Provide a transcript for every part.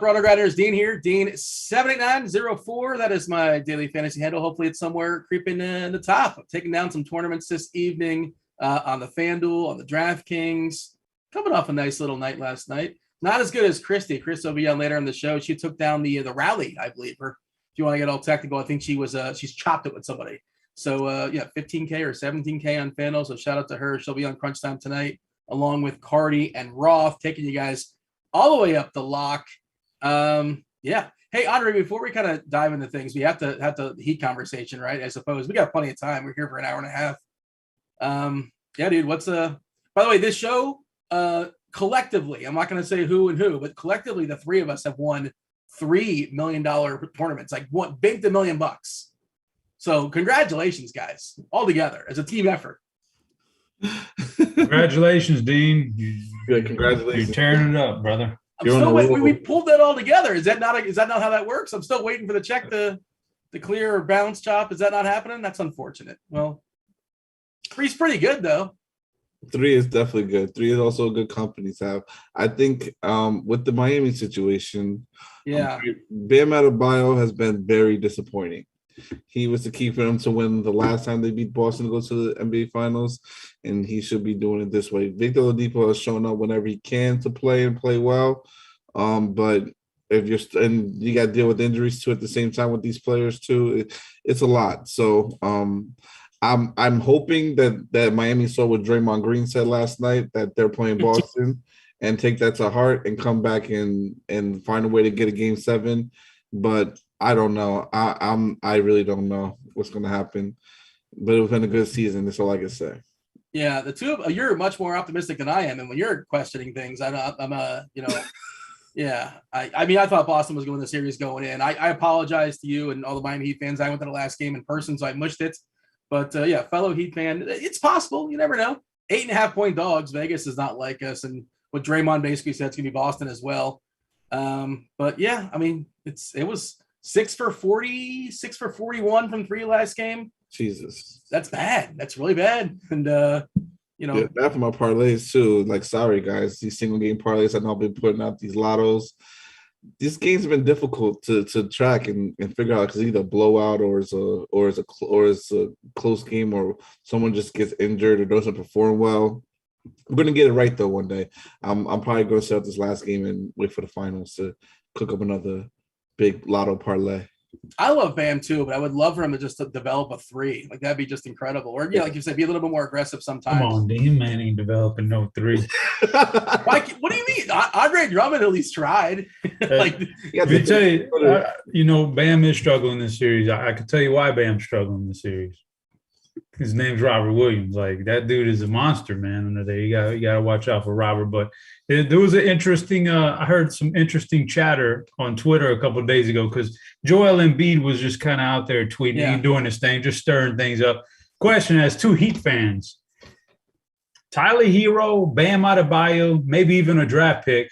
Rotogrinders, Dean here, Dean78904. That is my daily fantasy handle. Hopefully it's somewhere creeping in the top. I'm taking down some tournaments this evening on the Fanduel, on the DraftKings. Coming off a nice little night last night. Not as good as Kristi. Kristi will be on later in the show. She took down the rally, I believe. Or if you want to get all technical, I think she's chopped it with somebody. So yeah, 15K or 17K on Fanduel. So shout out to her. She'll be on Crunch Time tonight, along with Carty and Roth, taking you guys all the way up the lock. Yeah. Hey, Andre, before we kind of dive into things, we have to heat conversation, right? I suppose we got plenty of time. We're here for an hour and a half. Yeah, dude, by the way, this show, collectively, I'm not going to say who and who, but collectively, the three of us have won $3 million tournaments, like banked $1 million. So congratulations, guys, all together as a team effort. Congratulations, Dean. Good. Congratulations. You're tearing it up, brother. I'm still waiting. We pulled that all together. Is that not how that works? I'm still waiting for the check to clear or bounce chop. Is that not happening? That's unfortunate. Well, 3's pretty good though. 3 is definitely good. 3 is also a good company to have. I think with the Miami situation, yeah, Bam Adebayo has been very disappointing. He was the key for them to win the last time they beat Boston to go to the NBA Finals, and he should be doing it this way. Victor Oladipo has shown up whenever he can to play and play well, but if you got to deal with injuries too at the same time with these players too, it's a lot. So I'm hoping that Miami saw what Draymond Green said last night, that they're playing Boston, and take that to heart and come back and find a way to get a Game 7, but. I don't know. I really don't know what's going to happen, but it's been a good season. That's all I can say. Yeah, the two of you're much more optimistic than I am, and when you're questioning things, I'm yeah. I mean, I thought Boston was going the series going in. I apologize to you and all the Miami Heat fans. I went to the last game in person, so I mushed it. But yeah, fellow Heat fan, it's possible. You never know. 8.5-point dogs. Vegas is not like us, and what Draymond basically said, it's going to be Boston as well. But yeah, I mean, it was. 6 for 40, 6 for 41 from 3 last game. Jesus. That's bad. That's really bad. And, Yeah, bad for my parlays, too. Like, sorry, guys. These single game parlays, I know I've been putting out these lottos. These games have been difficult to track and figure out because either a blowout or it's a close game or someone just gets injured or doesn't perform well. I'm going to get it right, though, one day. I'm probably going to set up this last game and wait for the finals to cook up another big lotto parlay. I love Bam too, but I would love for him to just develop a 3. Like that'd be just incredible. Or yeah, like you said, be a little bit more aggressive sometimes. Come on, Dean, man, ain't developing no 3. What do you mean? Andre Drummond at least tried. Like, let me tell you, Bam is struggling this series. I can tell you why Bam's struggling this series. His name's Robert Williams. Like that dude is a monster, man. Under there, you got to watch out for Robert. But there was an interesting. I heard some interesting chatter on Twitter a couple of days ago because Joel Embiid was just kind of out there tweeting, doing his thing, just stirring things up. Question as 2 Heat fans: Tyler Hero, Bam Adebayo, maybe even a draft pick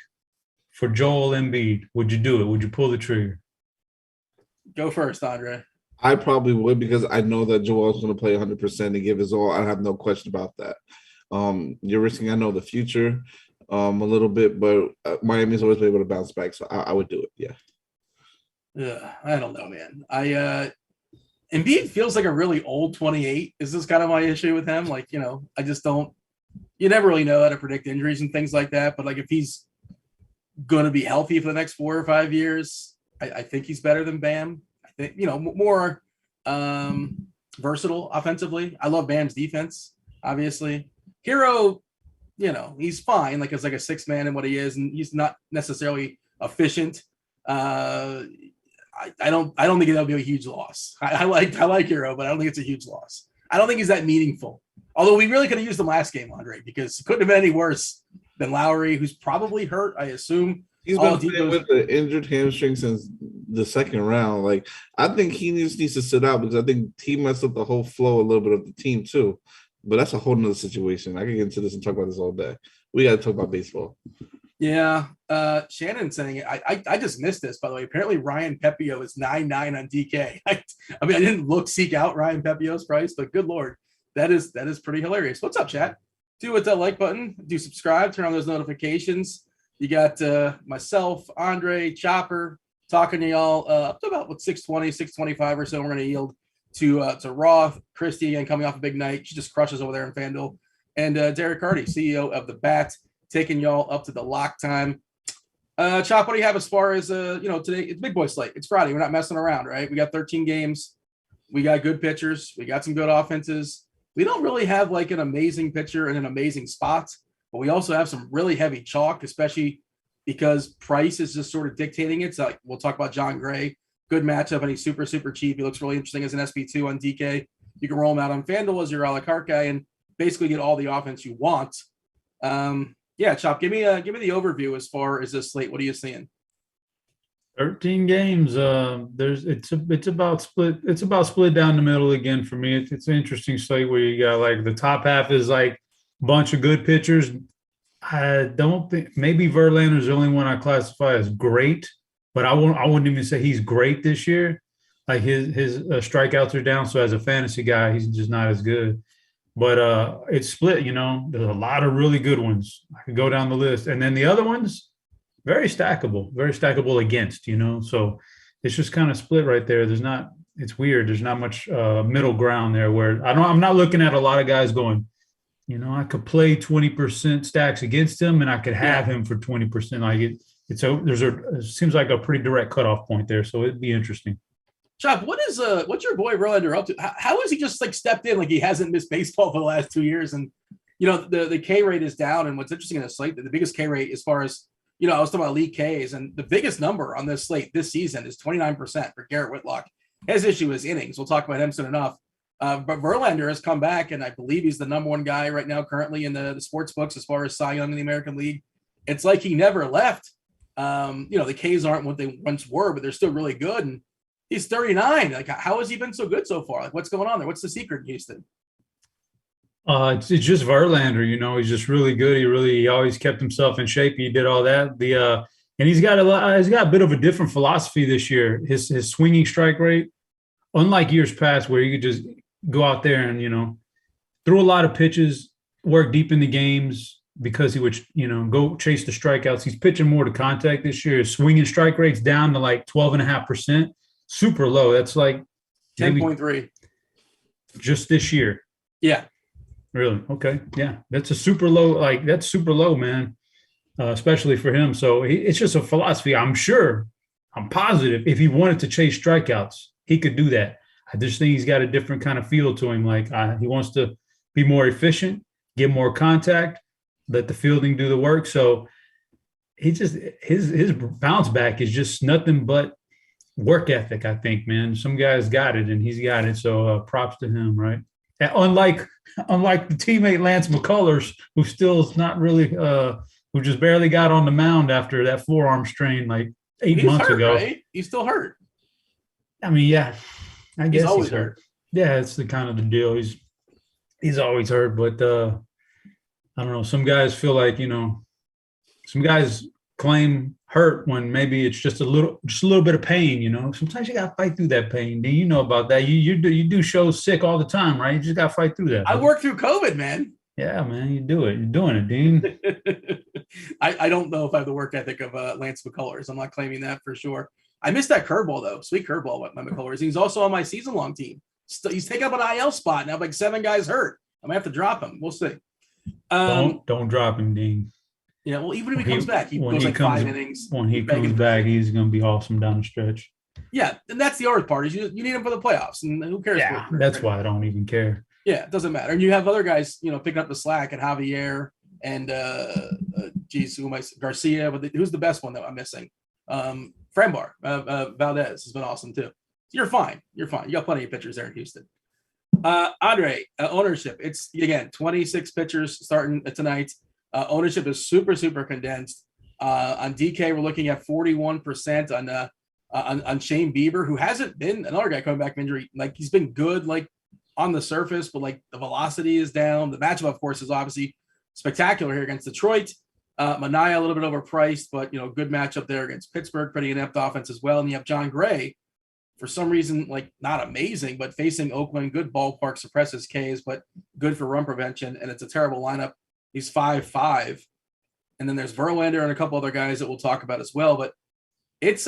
for Joel Embiid. Would you do it? Would you pull the trigger? Go first, Andre. I probably would because I know that Joel's going to play 100% and give his all. I have no question about that. You're risking, I know, the future a little bit, but Miami's always been able to bounce back, so I would do it, yeah. Yeah, I don't know, man. Embiid feels like a really old 28. Is this kind of my issue with him? Like, I just don't – you never really know how to predict injuries and things like that, but, like, if he's going to be healthy for the next 4 or 5 years, I think he's better than Bam. more versatile offensively. I love Bam's defense, obviously. Hero, he's fine. Like it's like a 6-man in what he is, and he's not necessarily efficient. I don't think that'll be a huge loss. I like Hero, but I don't think it's a huge loss. I don't think he's that meaningful. Although we really could have used him last game, Andre, because it couldn't have been any worse than Lowry, who's probably hurt, I assume. He's been playing with the injured hamstring since the second round. Like, I think he needs to sit out because I think he messed up the whole flow a little bit of the team too. But that's a whole nother situation. I can get into this and talk about this all day. We got to talk about baseball. Yeah. Shannon saying it. I just missed this, by the way. Apparently Ryan Pepio is 9.9 on DK. I didn't seek out Ryan Pepio's price, but good Lord, that is pretty hilarious. What's up, chat? Do hit that like button, do subscribe, turn on those notifications. You got myself, Andre, Chopper, talking to y'all up to about 620, 625 or so. We're going to yield to Roth, Kristi, again, coming off a big night. She just crushes over there in Fanduel. And DerekCarty, CEO of the Bat, taking y'all up to the lock time. Chop, what do you have as far as, today? It's big boy slate. It's Friday. We're not messing around, right? We got 13 games. We got good pitchers. We got some good offenses. We don't really have like an amazing pitcher and an amazing spot, but we also have some really heavy chalk, especially because price is just sort of dictating it. So we'll talk about John Gray. Good matchup, and he's super, super cheap. He looks really interesting as an SP2 on DK. You can roll him out on FanDuel as your a la carte guy and basically get all the offense you want. Chop, give me the overview as far as this slate. What are you seeing? 13 games. It's about split. It's about split down the middle again for me. It's an interesting slate where you got like the top half is like a bunch of good pitchers. I don't think maybe Verlander is the only one I classify as great, but I wouldn't even say he's great this year. Like his strikeouts are down, so as a fantasy guy, he's just not as good. But it's split. There's a lot of really good ones. I could go down the list, and then the other ones. Very stackable against, so it's just kind of split right there. It's weird. There's not much middle ground there where I'm not looking at a lot of guys going, I could play 20% stacks against him and I could have him for 20%. Like it seems like a pretty direct cutoff point there. So it'd be interesting. Chop, what's your boy Verlander up to? How has he just like stepped in? Like he hasn't missed baseball for the last 2 years. And, the K rate is down. And what's interesting in the slate, the biggest K rate as far as, I was talking about league Ks, and the biggest number on this slate this season is 29% for Garrett Whitlock. His issue is innings. We'll talk about him soon enough. But Verlander has come back, and I believe he's the number one guy right now currently in the sports books as far as Cy Young in the American League. It's like he never left. The Ks aren't what they once were, but they're still really good. And he's 39. Like, how has he been so good so far? Like, what's going on there? What's the secret in Houston? It's just Verlander, he's just really good. He always kept himself in shape. He did all that. And he's got a bit of a different philosophy this year. His swinging strike rate, unlike years past where you could just go out there and, throw a lot of pitches, work deep in the games because he would, go chase the strikeouts. He's pitching more to contact this year. His swinging strike rate's down to like 12.5%, super low. That's like 10.3 just this year. Yeah. Really? Okay. Yeah. That's super low, man, especially for him. So it's just a philosophy. I'm positive if he wanted to chase strikeouts, he could do that. I just think he's got a different kind of feel to him. Like he wants to be more efficient, get more contact, let the fielding do the work. So his bounce back is just nothing but work ethic, I think, man. Some guys got it and he's got it. So props to him, right? Unlike the teammate Lance McCullers, who still is not really, who just barely got on the mound after that forearm strain like 8 months ago. Right? He's still hurt. I mean, yeah, I guess he's always hurt. Yeah, it's the kind of the deal. He's always hurt, but I don't know. Some guys feel like some guys claim hurt when maybe it's just a little bit of pain. Sometimes you gotta fight through that pain. You know about that. You do shows sick all the time, right? You just gotta fight through that. I worked through COVID, man. Yeah, man, you do it. You're doing it, Dean. I don't know if I have the work ethic of Lance McCullers. I'm not claiming that for sure. I missed that curveball though. Sweet curveball with my McCullers. He's also on my season-long team. He's taking up an IL spot now. Like 7 guys hurt. I might have to drop him. We'll see. Don't drop him, Dean. Yeah, well, even if he comes back, he goes like 5 innings. When he comes back, he's going to be awesome down the stretch. Yeah, and that's the hard part is you need him for the playoffs, and who cares? Yeah, that's why I don't even care. Yeah, it doesn't matter. And you have other guys, picking up the slack, and Javier and Garcia. But who's the best one that I'm missing? Frambar Valdez has been awesome too. You're fine. You got plenty of pitchers there in Houston. Andre, ownership. It's again 26 pitchers starting tonight. Ownership is super condensed. On DK, we're looking at 41% on Shane Bieber, who hasn't been another guy coming back from injury. Like he's been good, like on the surface, but like the velocity is down. The matchup, of course, is obviously spectacular here against Detroit. Manaea a little bit overpriced, but good matchup there against Pittsburgh, pretty inept offense as well. And you have John Gray, for some reason, like not amazing, but facing Oakland, good ballpark, suppresses Ks, but good for run prevention. And it's a terrible lineup. He's 5-5. And then there's Verlander and a couple other guys that we'll talk about as well. But it's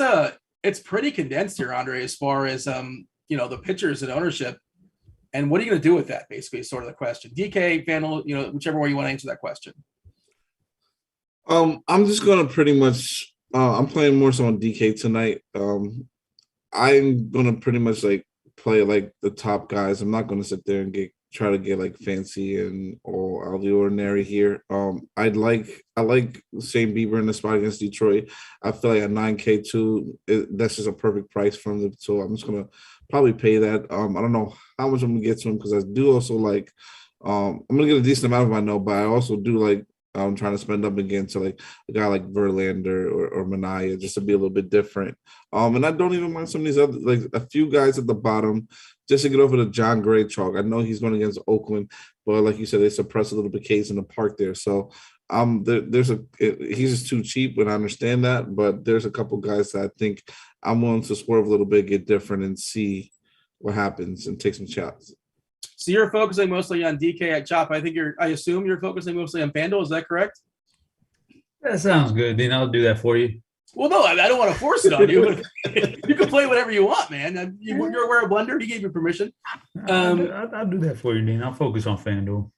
pretty condensed here, Andre, as far as the pitchers and ownership. And what are you going to do with that? Basically, is sort of the question. DK, Fanduel, whichever way you want to answer that question. I'm just going to pretty much. I'm playing more so on DK tonight. I'm going to pretty much like play like the top guys. I'm not going to sit there and try to get like fancy and all out of the ordinary here. I like Shane Bieber in the spot against Detroit. I feel like a 9K too. That's just a perfect price from them. So I'm just gonna probably pay that. I don't know how much I'm gonna get to him because I do also like. I'm gonna get a decent amount of my note, but I also do like. I'm trying to spend up again to like a guy like Verlander or Manaea just to be a little bit different. And I don't even mind some of these other, like a few guys at the bottom just to get over the John Gray chalk. I know he's going against Oakland, but like you said, they suppress a little bit case in the park there. So he's just too cheap, and I understand that. But there's a couple guys that I think I'm willing to swerve a little bit, get different, and see what happens and take some shots. So you're focusing mostly on DK at Chop. I assume you're focusing mostly on Fanduel. Is that correct? That sounds good, Dean. I'll do that for you. Well, no, I don't want to force it on you. You can play whatever you want, man. You're aware of Blender. He gave you permission. I'll do that for you, Dean. I'll focus on Fanduel.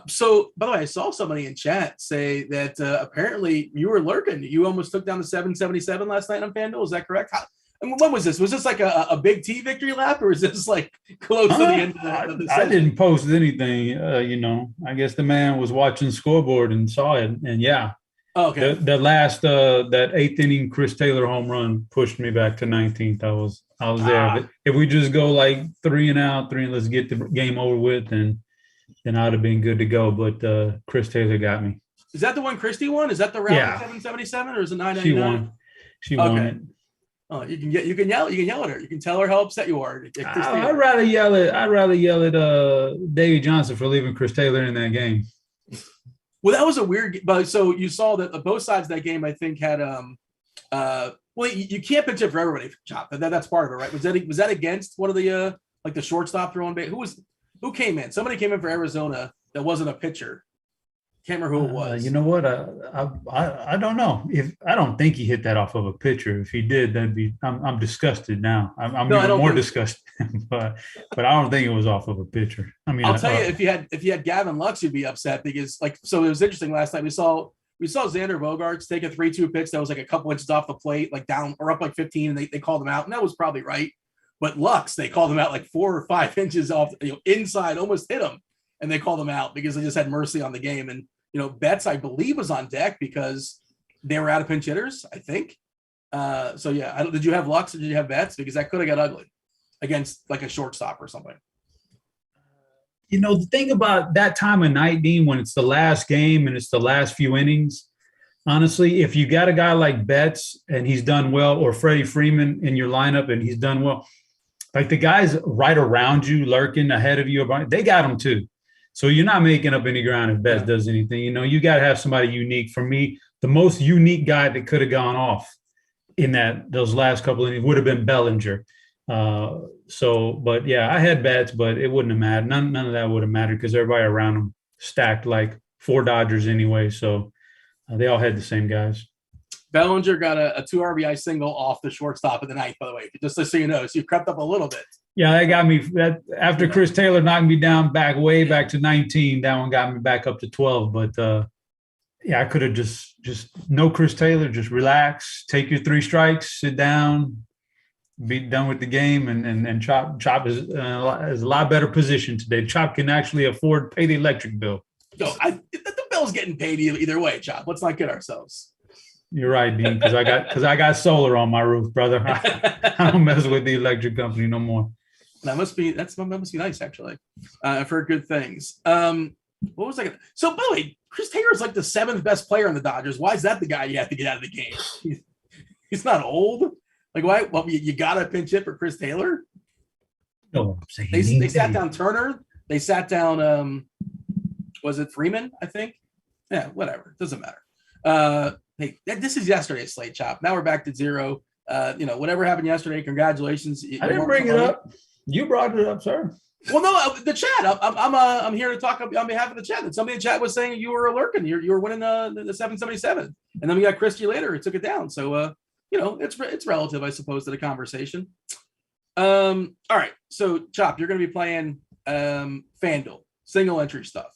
So, by the way, I saw somebody in chat say that apparently you were lurking. You almost took down the 777 last night on Fanduel. Is that correct? What was this? Was this like a big T victory lap, or is this like close to the end of the session? I didn't post anything. I guess the man was watching scoreboard and saw it, and yeah. Okay. The last that eighth inning Chris Taylor home run pushed me back to 19th. I was there. But if we just go like 3 and out, and let's get the game over with, then I'd have been good to go. But Chris Taylor got me. Is that the one Kristi won? Is that the round 777 or is it 999? She won it. Oh, you can yell at her. You can tell her how upset you are. I'd rather yell at Davey Johnson for leaving Chris Taylor in that game. Well, that was a weird. But so you saw that both sides of that game, I think, had well, you can't pitch it for everybody, Chop. That's part of it, right? Was that against one of the like the shortstop throwing base? Who came in? Somebody came in for Arizona that wasn't a pitcher. Can't remember who it was. You know what? I don't know. I don't think he hit that off of a pitcher. If he did, that'd be. I'm disgusted now. I'm even more disgusted. but I don't think it was off of a pitcher. I mean, I'll tell you, if you had Gavin Lux, you'd be upset because so it was interesting last night. We saw Xander Bogaerts take a 3-2 pitch that was like a couple inches off the plate, like down or up like 15, and they called him out, and that was probably right. But Lux, they called him out like 4 or 5 inches off, inside, almost hit him, and they called him out because they just had mercy on the game. And Betts, I believe, was on deck because they were out of pinch hitters, I think. So yeah, did you have Lux or did you have Betts? Because that could have got ugly against like a shortstop or something. The thing about that time of night, Dean, when it's the last game and it's the last few innings, honestly, if you got a guy like Betts and he's done well, or Freddie Freeman in your lineup and he's done well, like the guys right around you, lurking ahead of you, they got him too. So you're not making up any ground if Betts does anything. You got to have somebody unique. For me, the most unique guy that could have gone off in those last couple innings would have been Bellinger. But yeah, I had Betts, but it wouldn't have mattered. None of that would have mattered because everybody around them stacked like 4 Dodgers anyway. So they all had the same guys. Bellinger got a 2 RBI single off the shortstop in the ninth, by the way, just so you know. So you crept up a little bit. Yeah, that got me. After Chris Taylor knocked me down way back to 19, that one got me back up to 12. But yeah, I could have just no Chris Taylor, just relax, take your 3 strikes, sit down, be done with the game, and Chop is a lot better position today. Chop can actually afford to pay the electric bill. No, the bill's getting paid either way, Chop. Let's not kid ourselves. You're right, Dean, because I got solar on my roof, brother. I don't mess with the electric company no more. That must be nice, actually. I've heard good things. What was I gonna? So, by the way, Chris Taylor is like the 7th best player in the Dodgers. Why is that the guy you have to get out of the game? He's not old. Like, why? Well, you got to pinch hit for Chris Taylor. No, I'm saying They sat down Turner. They sat down. Was it Freeman? I think. Yeah, whatever. Doesn't matter. Hey, this is yesterday's slate, Chop. Now we're back to 0. Whatever happened yesterday, congratulations. I didn't bring it up. You brought it up, sir. Well, no, the chat. I'm here to talk on behalf of the chat. And somebody in the chat was saying you were lurking. You were winning the 777, and then we got Kristi later who took it down. So it's relative, I suppose, to the conversation. All right. So Chop, you're going to be playing FanDuel single entry stuff,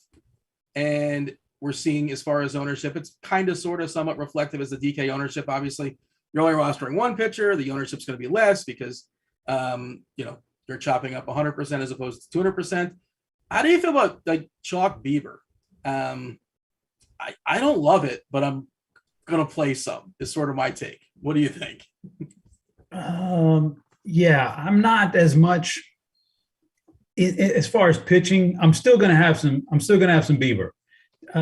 and we're seeing as far as ownership, it's kind of sort of somewhat reflective as the DK ownership. Obviously, you're only rostering one pitcher. The ownership's going to be less because you're chopping up 100% as opposed to 200%. How do you feel about like chalk Bieber? I don't love it, but I'm going to play some is sort of my take. What do you think? Yeah, I'm not as much as far as pitching. I'm still going to have some Bieber,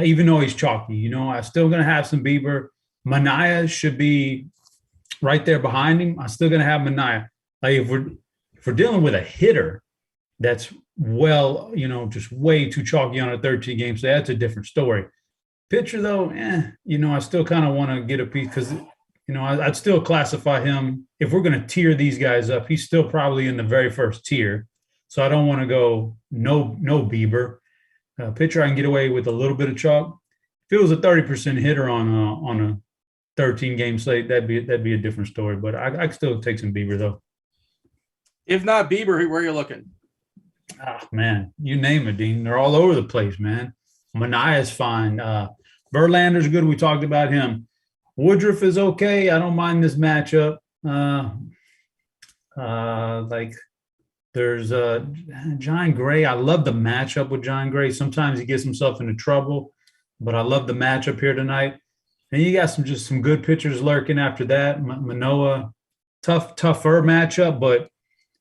even though he's chalky. I'm still going to have some Bieber. Manaea should be right there behind him. I'm still going to have Manaea. Like if we're dealing with a hitter that's just way too chalky on a 13 game, so that's a different story. Pitcher though, I still kind of want to get a piece because I'd still classify him, if we're going to tier these guys up, he's still probably in the very first tier. So I don't want to go no Bieber. Pitcher, I can get away with a little bit of chalk. If it was a 30% hitter on a 13 game slate, that'd be a different story. But I could still take some Bieber though. If not Bieber, where are you looking? Man, you name it, Dean. They're all over the place, man. Manaea is fine. Verlander's good. We talked about him. Woodruff is okay. I don't mind this matchup. There's John Gray. I love the matchup with John Gray. Sometimes he gets himself into trouble, but I love the matchup here tonight. And you got some good pitchers lurking after that. Manoah, tougher matchup, but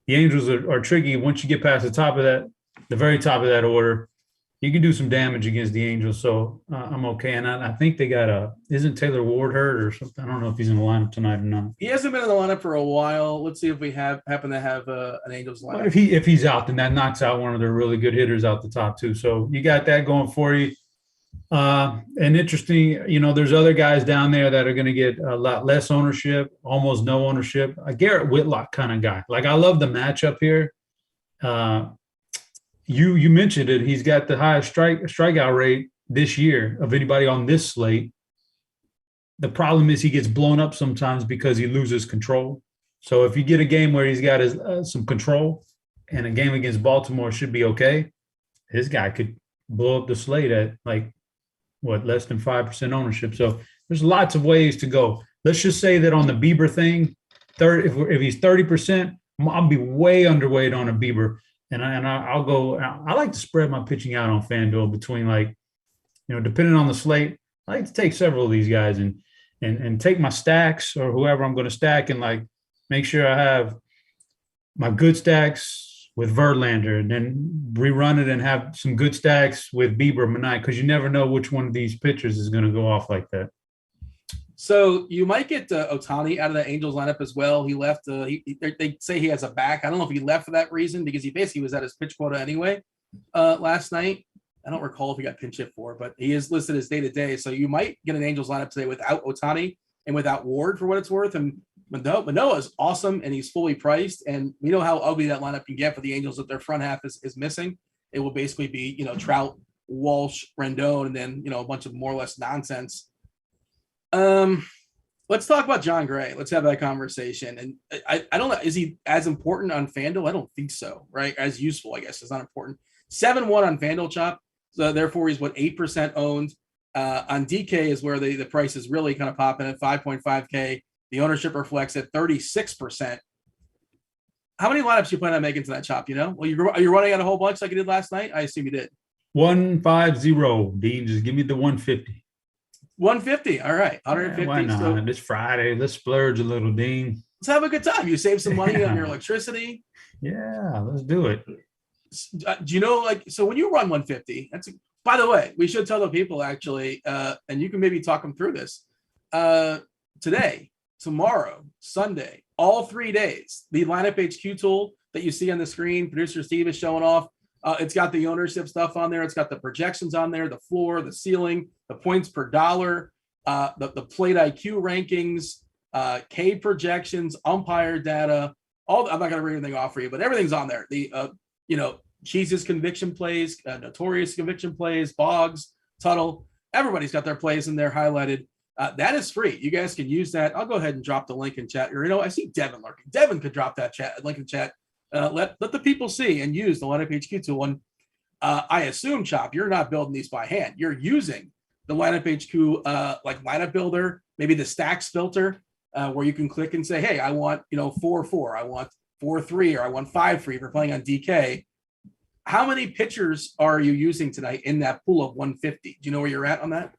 the Angels are tricky. Once you get past the very top of that order, you can do some damage against the Angels. So I'm okay. And I think they got isn't Taylor Ward hurt or something? I don't know if he's in the lineup tonight or not. He hasn't been in the lineup for a while. Let's see if we happen to have an Angels lineup. But if he's out, then that knocks out one of their really good hitters out the top too. So you got that going for you. And interesting, there's other guys down there that are going to get a lot less ownership, almost no ownership. A Garrett Whitlock kind of guy. Like I love the matchup here. You mentioned it. He's got the highest strikeout rate this year of anybody on this slate. The problem is he gets blown up sometimes because he loses control. So if you get a game where he's got some control, and a game against Baltimore should be okay, his guy could blow up the slate at less than 5% ownership. So there's lots of ways to go. Let's just say that on the Bieber thing, if he's 30%, I'll be way underweight on a Bieber. And I'll go. I like to spread my pitching out on FanDuel between depending on the slate. I like to take several of these guys and take my stacks or whoever I'm going to stack and make sure I have my good stacks with Verlander and then rerun it and have some good stacks with Bieber Manaea because you never know which one of these pitchers is going to go off like that. So you might get Ohtani out of the Angels lineup as well. He left. They say he has a back. I don't know if he left for that reason because he basically was at his pitch quota anyway last night. I don't recall if he got pinch hit for, but he is listed as day-to-day. So you might get an Angels lineup today without Ohtani and without Ward for what it's worth. And Manoah is awesome and he's fully priced. And we know how ugly that lineup can get for the Angels if their front half is missing. It will basically be, Trout, Walsh, Rendon, and then, a bunch of more or less nonsense. Let's talk about John Gray. Let's have that conversation. And I don't know, is he as important on FanDuel? I don't think so, right? As useful, I guess, is not important. 7-1 on FanDuel, Chop. So therefore, he's 8% owned. On DK is where the price is really kind of popping at 5.5K. The ownership reflects at 36%. How many lineups you plan on making tonight, Chop? You know, well, are you running out a whole bunch like you did last night? I assume you did. 150, Dean. Just give me the 150. 150. All right. 150. Yeah, why not? So It's Friday. Let's splurge a little, Dean. let's have a good time. You save some money on your electricity. Yeah, let's do it. Do you know, like, so when you run 150, by the way, we should tell the people actually, and you can maybe talk them through this. Today, tomorrow, Sunday, all 3 days, the lineup HQ tool that you see on the screen, producer Steve is showing off. It's got the ownership stuff on there. It's got the projections on there, the floor, the ceiling, the points per dollar, the plate IQ rankings, K projections, umpire data. I'm not going to read everything off for you, but everything's on there. The Cheese's conviction plays, Notorious conviction plays, Boggs, Tuttle. Everybody's got their plays in there highlighted. That is free. You guys can use that. I'll go ahead and drop the link in chat. Or, I see Devin lurking. Devin could drop that link in chat. Let the people see and use the lineup HQ tool. And I assume, Chop, you're not building these by hand. You're using the lineup HQ like lineup builder, maybe the stacks filter, where you can click and say, hey, I want 4-4, I want 4-3, or I want 5-3 if you're playing on DK. How many pitchers are you using tonight in that pool of 150? Do you know where you're at on that?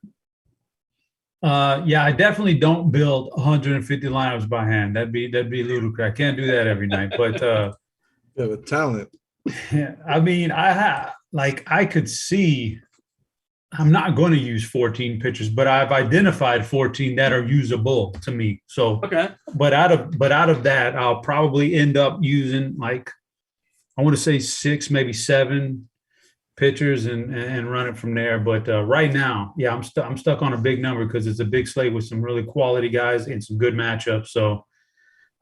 Yeah, I definitely don't build 150 lineups by hand. That'd be ludicrous. I can't do that every night. But you have a talent. I mean, I could see. I'm not going to use 14 pitchers, but I've identified 14 that are usable to me. So okay. But out of that, I'll probably end up using I want to say 6, maybe 7 pitchers and run it from there. But right now, yeah, I'm stuck on a big number because it's a big slate with some really quality guys and some good matchups. So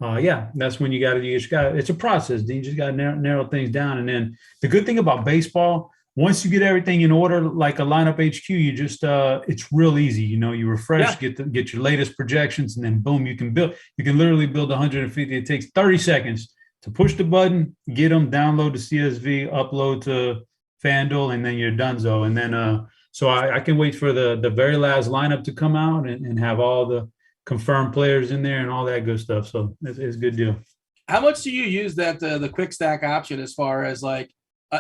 yeah, that's when you got to it's a process. You just got to narrow things down. And then the good thing about baseball, once you get everything in order, like a lineup HQ, you just it's real easy. You refresh, get your latest projections, and then boom, you can literally build 150. It takes 30 seconds to push the button, get them, download the CSV, upload to Fanduel, and then you're donezo. And then so I can wait for the very last lineup to come out and have all the confirmed players in there and all that good stuff. So it's a good deal. How much do you use that the quick stack option as far as like,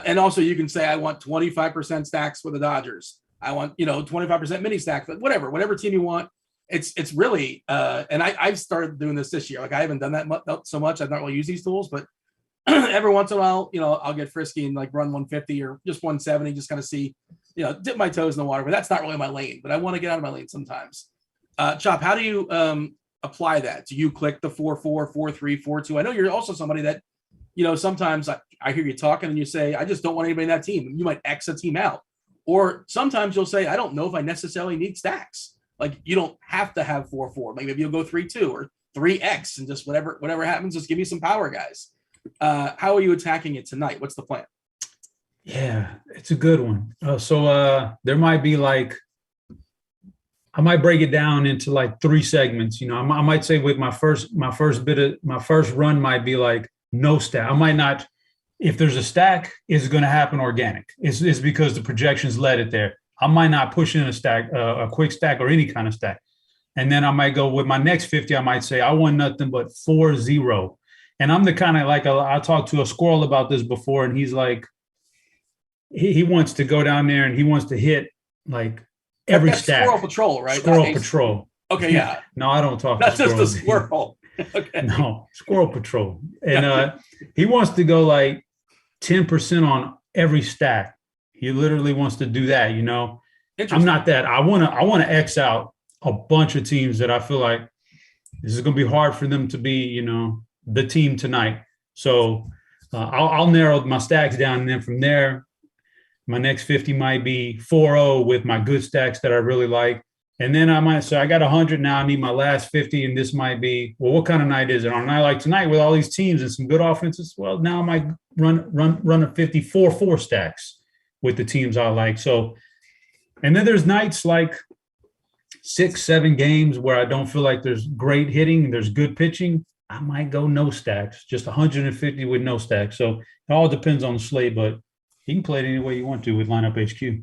and also you can say I want 25% stacks for the Dodgers. I want 25% mini stacks, but whatever team you want. It's really and I've started doing this year. Like I haven't done that so much. I don't really use these tools, but every once in a while, I'll get frisky and like run 150 or just 170, just kind of see, dip my toes in the water. But that's not really my lane. But I want to get out of my lane sometimes. Chop, how do you apply that? Do you click the 4-4, 4-3, 4-2? I know you're also somebody that, sometimes I hear you talking and you say, I just don't want anybody in that team. You might X a team out. Or sometimes you'll say, I don't know if I necessarily need stacks. Like you don't have to have 4-4. Maybe you'll go 3-2 or 3X and just whatever happens, just give me some power guys. How are you attacking it tonight? What's the plan? Yeah, it's a good one. So there might be I might break it down into 3 segments. I might say with my first run might be no stack. I might not, if there's a stack, it's going to happen organic. It's because the projections led it there. I might not push in a stack, a quick stack or any kind of stack. And then I might go with my next 50. I might say, I want nothing but 4-0. And I'm the kind of I talked to a squirrel about this before. And he's like, he wants to go down there and he wants to hit every stack. Squirrel Patrol, right? Squirrel Patrol. Okay. Yeah. No, I don't talk That's to squirrels. Just a squirrel. Okay. No, Squirrel Patrol. And he wants to go 10% on every stack. He literally wants to do that, I'm not that. I want to X out a bunch of teams that I feel like this is going to be hard for them to be, the team tonight. So I'll narrow my stacks down, and then from there, my next 50 might be 4-0 with my good stacks that I really like. And then I might say, I got 100 now. I need my last 50. And this might be, well, what kind of night is it? On a night like tonight with all these teams and some good offenses, well, now I might run a 54 stacks with the teams I like. So, and then there's nights 6-7 games where I don't feel like there's great hitting, there's good pitching. I might go no stacks, just 150 with no stacks. So it all depends on the slate, but you can play it any way you want to with lineup HQ.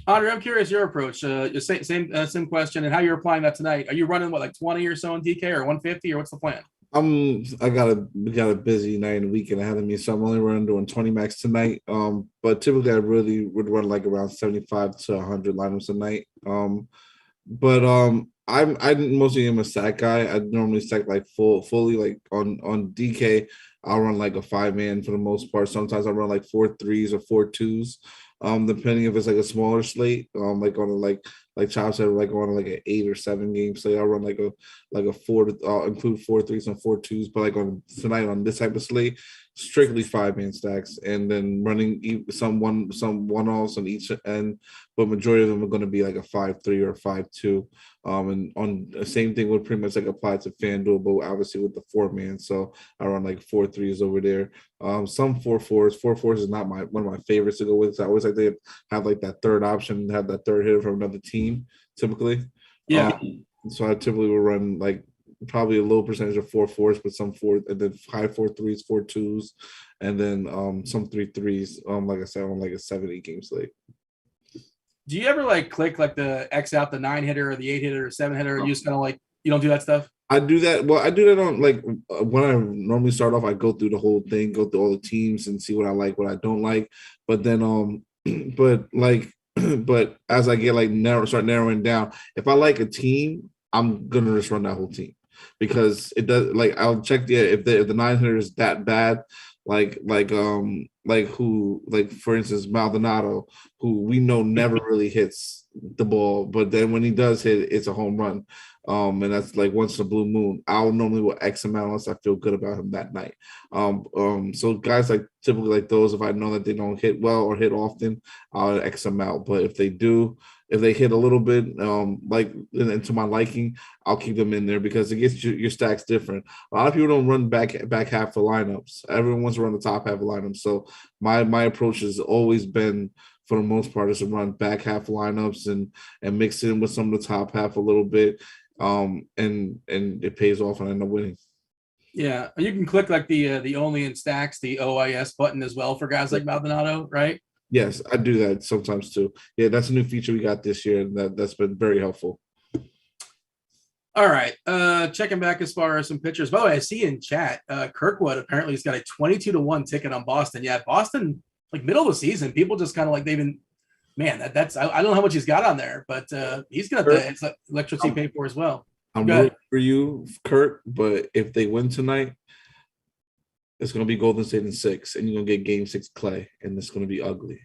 Andre, I'm curious your approach. Same question and how you're applying that tonight. Are you running 20 or so in DK or 150 or what's the plan? We got a busy night and weekend ahead of me, so I'm only doing 20 max tonight. But typically I really would run like around 75 to 100 lineups a night. I mostly am a stack guy. I normally stack like fully like on DK. I'll run like a 5-man for the most part. Sometimes I run like 4 3s or 4 2s. Depending if it's like a smaller slate, like on a like Chop said, like on like an 8 or 7 game slate, I'll run like a 4 to include 4 3s and 4 2s. But like on tonight on this type of slate, strictly 5-man stacks, and then running some one offs on each end. But majority of them are going to be like a 5-3 or a 5-2. And on the same thing would pretty much like apply to FanDuel, but obviously with the 4-man. So I run like 4 3s over there. Some 4 4s. 4 4s is not one of my favorites to go with. So I always like to have like that third option, have that third hitter from another team, typically. Yeah. So I typically will run like probably a low percentage of 4 4s, but some 4 and then high 4 3s, 4 2s, and then some 3 3s. Like I said, on like a 7-8 game slate. Do you ever like click like the X out the 9 hitter or the 8 hitter or 7 hitter? Or you just kind of like, you don't do that stuff? I do that. Well, I do that on like when I normally start off, I go through the whole thing, go through all the teams and see what I like, what I don't like. But then, but as I get like start narrowing down, if I like a team, I'm gonna just run that whole team because it does. Like I'll check if the 9 hitter is that bad, like for instance Maldonado, who we know never really hits the ball, but then when he does hit, it's a home run. And that's like once in a blue moon. I'll normally will X him out unless I feel good about him that night. So guys like typically like those, if I know that they don't hit well or hit often, I'll X them out. But if they do, if they hit a little bit, like into my liking, I'll keep them in there because it gets your stacks different. A lot of people don't run back half the lineups. Everyone wants to run the top half of lineups. So my approach has always been, for the most part, is to run back half lineups and mix in with some of the top half a little bit. And it pays off and I end up winning. Yeah, you can click like the only in stacks, the OIS button as well for guys like Maldonado, right? Yes, I do that sometimes too. Yeah, that's a new feature we got this year, and that's been very helpful. All right, checking back as far as some pitchers. By the way, I see in chat, Kirkwood apparently has got a 22-1 ticket on Boston. Yeah, Boston, like middle of the season, people just kind of like they've been. Man, that's I don't know how much he's got on there, but he's gonna have to electricity paid for as well. I'm rooting for you, Kurt, but if they win tonight, it's gonna be Golden State in 6, and you're gonna get Game 6 Clay, and it's gonna be ugly.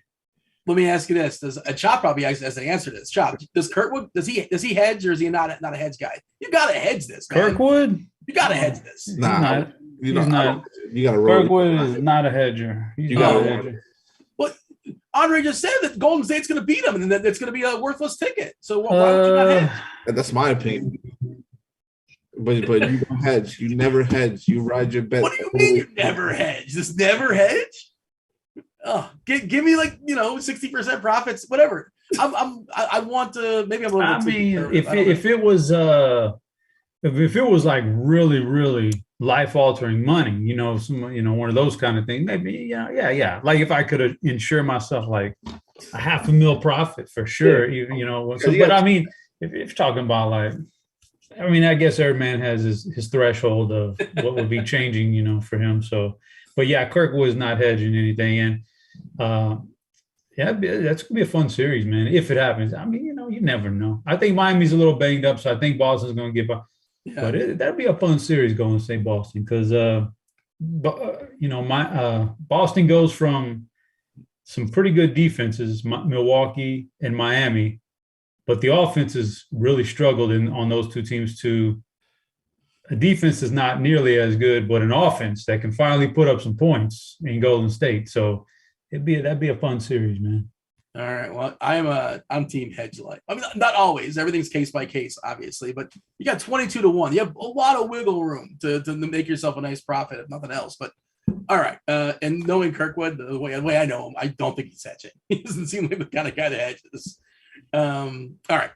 Let me ask you this: does Chop probably has an answer to this? Chop, does Kirkwood does he hedge or is he not a hedge guy? You gotta hedge this, man. Kirkwood. You gotta hedge this. Nah, he's not. You gotta roll. Kirkwood is not a hedger. He's not a hedger. What Andre just said that Golden State's going to beat him, and then it's going to be a worthless ticket. So why would you not hedge? That's my opinion. But you don't hedge. You never hedge. You ride your bet. What do you mean you never hedge? Just never hedge? Oh, give me like 60% profits, whatever. I want to maybe I'm a little. I mean, if it was like really really life altering money, one of those kind of things, maybe yeah. Like if I could insure myself like a $500,000 profit for sure, but I mean, if you're talking about like, I mean, I guess every man has his threshold of what would be changing, for him. So, but yeah, Kirkwood's not hedging anything, and that's gonna be a fun series, man. If it happens, I mean, you never know. I think Miami's a little banged up, so I think Boston's gonna give up. Yeah. But that'd be a fun series going to St. Boston because, Boston goes from some pretty good defenses, Milwaukee and Miami, but the offenses really struggled on those two teams to a defense is not nearly as good, but an offense that can finally put up some points in Golden State. So that'd be a fun series, man. All right. Well, I'm team hedge light. I mean, not always. Everything's case by case, obviously, but you got 22-1. You have a lot of wiggle room to make yourself a nice profit, if nothing else. But all right. And knowing Kirkwood, the way I know him, I don't think he's hedging. He doesn't seem like the kind of guy that hedges. All right.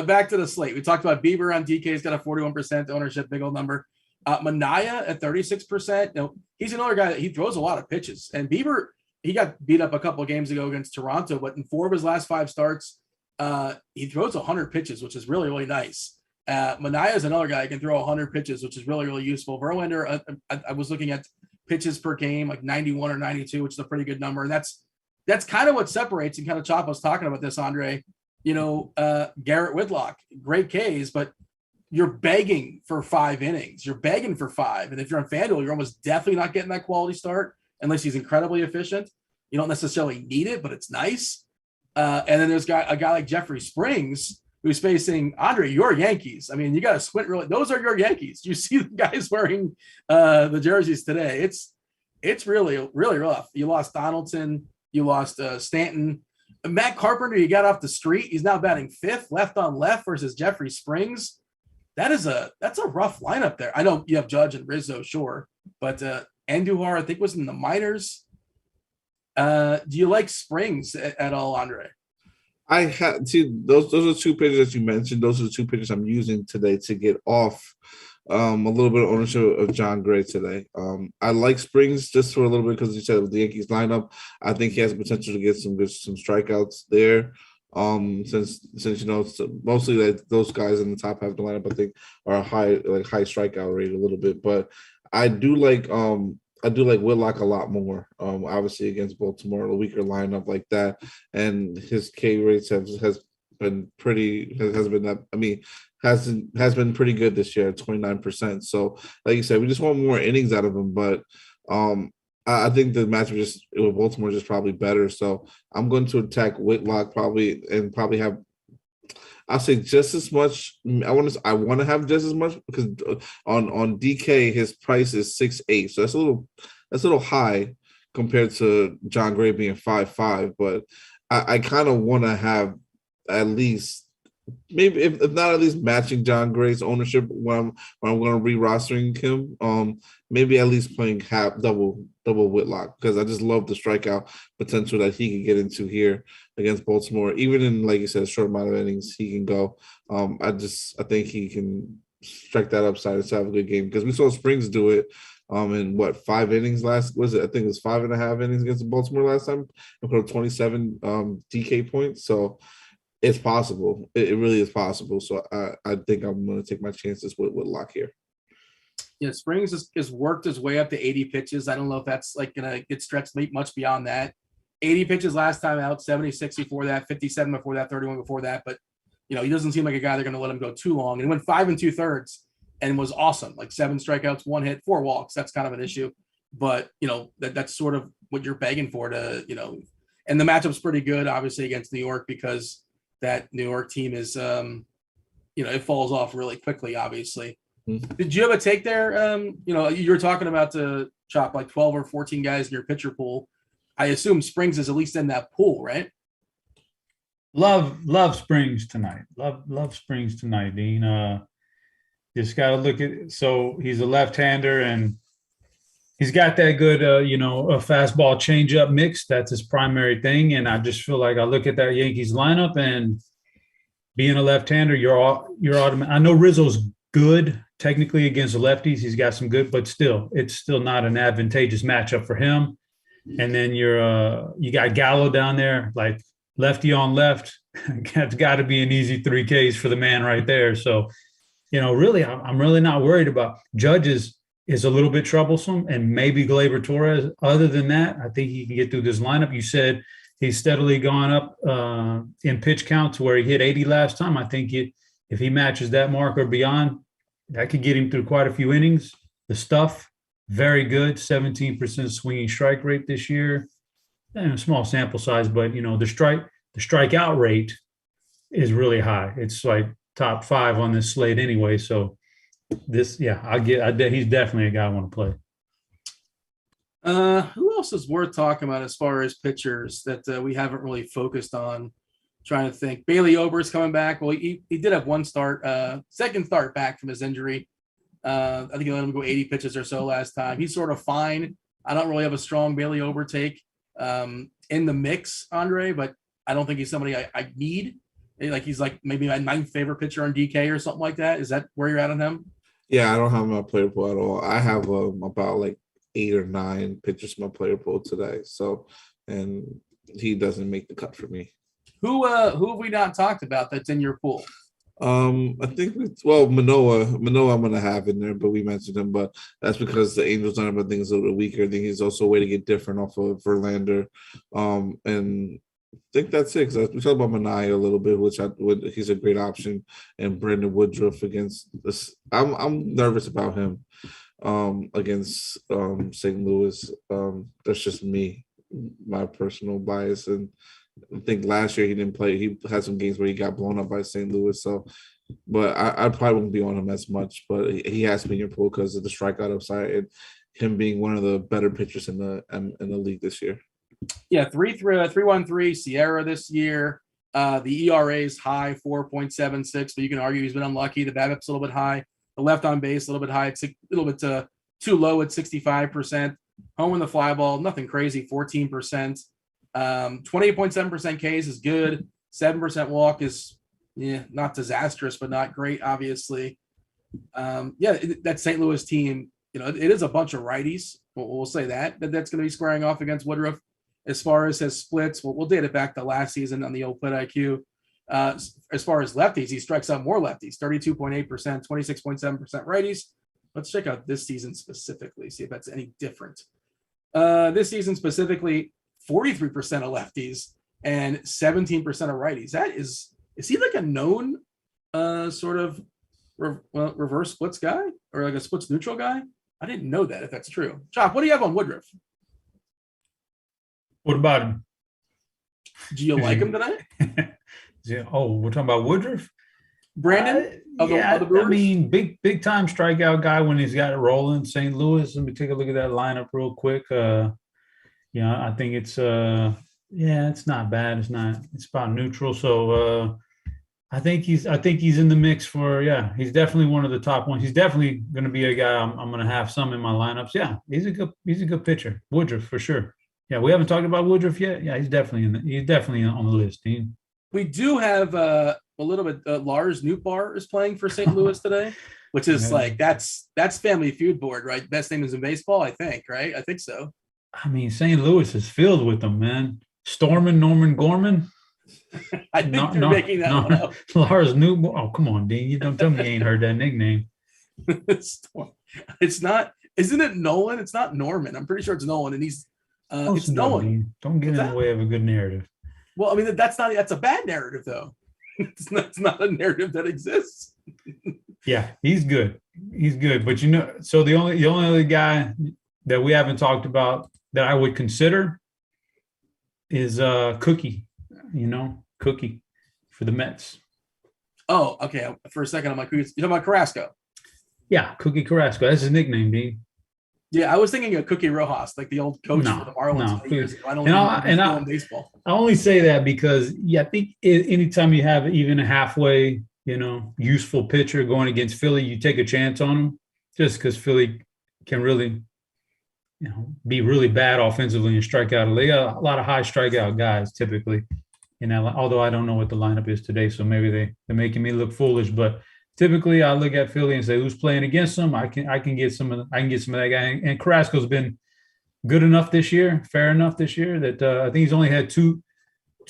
Back to the slate. We talked about Bieber on DK. He's got a 41% ownership, big old number. Manaya at 36%. He's another guy that he throws a lot of pitches. And Bieber, he got beat up a couple of games ago against Toronto, but in 4 of his last 5 starts, he throws 100 pitches, which is really, really nice. Manaea is another guy who can throw 100 pitches, which is really, really useful. Verlander, I was looking at pitches per game, like 91 or 92, which is a pretty good number. And that's kind of what separates, and kind of Chop was talking about this, Andre, Garrett Whitlock, great Ks, but you're begging for 5 innings. You're begging for 5. And if you're on Fanduel, you're almost definitely not getting that quality start unless he's incredibly efficient. You don't necessarily need it, but it's nice. And then there's a guy like Jeffrey Springs, who's facing Andre, your Yankees. I mean, you got to squint really. Those are your Yankees. You see the guys wearing the jerseys today. It's really, really rough. You lost Donaldson. You lost Stanton. Matt Carpenter, you got off the street. He's now batting 5th, left on left versus Jeffrey Springs. That's a rough lineup there. I know you have Judge and Rizzo, sure, but Andujar, I think, was in the minors. Do you like Springs at all, Andre? I had those are 2 pitchers that you mentioned. Those are the 2 pitchers I'm using today to get off a little bit of ownership of John Gray today. I like Springs just for a little bit because you said with the Yankees lineup, I think he has the potential to get some strikeouts there. Since mostly that those guys in the top half of the lineup, I think, are high strikeout rate a little bit. But I do like Whitlock a lot more. Obviously against Baltimore, a weaker lineup like that, and his K rates has been pretty good this year at 29%. So like you said, we just want more innings out of him. But I think the matchup with Baltimore is just probably better. So I'm going to attack Whitlock probably have. I'll say just as much. I want to have just as much because on DK his price is 6.8, so that's a little high compared to John Gray being 5.5. But I kind of want to have at least maybe if not at least matching John Gray's ownership when I'm going to re-rostering him. Maybe at least playing double Whitlock because I just love the strikeout potential that he can get into here against Baltimore. Even in, like you said, a short amount of innings, he can go. I think he can strike that upside and have a good game because we saw Springs do it in 5 innings last. Was it? I think it was 5.5 innings against Baltimore last time and put up 27 DK points. So it's possible. It really is possible. So I think I'm going to take my chances with Whitlock here. Yeah, Springs has worked his way up to 80 pitches. I don't know if that's like going to get stretched much beyond that. 80 pitches last time out, 76 before that, 57 before that, 31 before that. But, he doesn't seem like a guy they're going to let him go too long. And he went 5 2/3 and was awesome. Like 7 strikeouts, 1 hit, 4 walks. That's kind of an issue. But, that's sort of what you're begging for to, and the matchup's pretty good, obviously, against New York because that New York team is, it falls off really quickly, obviously. Mm-hmm. Did you have a take there? You were talking about to Chop like 12 or 14 guys in your pitcher pool. I assume Springs is at least in that pool, right? Love Springs tonight. Love Springs tonight, Dean. Just got to look at. So he's a left-hander, and he's got that good, a fastball changeup mix. That's his primary thing. And I just feel like I look at that Yankees lineup, and being a left-hander, you're automatic. I know Rizzo's good technically against the lefties. He's got some good, but still, it's still not an advantageous matchup for him. And then you got Gallo down there, like lefty on left. That's got to be an easy 3 Ks for the man right there. So, really, I'm really not worried about Judges. Is a little bit troublesome, and maybe Gleyber Torres. Other than that, I think he can get through this lineup. You said he's steadily gone up in pitch count to where he hit 80 last time. I think if he matches that mark or beyond, that could get him through quite a few innings. The stuff, very good, 17% swinging strike rate this year. And a small sample size, but the strikeout rate is really high. It's like top 5 on this slate anyway. So he's definitely a guy I want to play. Who else is worth talking about as far as pitchers that we haven't really focused on? Trying to think. Bailey Ober's coming back. Well, he did have one second start back from his injury. I think he let him go 80 pitches or so last time. He's sort of fine. I don't really have a strong Bailey Ober take in the mix, Andre, but I don't think he's somebody I need. Like he's like maybe my 9th favorite pitcher on DK or something like that. Is that where you're at on him? Yeah, I don't have my player pool at all. I have about like 8 or 9 pitchers in my player pool today. So, and he doesn't make the cut for me. Who have we not talked about that's in your pool? I think Manoa I'm gonna have in there, but we mentioned him, but that's because the Angels lineup I think is a little bit weaker. I think he's also a way to get different off of Verlander. And I think that's it. Cause we talked about Manaya a little bit, he's a great option, and Brandon Woodruff against this. I'm nervous about him against St. Louis. That's just me, my personal bias, and I think last year he didn't play. He had some games where he got blown up by St. Louis. So, but I probably won't be on him as much. But he has to be in your pool because of the strikeout upside and him being one of the better pitchers in the league this year. Yeah, 3.13 Sierra this year. The ERA is high, 4.76, but you can argue he's been unlucky. The BABIP's a little bit high. The left on base a little bit high. It's a little bit too low at 65%. Home in the fly ball, nothing crazy, 14%. 28.7% Ks is good. 7% walk is not disastrous, but not great, obviously. That St. Louis team, it is a bunch of righties. We'll say that's going to be squaring off against Woodruff. As far as his splits, we'll date it back to last season on the old Plit IQ. As far as lefties, he strikes out more lefties, 32.8%, 26.7% righties. Let's check out this season specifically, see if that's any different. This season specifically, 43% of lefties and 17% of righties. Is he like a known sort of reverse splits guy or like a splits neutral guy? I didn't know that if that's true. Chop, what do you have on Woodruff? What about him? Do you like him tonight? We're talking about Woodruff? Brandon? I mean, big time strikeout guy when he's got it rolling. St. Louis. Let me take a look at that lineup real quick. I think it's it's not bad. It's about neutral. So I think he's in the mix for he's definitely one of the top ones. He's definitely going to be a guy I'm going to have some in my lineups. Yeah, he's a good pitcher. Woodruff for sure. Yeah, we haven't talked about Woodruff yet. Yeah, he's definitely on the list. We do have a little bit. Lars Nootbaar is playing for St. Louis today, which is that's Family Feud board, right? Best names in baseball, I think, right? I think so. I mean, St. Louis is filled with them, man. Stormin, Norman Gorman. I think you're making that one up. Lars Nootbaar. Oh, come on, Dean. You don't tell me you ain't heard that nickname. It's not. Isn't it Nolan? It's not Norman. I'm pretty sure it's Nolan, and he's. It's Nolan. Don't get in the way of a good narrative. Well, I mean, that's a bad narrative, though. It's not a narrative that exists. Yeah, he's good. But so the only other guy that we haven't talked about that I would consider is Cookie. Cookie for the Mets. Oh, okay. For a second, I'm like, you're talking about Carrasco? Yeah, Cookie Carrasco. That's his nickname, Dean. Yeah, I was thinking of Cookie Rojas, like the old coach for the Marlins. Years ago. I don't know baseball. I only say that because I think anytime you have even a halfway, useful pitcher going against Philly, you take a chance on him just because Philly can really, be really bad offensively and strike out. They got a lot of high strikeout guys typically. Although I don't know what the lineup is today, so maybe they're making me look foolish, but. Typically, I look at Philly and say, "Who's playing against them?" I can get some of that guy. And Carrasco's been good enough this year, fair enough this year that I think he's only had two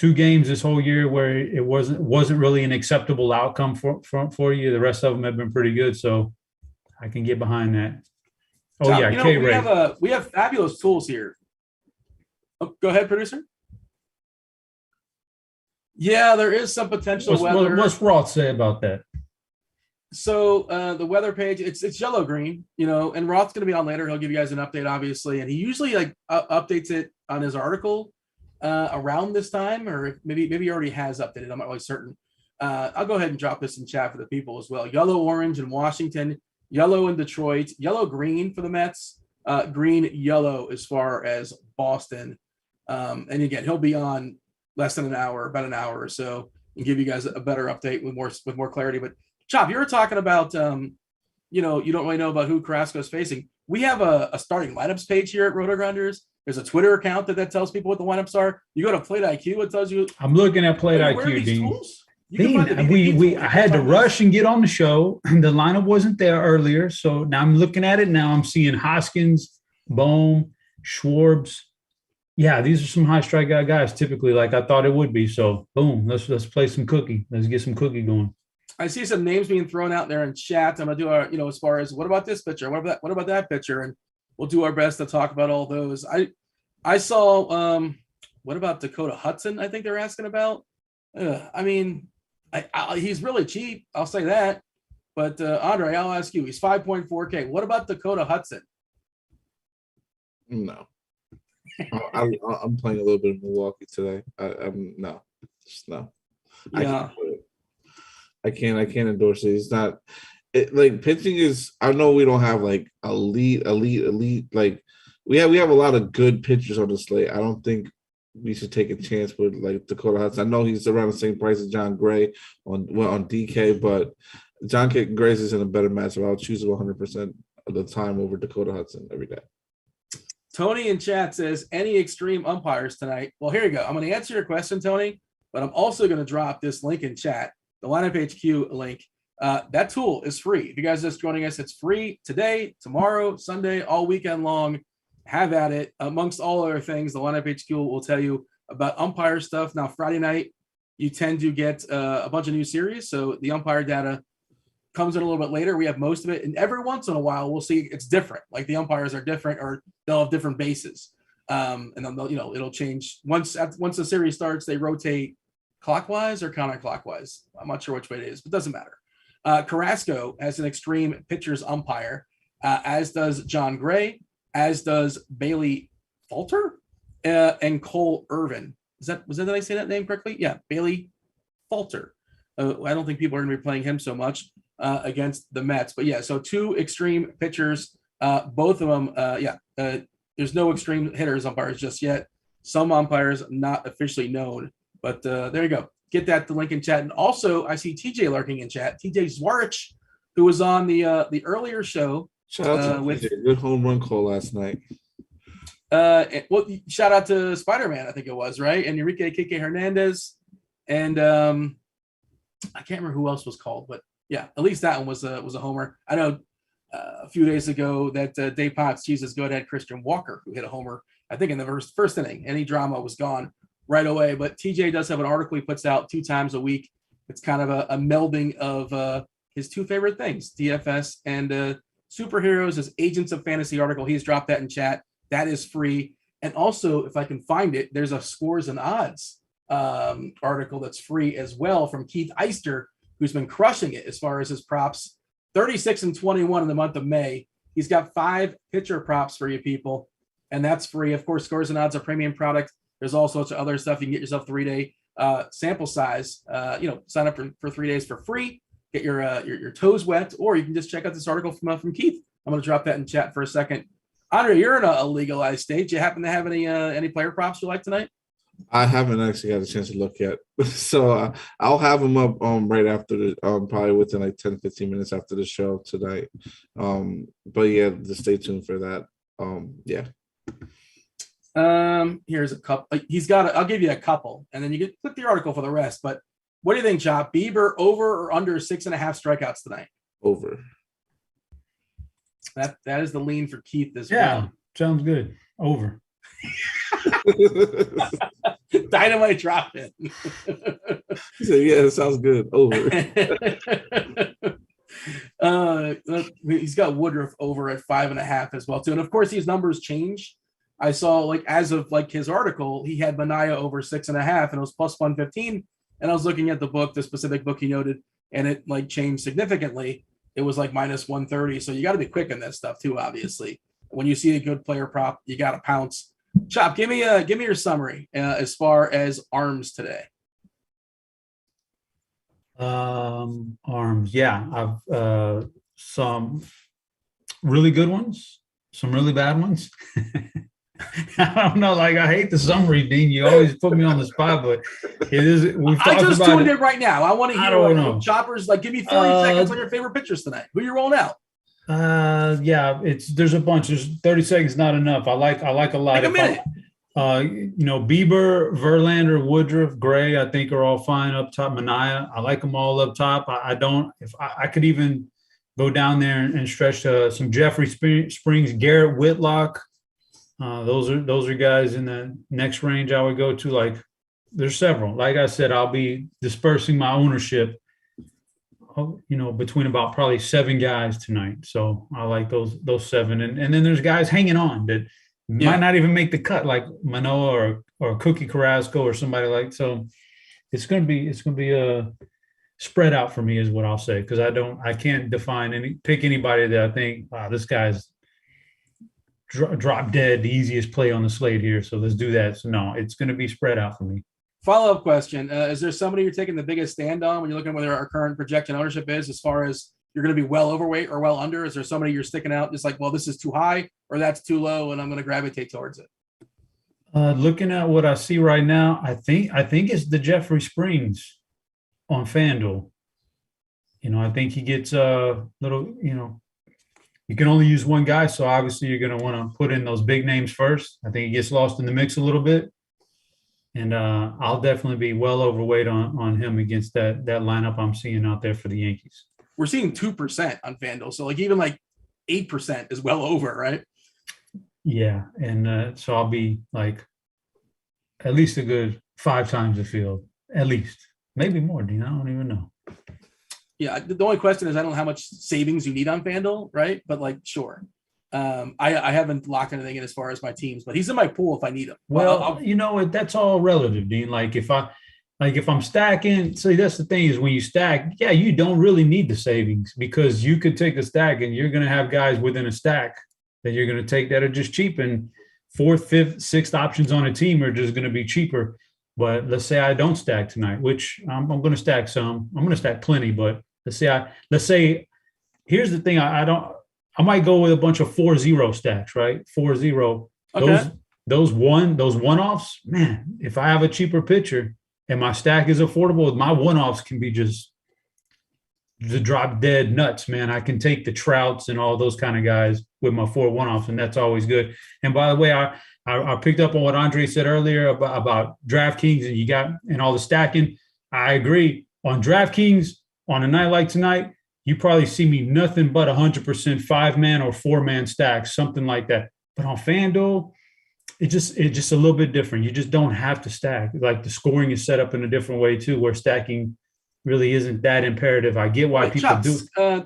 games this whole year where it wasn't really an acceptable outcome for you. The rest of them have been pretty good, so I can get behind that. Oh Tom, yeah, K-Ray. We have fabulous tools here. Oh, go ahead, producer. Yeah, there is some potential weather. What's Roth say about that? So the weather page, it's yellow green, and Roth's going to be on later. He'll give you guys an update, obviously, and he usually updates it on his article around this time, or maybe he already has updated. I'm not really certain. I'll go ahead and drop this in chat for the people as well. Yellow orange in Washington, yellow in Detroit, yellow green for the Mets, green yellow as far as Boston. And again, he'll be on less than about an hour or so, and give you guys a better update with more clarity. But Chop, you were talking about, you don't really know about who Carrasco's facing. We have a starting lineups page here at Rotogrinders. There's a Twitter account that tells people what the lineups are. You go to Plate IQ, it tells you. I'm looking at Plate IQ, Dean. I had to rush and get on the show. The lineup wasn't there earlier, so now I'm looking at it. Now I'm seeing Hoskins, Bohm, Schwarbs. Yeah, these are some high strikeout guys typically, like I thought it would be. So, boom, let's play some Cookie. Let's get some Cookie going. I see some names being thrown out there in chat. I'm gonna do our, as far as what about this pitcher? What about that pitcher? And we'll do our best to talk about all those. I saw what about Dakota Hudson? I think they're asking about. I mean, he's really cheap. I'll say that. But Andre, I'll ask you. He's 5.4K. What about Dakota Hudson? No. I'm playing a little bit of Milwaukee today. No. Yeah. I can't endorse it. It's not like pitching is. I know we don't have like elite. Like we have a lot of good pitchers on the slate. I don't think we should take a chance with like Dakota Hudson. I know he's around the same price as John Gray on DK, but John Gray is in a better matchup. I'll choose him 100% of the time over Dakota Hudson every day. Tony in chat says, any extreme umpires tonight? Well, here you go. I'm going to answer your question, Tony, but I'm also going to drop this link in chat, the Lineup HQ link. That tool is free. If you guys are just joining us, it's free today, tomorrow, Sunday, all weekend long. Have at it. Amongst all other things, the Lineup HQ will tell you about umpire stuff. Now, Friday night, you tend to get a bunch of new series, so the umpire data comes in a little bit later. We have most of it, and every once in a while we'll see it's different. Like the umpires are different, or they'll have different bases, and then they'll, it'll change once the series starts. They rotate clockwise or counterclockwise. I'm not sure which way it is, but it doesn't matter. Carrasco has an extreme pitchers umpire, as does John Gray, as does Bailey Falter, and Cole Irvin. Did I say that name correctly? Yeah, Bailey Falter. I don't think people are going to be playing him so much against the Mets, but yeah, so two extreme pitchers, both of them. There's no extreme hitters umpires just yet. Some umpires not officially known, but there you go. Get the link in chat. And also, I see TJ lurking in chat. TJ Zwarich, who was on the earlier show. Shout out to with TJ. Good home run call last night. Shout out to Spider-Man, I think it was, right? And Enrique Kike Hernandez, and I can't remember who else was called, but yeah, at least that one was a homer. I know a few days ago that Dave Potts, Jesus, go ahead, Christian Walker, who hit a homer, I think in the first inning. Any drama was gone right away. But TJ does have an article he puts out 2 times a week. It's kind of a melding of his 2 favorite things, DFS and superheroes. His Agents of Fantasy article. He's dropped that in chat. That is free. And also, if I can find it, there's a scores and odds article that's free as well from Keith Eister, who's been crushing it as far as his props. 36 and 21 in the month of May. He's got 5 pitcher props for you people, and that's free. Of course, scores and odds are a premium product. There's all sorts of other stuff. You can get yourself 3-day sample size. Sign up for 3 days for free. Get your toes wet, or you can just check out this article from Keith. I'm going to drop that in chat for a second. Andre, you're in a legalized state. Do you happen to have any player props you like tonight? I haven't actually had a chance to look yet. So I'll have them up right after probably within like 10-15 minutes after the show tonight. But yeah, just stay tuned for that. Yeah. Here's a couple. I'll give you a couple, and then you can click the article for the rest. But what do you think, Chop? Bieber over or under 6.5 strikeouts tonight? Over. That is the lean for Keith as well. Yeah, sounds good. Over. Dynamite drop in. He said, yeah, it sounds good. Over. He's got Woodruff over at 5.5 as well too, and of course these numbers change. I saw as of his article, he had Manaea over 6.5, and it was plus 115. And I was looking at the specific book he noted, and it changed significantly. It was minus 130. So you got to be quick on that stuff too. Obviously, when you see a good player prop, you got to pounce. Chop, give me your summary as far as arms today. Arms, yeah, I've some really good ones, some really bad ones. I don't know, I hate the summary, Dean. You always put me on the spot, but it is. I just tuned in right now. I want to hear Choppers. Give me 30 seconds on your favorite pitchers tonight. Who you rolling out? Yeah, there's a bunch. There's 30 seconds, not enough. I like a lot. Like a minute. Bieber, Verlander, Woodruff, Gray, I think are all fine up top. Manaea, I like them all up top. I could even go down there and stretch some Jeffrey Springs, Garrett Whitlock. Those are guys in the next range I would go to. There's several. Like I said, I'll be dispersing my ownership between about probably 7 guys tonight. So I like those 7. And then there's guys hanging on that might not even make the cut, like Manoah or Cookie Carrasco or somebody like. So it's gonna be a spread out for me, is what I'll say, because I can't pick anybody that I think, wow, this guy's drop dead, the easiest play on the slate here. So let's do that. So no, it's going to be spread out for me. Follow-up question. Is there somebody you're taking the biggest stand on when you're looking at whether our current projection ownership is, as far as you're going to be well overweight or well under? Is there somebody you're sticking out just like, well, this is too high or that's too low and I'm going to gravitate towards it? Looking at what I see right now, I think it's the Jeffrey Springs on FanDuel. I think he gets a little, you can only use one guy. So obviously you're going to want to put in those big names first. I think he gets lost in the mix a little bit. And I'll definitely be well overweight on him against that lineup I'm seeing out there for the Yankees. We're seeing 2% on FanDuel. So even 8% is well over, right? Yeah. And so I'll be like at least a good 5 times the field, at least. Maybe more, Dean. I don't even know. Yeah. The only question is I don't know how much savings you need on FanDuel, right? But sure. I haven't locked anything in as far as my teams, but he's in my pool if I need him. Well, that's all relative, Dean. If I'm stacking, that's the thing is when you stack, you don't really need the savings, because you could take a stack and you're going to have guys within a stack that you're going to take that are just cheap, and 4th, 5th, 6th options on a team are just going to be cheaper. But let's say I don't stack tonight, which I'm going to stack some. I'm going to stack plenty, but let's say here's the thing. I might go with a bunch of 4-0 stacks, right? 4-0. Okay. Those one-offs, man, if I have a cheaper pitcher and my stack is affordable, my one-offs can be just the drop dead nuts, man. I can take the Trouts and all those kind of guys with my 4 one-offs, and that's always good. And by the way, I picked up on what Andre said earlier about DraftKings and all the stacking. I agree. On DraftKings, on a night like tonight, you probably see me nothing but 100% 5-man or 4-man stacks, something like that. But on FanDuel, it's just a little bit different. You just don't have to stack. Like the scoring is set up in a different way too, where stacking really isn't that imperative. I get why people do.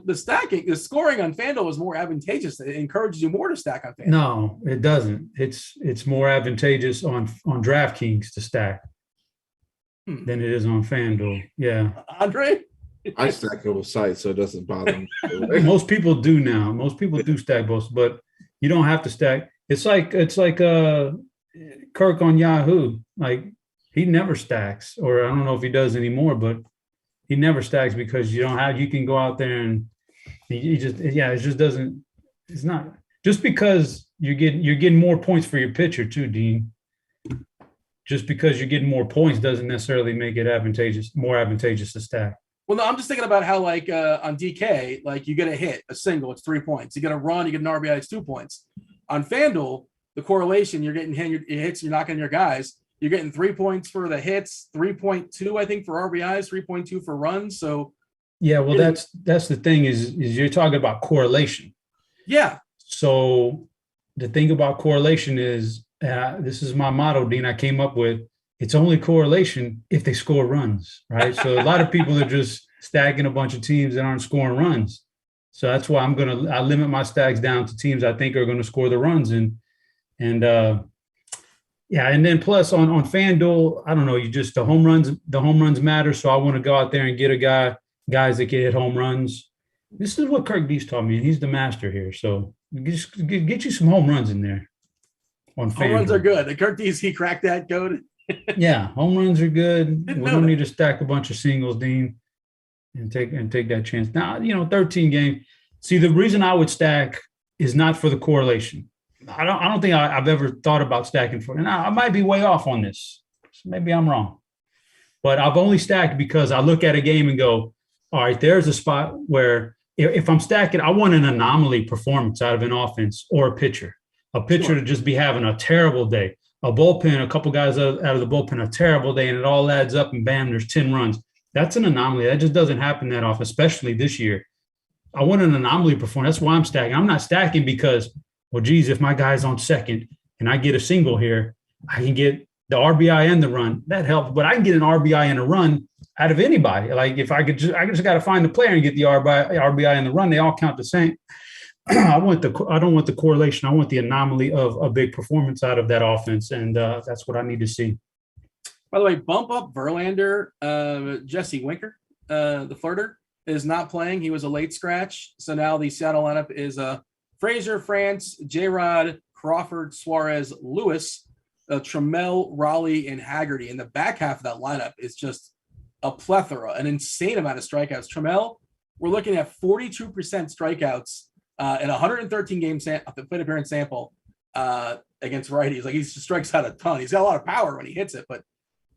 The scoring on FanDuel is more advantageous. It encourages you more to stack on FanDuel. No, it doesn't. It's more advantageous on DraftKings to stack than it is on FanDuel. Yeah. Andre? I stack both sites, so it doesn't bother me. Most people do now. Most people do stack both, but you don't have to stack. It's like Kirk on Yahoo. Like he never stacks, or I don't know if he does anymore, but he never stacks because you can go out there and it just doesn't. It's not just because you're getting more points for your pitcher too, Dean. Just because you're getting more points doesn't necessarily make it more advantageous to stack. Well, no, I'm just thinking about how on DK, you get a hit, a single, it's 3 points. You get a run, you get an RBI, it's 2 points. On FanDuel, the correlation, you're getting hits, you're knocking your guys. You're getting 3 points for the hits, 3.2, I think, for RBIs, 3.2 for runs. So, yeah, well, that's the thing is you're talking about correlation. Yeah. So the thing about correlation is, this is my motto, Dean, I came up with. It's only correlation if they score runs, right? So a lot of people are just stacking a bunch of teams that aren't scoring runs. So that's why I limit my stacks down to teams I think are going to score the runs. And then plus on FanDuel, I don't know, the home runs matter. So I want to go out there and get guys that can hit home runs. This is what Kirk Dees taught me, and he's the master here. So just get you some home runs in there on FanDuel. Home runs are good. Kirk Dees, he cracked that code. Yeah, home runs are good. We don't need to stack a bunch of singles, Dean, and take that chance. Now, 13 game. See, the reason I would stack is not for the correlation. I don't think I've ever thought about stacking for. And I might be way off on this. So maybe I'm wrong. But I've only stacked because I look at a game and go, all right, there's a spot where if I'm stacking, I want an anomaly performance out of an offense or a pitcher. A pitcher to just be having a terrible day. A bullpen, a couple guys out of the bullpen, a terrible day, and it all adds up, and bam, there's 10 runs. That's an anomaly. That just doesn't happen that often, especially this year. I want an anomaly performance. That's why I'm stacking. I'm not stacking because, well, geez, if my guy's on second and I get a single here, I can get the RBI and the run, that helps. But I can get an RBI and a run out of anybody. Like if I just got to find the player and get the RBI and the run. They all count the same. I don't want the correlation. I want the anomaly of a big performance out of that offense, and that's what I need to see. By the way, bump up Verlander. Jesse Winker, the flirter, is not playing. He was a late scratch, so now the Seattle lineup is Frazier, France, J-Rod, Crawford, Suarez, Lewis, Trammell, Raleigh, and Haggerty. And the back half of that lineup is just a plethora, an insane amount of strikeouts. Trammell, we're looking at 42% strikeouts in 113 game plate appearance sample against righties. Like, he strikes out a ton. He's got a lot of power when he hits it, but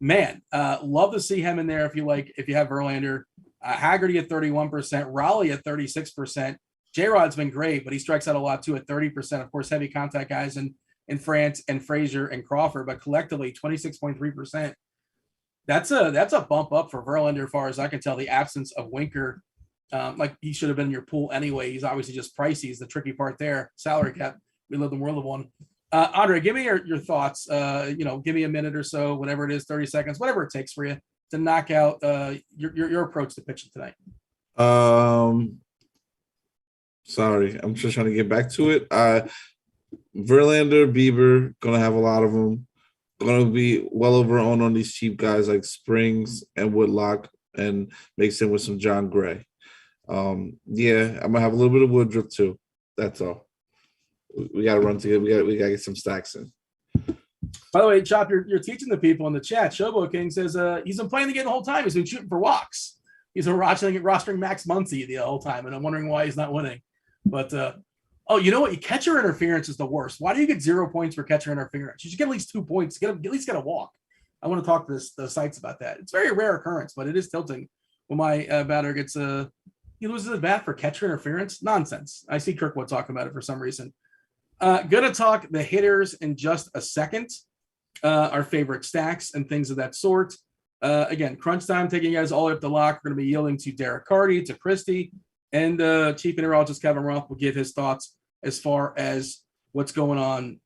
man, love to see him in there if you have Verlander. Haggerty at 31%, Raleigh at 36%. J-Rod's been great, but he strikes out a lot too at 30%. Of course, heavy contact guys in France and Frazier and Crawford, but collectively 26.3%. That's a bump up for Verlander as far as I can tell. The absence of Winker, like he should have been in your pool anyway. He's obviously just pricey is the tricky part there. Salary cap. We live in the world of one. Andre, give me your thoughts. Give me a minute or so, whatever it is, 30 seconds, whatever it takes for you to knock out your approach to pitching tonight. Sorry, I'm just trying to get back to it. Verlander, Bieber, gonna have a lot of them. Gonna be well over on these cheap guys like Springs and Woodlock, and mix in with some John Gray. I'm gonna have a little bit of Woodruff too. That's all. We got to run together. We got to get some stacks in. By the way, Chop, you're teaching the people in the chat. Showboat King says he's been playing the game the whole time. He's been shooting for walks. He's been rostering Max Muncy the whole time, and I'm wondering why he's not winning. But you know what? Catcher interference is the worst. Why do you get 0 points for catcher interference? You should get at least 2 points. At least get a walk. I want to talk to the sites about that. It's a very rare occurrence, but it is tilting when my batter gets he loses his bat for catcher interference. Nonsense. I see Kirkwood talking about it for some reason. Gonna talk the hitters in just a second. Our favorite stacks and things of that sort. Again, crunch time, taking you guys all the way up the lock. We're going to be yielding to DerekCarty, to Kristi, and Chief Meteorologist Kevin Roth will give his thoughts as far as what's going on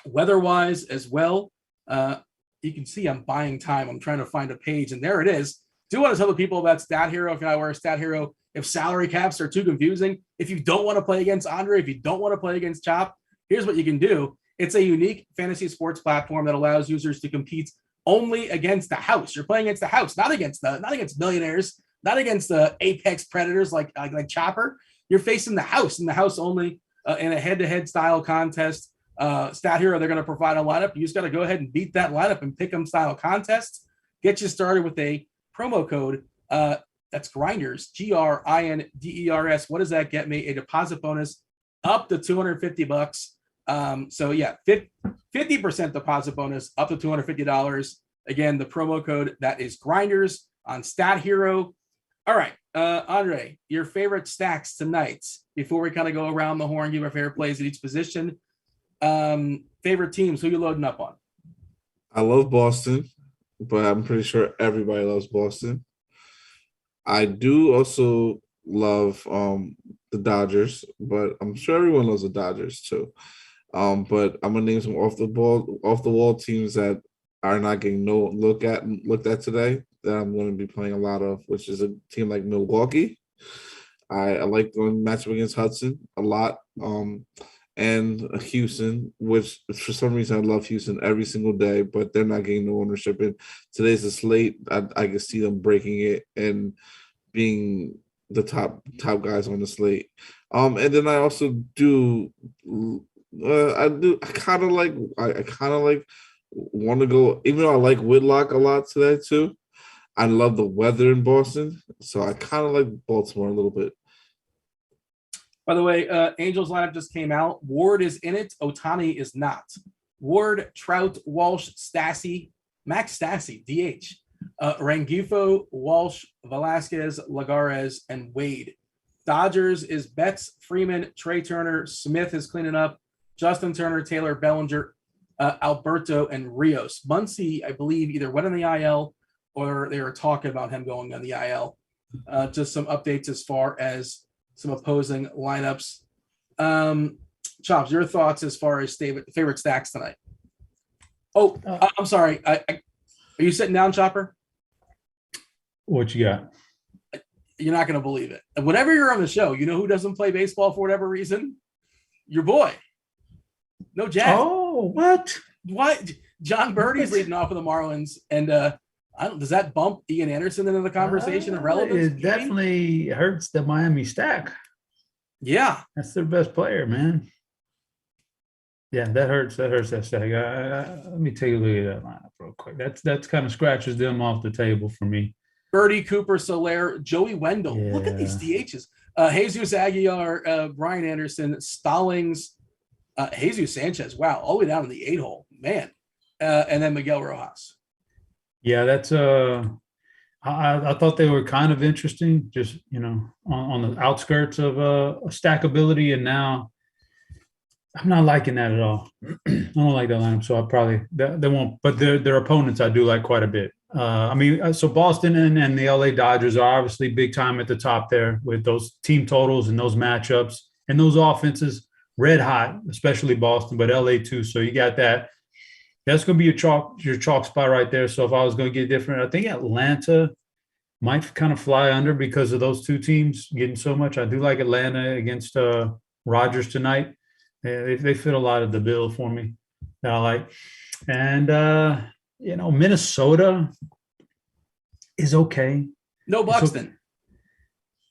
weather-wise as well. You can see I'm buying time. I'm trying to find a page, and there it is. Do want to tell the people about Stat Hero. If you're not aware of Stat Hero, if salary caps are too confusing, if you don't want to play against Andre, if you don't want to play against Chop, here's what you can do. It's a unique fantasy sports platform that allows users to compete only against the house. You're playing against the house, not against millionaires, not against the apex predators like Chopper. You're facing the house and the house only in a head-to-head style contest. Stat Hero, they're going to provide a lineup. You just got to go ahead and beat that lineup and pick 'em style contests. Get you started with a promo code. That's Grinders, GRINDERS. What does that get me? A deposit bonus up to $250. 50% deposit bonus up to $250. Again, the promo code that is Grinders on Stat Hero. All right, Andre, your favorite stacks tonight before we kind of go around the horn, give our favorite plays at each position. Favorite teams, who you loading up on? I love Boston, but I'm pretty sure everybody loves Boston. I do also love the Dodgers, but I'm sure everyone loves the Dodgers too. But I'm gonna name some off the wall teams that are not getting looked at today that I'm going to be playing a lot of, which is a team like Milwaukee. I like going matchup against Hudson a lot, and Houston, which for some reason I love Houston every single day, but they're not getting no ownership. And today's the slate. I can see them breaking it and being the top guys on the slate. And then I also do. I kind of like want to go, even though I like Whitlock a lot today too. I love the weather in Boston, so I kind of like Baltimore a little bit. By the way, Angels lineup just came out. Ward is in it. Ohtani is not. Ward, Trout, Walsh, Stassi, Max Stassi, DH, Rengifo, Walsh, Velasquez, Lagares, and Wade. Dodgers is Betts, Freeman, Trey Turner, Smith is cleaning up, Justin Turner, Taylor Bellinger, Alberto, and Rios. Muncy, I believe, either went on the IL or they were talking about him going on the IL. Just some updates as far as some opposing lineups. Chops, your thoughts as far as favorite stacks tonight? Oh, I'm sorry. Are you sitting down, Chopper? What you got? You're not going to believe it. And whenever you're on the show, you know who doesn't play baseball for whatever reason? Your boy. No Jack. Oh, what? What? John Birdie's leading off with the Marlins, and does that bump Ian Anderson into the conversation of relevance? It definitely hurts the Miami stack. Yeah, that's their best player, man. Yeah, that hurts. That hurts that stack. Let me take a look at that lineup real quick. That's kind of scratches them off the table for me. Birdie, Cooper, Soler, Joey Wendell. Yeah. Look at these DHs. Jesus Aguilar, Brian Anderson, Stallings, Jesus Sanchez. Wow, all the way down in the 8-hole, man. And then Miguel Rojas. Yeah, that's I thought they were kind of interesting, just on the outskirts of stackability, and now I'm not liking that at all. I don't like that lineup, so I probably they won't. But their opponents I do like quite a bit. So Boston and the LA Dodgers are obviously big time at the top there with those team totals and those matchups and those offenses, red hot, especially Boston, but LA too. So you got that. That's going to be your chalk spot right there. So if I was going to get different, I think Atlanta might kind of fly under because of those two teams getting so much. I do like Atlanta against Rogers tonight. They fit a lot of the bill for me that I like. And, Minnesota is okay. No Buxton.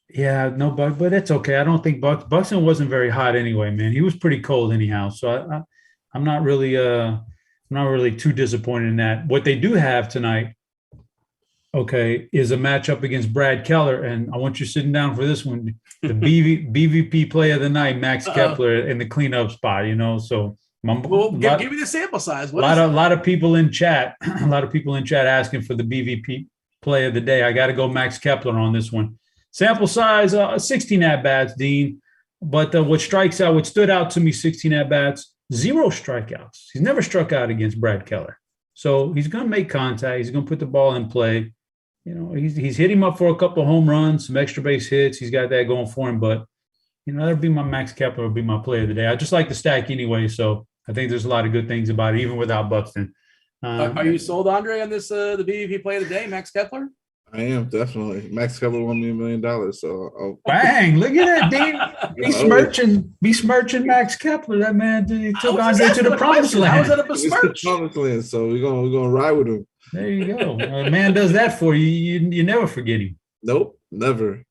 Yeah, no Buck, but it's okay. I don't think Buxton wasn't very hot anyway, man. He was pretty cold anyhow. So I'm not really too disappointed in that. What they do have tonight, is a matchup against Brad Keller, and I want you sitting down for this one. The BVP play of the night, Max Kepler, in the cleanup spot. So give me the sample size. A lot of people in chat, asking for the BVP play of the day. I got to go Max Kepler on this one. Sample size 16 at bats, Dean. But what stood out to me, 16 at bats. 0 strikeouts. He's never struck out against Brad Keller. So he's going to make contact. He's going to put the ball in play. He's hit him up for a couple of home runs, some extra base hits. He's got that going for him. But, that'll be my Max Kepler, will be my play of the day. I just like the stack anyway. So I think there's a lot of good things about it, even without Buxton. Are you sold, Andre, on this, the BVP play of the day, Max Kepler? I am, definitely. Max Kepler won me $1 million. So bang! Look at that, Dean. Be smirching Max Kepler. That man took Andre to the promised land. How was that a besmirch? Promised land. So we're gonna ride with him. There you go. A man does that for you. You never forget him. Nope, never.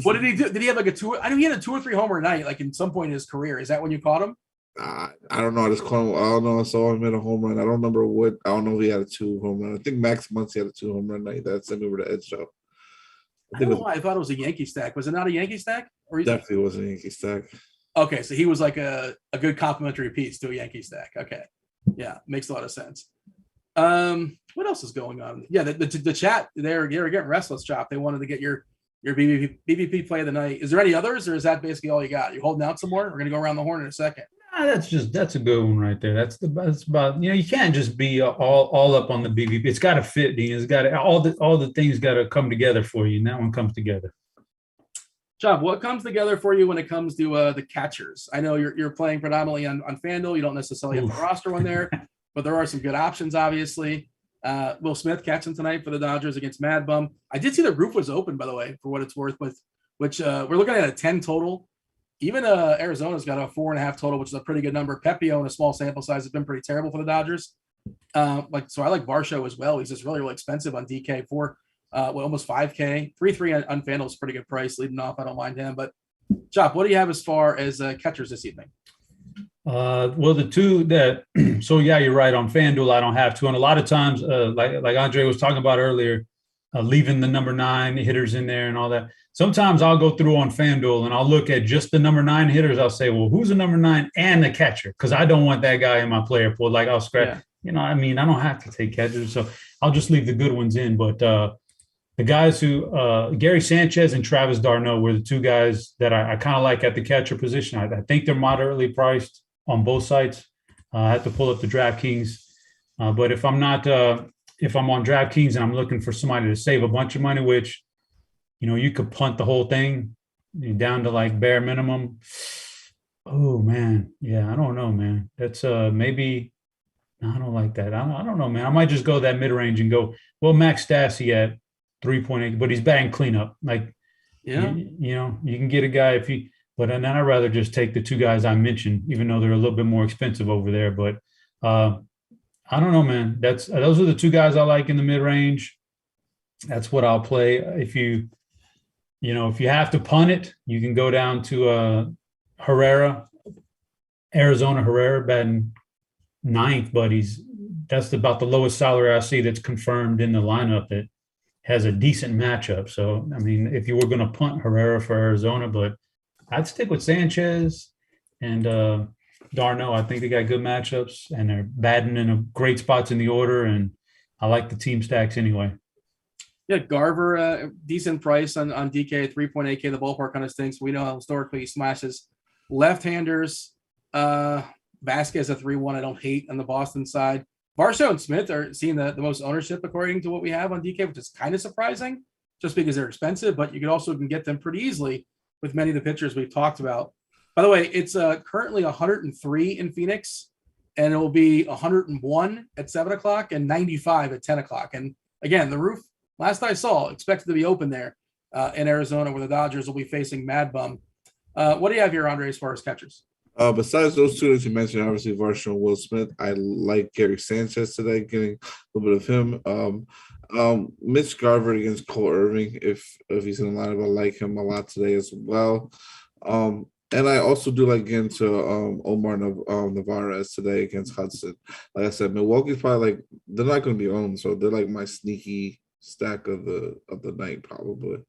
What did he do? Did he have like a 2? I know he had a 2 or 3 homer night, like in some point in his career. Is that when you caught him? I don't know. I just caught him. I don't know. I saw him hit a home run. I don't remember what. I don't know if he had a 2 home run. I think Max Muncy had a 2 home run night. That sent me over the edge, though. I don't know why I thought it was a Yankee stack. Was it not a Yankee stack? Or definitely was a Yankee stack. Okay, so he was like a good complimentary piece to a Yankee stack. Okay, yeah, makes a lot of sense. What else is going on? Yeah, the chat they're getting restless, Chop. They wanted to get your BVP play of the night. Is there any others, or is that basically all you got? You holding out some more? We're gonna go around the horn in a second. That's a good one right there. That's about you can't just be all up on the BVP. It's got to fit, Dean. It's got to all the things got to come together for you, and that one comes together. Job, what comes together for you when it comes to the catchers? I know you're playing predominantly on Fanduel. You don't necessarily have the roster one there, but there are some good options, obviously. Will Smith catching tonight for the Dodgers against Mad Bum. I did see the roof was open, by the way, for what it's worth, which we're looking at a 10 total. Even Arizona's got a 4.5 total, which is a pretty good number. Pepio in a small sample size has been pretty terrible for the Dodgers. So I like Varsho as well. He's just really, really expensive on DK for almost 5K. 3.3 on Fanduel is a pretty good price. Leading off, I don't mind him. But Chop, what do you have as far as catchers this evening? Well, the two that so yeah, you're right. On Fanduel, I don't have to. And a lot of times, like Andre was talking about earlier, leaving the number 9 hitters in there and all that. Sometimes I'll go through on Fanduel and I'll look at just the number 9 hitters. I'll say, well, who's the number 9 and the catcher? Because I don't want that guy in my player pool. Like I'll scratch, I don't have to take catchers. So I'll just leave the good ones in. But the guys who Gary Sanchez and Travis d'Arnaud were the 2 guys that I kind of like at the catcher position. I think they're moderately priced on both sides. I have to pull up the DraftKings. But if I'm not if I'm on DraftKings and I'm looking for somebody to save a bunch of money, which you could punt the whole thing down to like bare minimum. Oh man. Yeah. I don't know, man. That's maybe No, I don't like that. I don't know, man. I might just go that mid range and go, well, Max Stassi at 3.8, but he's batting cleanup. Like, Yeah. you know, you can get a guy if you, but then I'd rather just take the two guys I mentioned, even though they're a little bit more expensive over there. But I don't know, man. Those are the two guys I like in the mid range. That's what I'll play. If you have to punt it, you can go down to Herrera, Arizona Herrera, batting ninth, but that's about the lowest salary I see that's confirmed in the lineup that has a decent matchup. So, I mean, if you were going to punt Herrera for Arizona, but I'd stick with Sanchez and Darno. I think they got good matchups and they're batting in a great spots in the order. And I like the team stacks anyway. Yeah, Garver, decent price on DK, 3.8K. The ballpark kind of stinks. We know how historically he smashes left-handers. Vasquez a 3-1. I don't hate on the Boston side. Varsho and Smith are seeing the most ownership according to what we have on DK, which is kind of surprising just because they're expensive, but you can also get them pretty easily with many of the pitchers we've talked about. By the way, it's currently 103 in Phoenix, and it will be 101 at 7 o'clock and 95 at 10 o'clock. And again, the roof, last I saw, expected to be open there in Arizona where the Dodgers will be facing Mad Bum. What do you have here, Andre, as far as catchers? Besides those two that you mentioned, obviously Varsho and Will Smith, I like Gary Sanchez today, getting a little bit of him. Mitch Garver against Cole Irving, if he's in the lineup, I like him a lot today as well. And I also do like getting to Omar Narvaez today against Hudson. Like I said, Milwaukee's probably like they're not going to be owned, so they're like my sneaky stack of the night probably.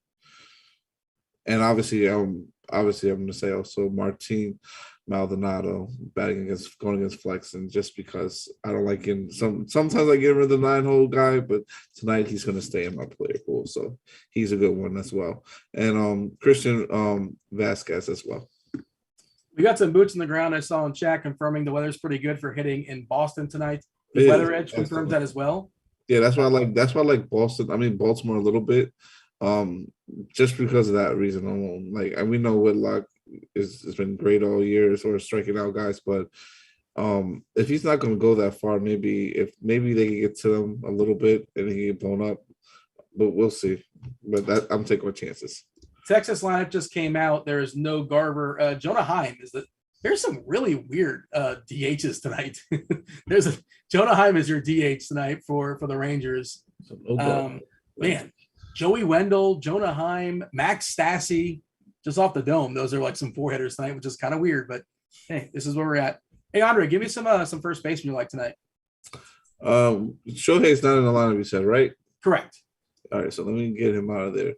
And obviously I'm going to say also Martin Maldonado going against Flexen, just because I don't like him. Sometimes I get rid of the 9-hole guy, but tonight he's going to stay in my player pool, so he's a good one as well. And Christian Vasquez as well. We got some boots in the ground. I saw in chat confirming the weather's pretty good for hitting in Boston tonight. The Weather Edge confirms that as well. Yeah, that's why I like Boston. I mean Baltimore a little bit, just because of that reason alone. Like, and we know Whitlock has been great all year, sort of striking out guys, but if he's not going to go that far, maybe they can get to him a little bit and he get blown up, but we'll see. But I'm taking my chances. Texas lineup just came out. There is no Garver. Jonah Heim there's some really weird DHs tonight. Jonah Heim is your DH tonight for the Rangers. Man, Joey Wendell, Jonah Heim, Max Stassi, just off the dome. Those are like some 4-hitters tonight, which is kind of weird, but hey, this is where we're at. Hey, Andre, give me some first baseman you like tonight. Shohei's not in the lineup, you said, right? Correct. All right, so let me get him out of there.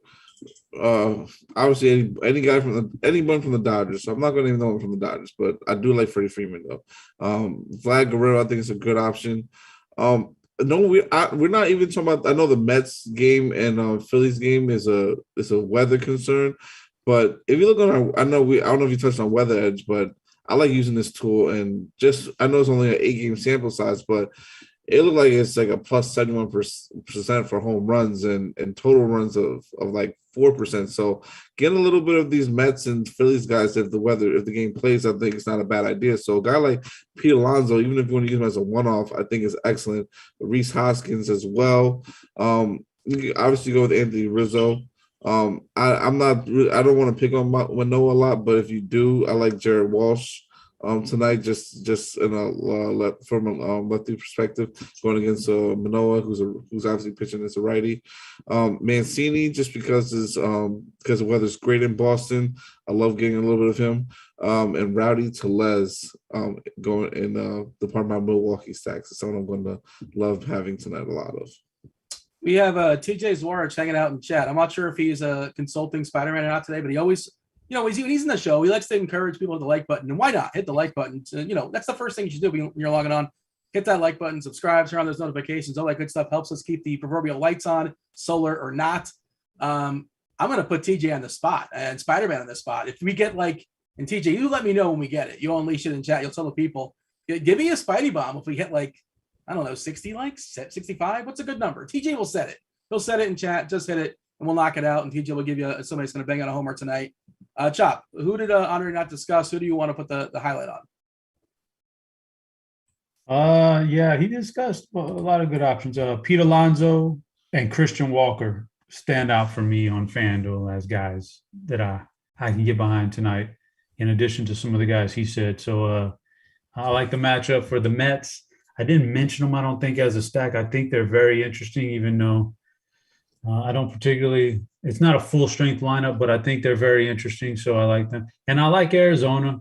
Obviously anyone from the Dodgers. So I'm not going to even know him from the Dodgers, but I do like Freddie Freeman though. Vlad Guerrero, I think is a good option. No, we're not even talking about. I know the Mets game and Phillies game is a weather concern, but if you look on I don't know if you touched on Weather Edge, but I like using this tool and I know it's only an 8-game sample size, but it looked like it's like a plus 71% for home runs and total runs of like 4%. So getting a little bit of these Mets and Phillies guys, if the game plays, I think it's not a bad idea. So a guy like Pete Alonso, even if you want to use him as a one-off, I think is excellent. Reese Hoskins as well. You can obviously go with Anthony Rizzo. I don't want to pick on Manoah a lot, but if you do, I like Jared Walsh. Tonight, just in from a lefty perspective, going against Manoah, who's obviously pitching as a righty. Mancini, just because the weather's great in Boston, I love getting a little bit of him. And Rowdy Tellez going in the part of my Milwaukee stacks. It's something I'm going to love having tonight a lot of. We have TJ Zwarich hanging out in chat. I'm not sure if he's consulting Spider-Man or not today, but he always. He's in the show. He likes to encourage people with the like button. And why not? Hit the like button. That's the first thing you should do when you're logging on. Hit that like button, subscribe, turn on those notifications. All that good stuff helps us keep the proverbial lights on, solar or not. I'm going to put TJ on the spot and Spider-Man on the spot. If we get and TJ, you let me know when we get it. You'll unleash it in chat. You'll tell the people. Give me a Spidey bomb if we hit 60 likes, 65. What's a good number? TJ will set it. He'll set it in chat. Just hit it and we'll knock it out. And TJ will give you somebody's going to bang out a homer tonight. Chop, who did Andre not discuss? Who do you want to put the highlight Yeah, he discussed a lot of good options. Pete Alonso and Christian Walker stand out for me on FanDuel as guys that I can get behind tonight, in addition to some of the guys he said. So I like the matchup for the Mets. I didn't mention them, I don't think, as a stack. I think they're very interesting, even though I don't particularly, it's not a full strength lineup, but I think they're very interesting. So I like them. And I like Arizona.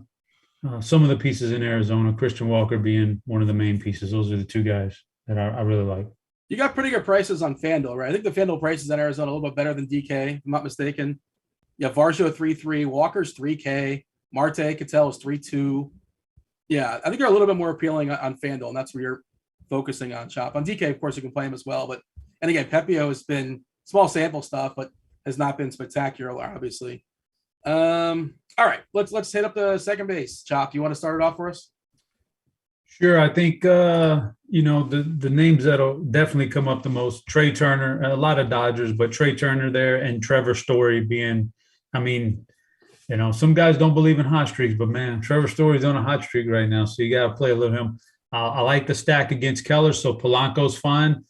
Some of the pieces in Arizona, Christian Walker being one of the main pieces. Those are the two guys that I really like. You got pretty good prices on FanDuel, right? I think the FanDuel prices in Arizona are a little bit better than DK, if I'm not mistaken. Yeah, Varsho 3.3, Walker's 3K, Marte Cattell is 3.2. Yeah, I think they're a little bit more appealing on FanDuel, and that's where you're focusing on. Chop. On DK, of course, you can play him as well. But and again, Pepio has been small sample stuff, but has not been spectacular, obviously. All right, let's hit up the second base. Chop, you want to start it off for us? Sure. I think the names that'll definitely come up the most: Trey Turner, a lot of Dodgers, but Trey Turner there, and Trevor Story being. I mean, some guys don't believe in hot streaks, but man, Trevor Story's on a hot streak right now, so you got to play a little him. I like the stack against Keller, so Polanco's fine.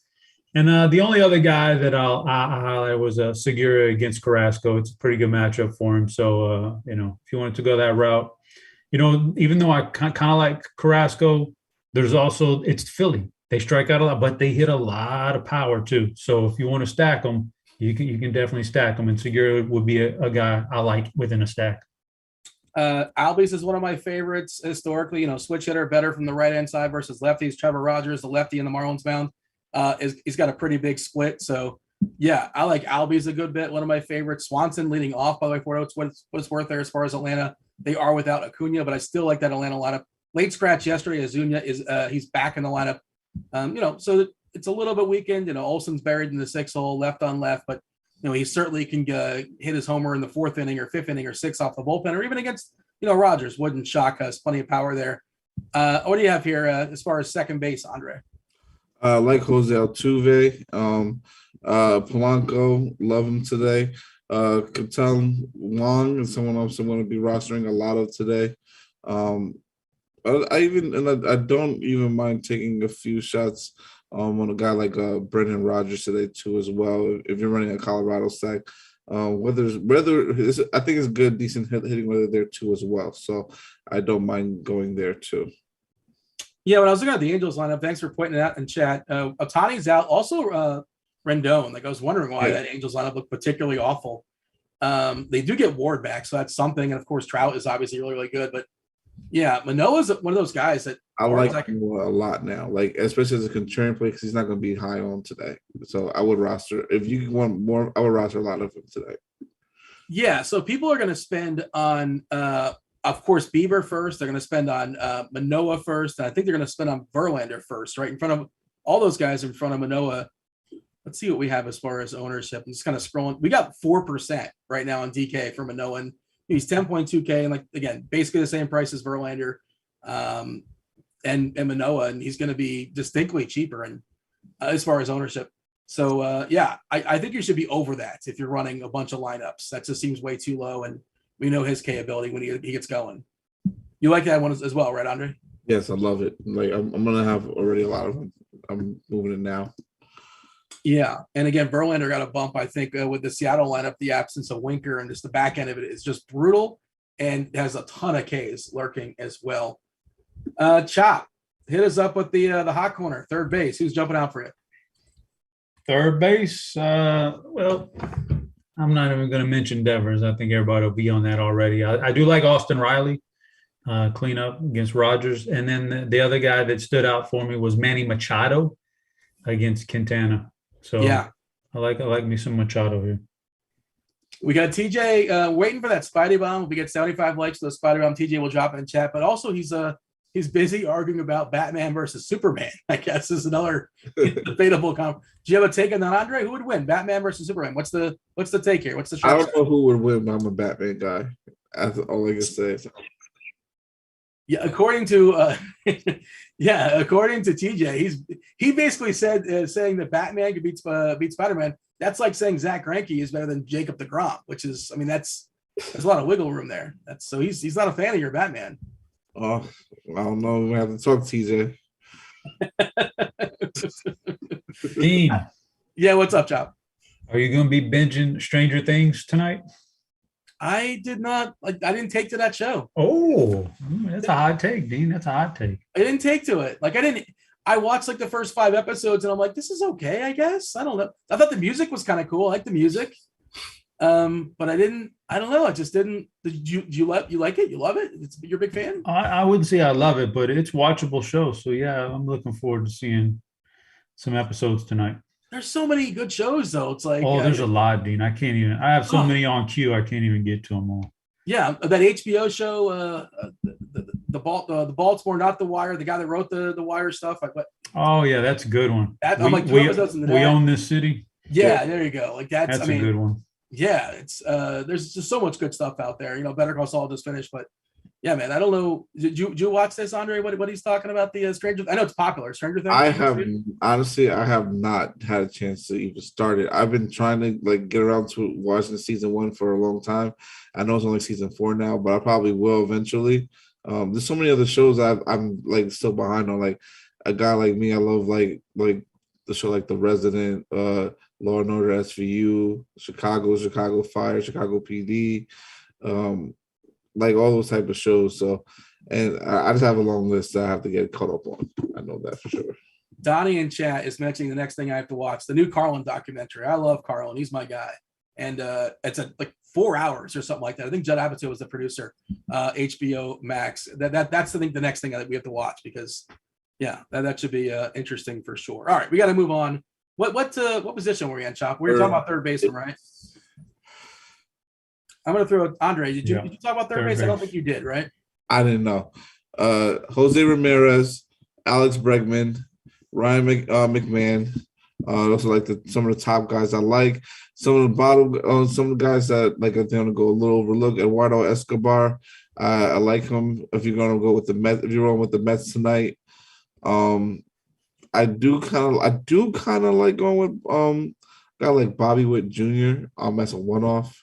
And the only other guy that I highlight was Segura against Carrasco. It's a pretty good matchup for him. So, if you wanted to go that route, even though I kind of like Carrasco, there's also, it's Philly. They strike out a lot, but they hit a lot of power too. So if you want to stack them, you can definitely stack them. And Segura would be a guy I like within a stack. Albies is one of my favorites historically. Switch hitter, better from the right-hand side versus lefties. Trevor Rogers, the lefty in the Marlins mound. He's got a pretty big split. So, yeah, I like Albies a good bit. One of my favorites. Swanson leading off, by the way, for what it's worth there as far as Atlanta. They are without Acuna, but I still like that Atlanta lineup. Late scratch yesterday, Azuña is he's back in the lineup. So it's a little bit weakened. Olson's buried in the 6 hole, left on left, but he certainly can hit his homer in the 4th inning or 5th inning or 6th off the bullpen, or even against Rogers. Wouldn't shock us. Plenty of power there. What do you have here as far as second base, Andre? Like Jose Altuve, Polanco, love him today. Cattell Wong is someone else I'm going to be rostering a lot of today. I don't even mind taking a few shots on a guy like Brendan Rodgers today too as well. If you're running a Colorado stack, I think it's good, decent hitting weather there too as well. So I don't mind going there too. Yeah, when I was looking at the Angels lineup, thanks for pointing it out in chat. Ohtani's out. Also, Rendon. I was wondering why that Angels lineup looked particularly awful. They do get Ward back, so that's something. And of course, Trout is obviously really, really good. But yeah, Manoah's one of those guys that I like him a lot now. Like, especially as a contrarian play, because he's not going to be high on today. So I would roster, if you want more, I would roster a lot of him today. Yeah, so people are going to spend on of course, Bieber first. They're going to spend on Manoah first. And I think they're going to spend on Verlander first, right in front of all those guys in front of Manoah. Let's see what we have as far as ownership. I'm just kind of scrolling. We got 4% right now on DK for Manoah. And he's 10.2K. And again, basically the same price as Verlander and Manoah. And he's going to be distinctly cheaper and as far as ownership. So, I think you should be over that if you're running a bunch of lineups. That just seems way too low. And we know his K ability when he gets going. You like that one as well, right, Andre? Yes, I love it. Like I'm gonna have already a lot of them. I'm moving it now. Yeah, and again, Verlander got a bump. I think with the Seattle lineup, the absence of Winker and just the back end of it is just brutal, and has a ton of Ks lurking as well. Chop, hit us up with the hot corner, third base. Who's jumping out for you? Third base. Well, I'm not even going to mention Devers. I think everybody will be on that already. I do like Austin Riley, clean up against Rogers. And then the other guy that stood out for me was Manny Machado against Quintana. So yeah, I like me some Machado here. We got TJ waiting for that Spidey bomb. If we get 75 likes to the Spidey bomb, TJ will drop it in chat. But also he's busy arguing about Batman versus Superman. I guess is another debatable comment. Do you have a take on that, Andre? Who would win, Batman versus Superman? What's the take here? What's the? I don't know who would win, but I'm a Batman guy. That's all I can say. Yeah, according to TJ, he basically said saying that Batman could beat Spider-Man. That's like saying Zach Greinke is better than Jacob deGrom, which is, there's a lot of wiggle room there. He's not a fan of your Batman. Oh, I don't know. We have to talk, TJ. Dean, Yeah, what's up, Chop? are you going to be binging Stranger Things tonight? I did not. I didn't take to that show. Oh, that's a hot take, Dean. That's a hot take. I didn't take to it. Like I didn't. I watched like the first 5 episodes, and I'm like, this is okay, I guess. I don't know. I thought the music was kind of cool. I like the music. But I didn't. I don't know. I just didn't. Did you like it? You love it? You're a big fan. I wouldn't say I love it, but it's watchable show. So yeah, I'm looking forward to seeing some episodes tonight. There's so many good shows though. It's like there's a lot, Dean. I can't even. I have so many on queue. I can't even get to them all. Yeah, that HBO show, the Baltimore, not The Wire. The guy that wrote the Wire stuff. Like what? Oh yeah, that's a good one. I'm like 2 episodes into that. We own this city. Yeah, there you go. Like that's a good one. Yeah, it's there's just so much good stuff out there. You know, Better Call Saul just finished, but yeah, man, I don't know. Did you watch this, Andre? What he's talking about the Stranger? I know it's popular. Stranger Things. I have not had a chance to even start it. I've been trying to like get around to watching season 1 for a long time. I know it's only season 4 now, but I probably will eventually. There's so many other shows I'm like still behind on. Like a guy like me, I love like the show like The Resident, Law and Order SVU, Chicago Fire, Chicago PD. Like all those type of shows. So, and I just have a long list that I have to get caught up on. I know that for sure. Donnie in chat is mentioning the next thing I have to watch, the new Carlin documentary. I love Carlin. He's my guy. And it's like 4 hours or something like that. I think Judd Apatow was the producer, HBO Max. That's the next thing that we have to watch because, yeah, that should be interesting for sure. All right, we got to move on. What position were we in, Chop? We were talking about third baseman, right? I'm going to throw Andre. Did you talk about third base? I don't think you did, right? I didn't know. Jose Ramirez, Alex Bregman, Ryan McMahon. Those are like some of the top guys I like. Some of the bottom, some of the guys that like I think I'm gonna go a little overlooked. Eduardo Escobar. I like him. If you're gonna go with the Mets, if you're going with the Mets tonight, I do kind of like going with guy like Bobby Witt Jr. That's a one-off.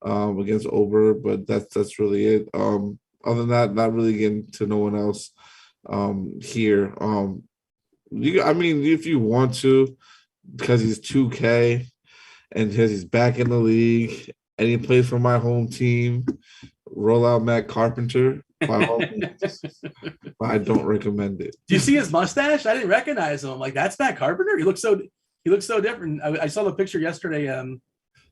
Against Ober, but that's really it. Other than that, not really getting to no one else here. If you want to, because he's 2K and because he's back in the league and he plays for my home team, roll out Matt Carpenter. By all means. But I don't recommend it. Do you see his mustache? I didn't recognize him. I'm like, that's Matt Carpenter. He looks so different. I saw the picture yesterday.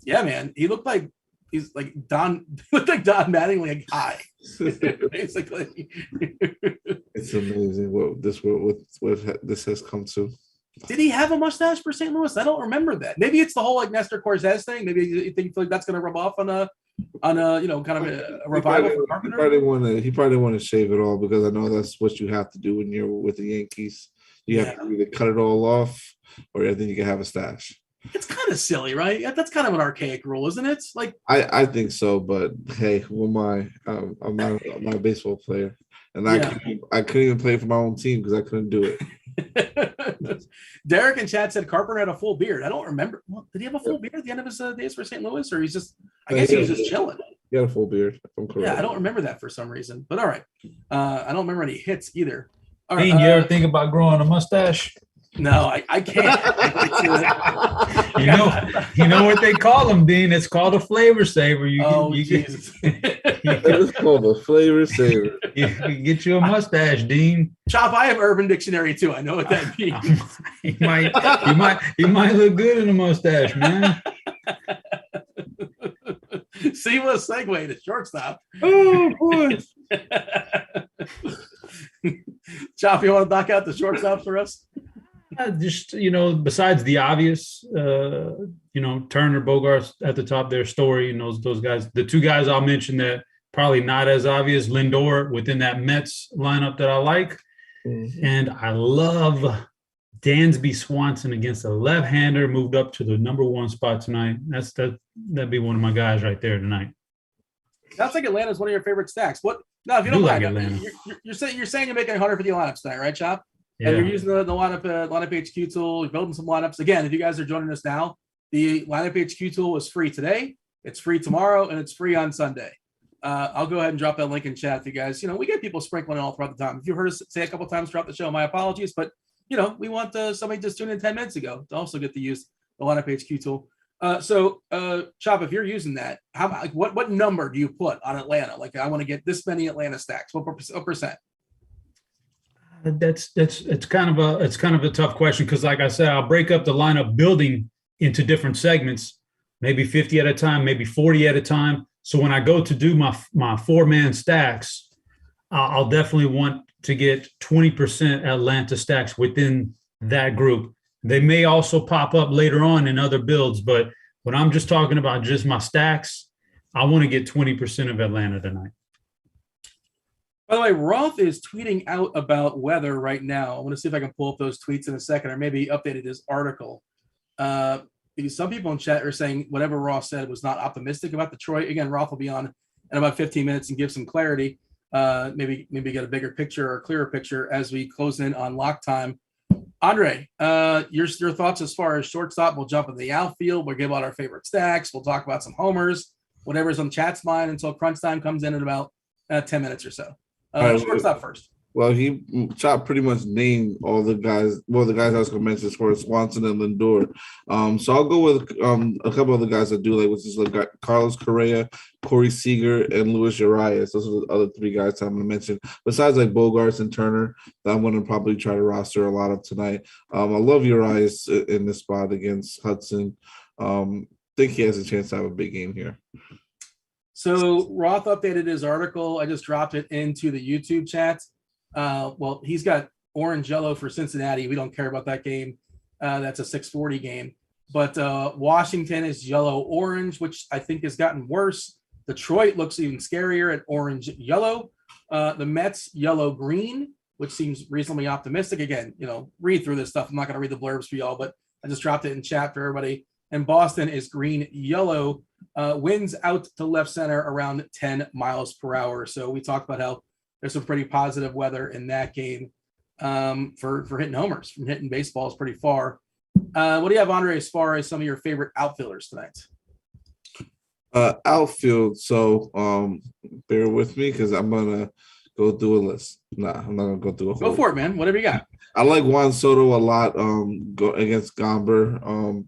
Yeah, man, he looked like. He's like Don, looked like Don Mattingly high, basically. It's amazing what this has come to. Did he have a mustache for St. Louis? I don't remember that. Maybe it's the whole like Nestor Cortez thing. Maybe you think like that's going to rub off on a kind of a revival for Carpenter. He probably want to shave it all because I know that's what you have to do when you're with the Yankees. You have to either cut it all off or I think you can have a stash. It's kind of silly, right? That's kind of an archaic rule, isn't it? Like I think so, but hey, who am I? I'm not a baseball player, and I couldn't even play for my own team because I couldn't do it. Derek in chat said Carpenter had a full beard. I don't remember. Well, did he have a full beard at the end of his days for St. Louis, or he's just? I guess he was just chilling. He had a full beard. I'm correct. Yeah, I don't remember that for some reason. But all right, I don't remember any hits either. All right, you ever think about growing a mustache? No, I can't. You know what they call them, Dean? It's called a flavor saver. Jesus. It's called a flavor saver. You can get you a mustache, Dean. Chop, I have Urban Dictionary too. I know what that means. you might look good in a mustache, man. Seamless segue to shortstop. Oh boy. Chop, you want to knock out the shortstop for us? Just, besides the obvious, Turner, Bogarts at the top of their story, and those guys, the two guys I'll mention that probably not as obvious, Lindor within that Mets lineup that I like. Mm-hmm. And I love Dansby Swanson against a left-hander, moved up to the number 1 spot tonight. That'd be one of my guys right there tonight. Sounds like Atlanta's one of your favorite stacks. What? No, if you don't like Atlanta. You're saying you're making 150 lineups tonight, right, Chop? Yeah. And you're using the lineup HQ tool. You're building some lineups. Again, if you guys are joining us now, the lineup HQ tool is free today. It's free tomorrow, and it's free on Sunday. I'll go ahead and drop that link in chat for you guys. We get people sprinkling all throughout the time. If you heard us say a couple times throughout the show, my apologies, but we want somebody just tuned in 10 minutes ago to also get to use the lineup HQ tool. So Chop, if you're using that, what number do you put on Atlanta? Like, I want to get this many Atlanta stacks. What percent? It's kind of a tough question, because like I said, I'll break up the lineup building into different segments, maybe 50 at a time, maybe 40 at a time. So when I go to do my 4-man stacks, I'll definitely want to get 20% Atlanta stacks within that group. They may also pop up later on in other builds, but when I'm just talking about just my stacks, I want to get 20% of Atlanta tonight. By the way, Roth is tweeting out about weather right now. I want to see if I can pull up those tweets in a second, or maybe updated his article. Because some people in chat are saying whatever Roth said was not optimistic about Detroit. Again, Roth will be on in about 15 minutes and give some clarity. Maybe get a bigger picture or a clearer picture as we close in on lock time. Andre, your thoughts as far as shortstop? We'll jump into the outfield. We'll give out our favorite stacks. We'll talk about some homers, whatever's on chat's mind until crunch time comes in about 10 minutes or so. Shortstop first. Well, Chop pretty much named all the guys. Well, the guys I was going to mention as far as Swanson and Lindor. So I'll go with a couple of the guys I do like, which is like Carlos Correa, Corey Seager, and Luis Urias. Those are the other 3 guys I'm going to mention. Besides like Bogarts and Turner, that I'm going to probably try to roster a lot of tonight. I love Urias in this spot against Hudson. Think he has a chance to have a big game here. So Roth updated his article. I just dropped it into the YouTube chat. Well, he's got orange yellow for Cincinnati. We don't care about that game. That's a 6:40 game. But Washington is yellow orange, which I think has gotten worse. Detroit looks even scarier at orange yellow. The Mets yellow green, which seems reasonably optimistic. Again, read through this stuff. I'm not going to read the blurbs for y'all, but I just dropped it in chat for everybody. And Boston is green yellow. Winds out to left center around 10 miles per hour. So we talked about how there's some pretty positive weather in that game for hitting homers, from hitting baseballs pretty far. What do you have, Andre, as far as some of your favorite outfielders tonight? Outfield. So bear with me because I'm going to go through a list. Nah, I'm not going to go through a whole. Go for it, man. Whatever you got. I like Juan Soto a lot go against Gomber.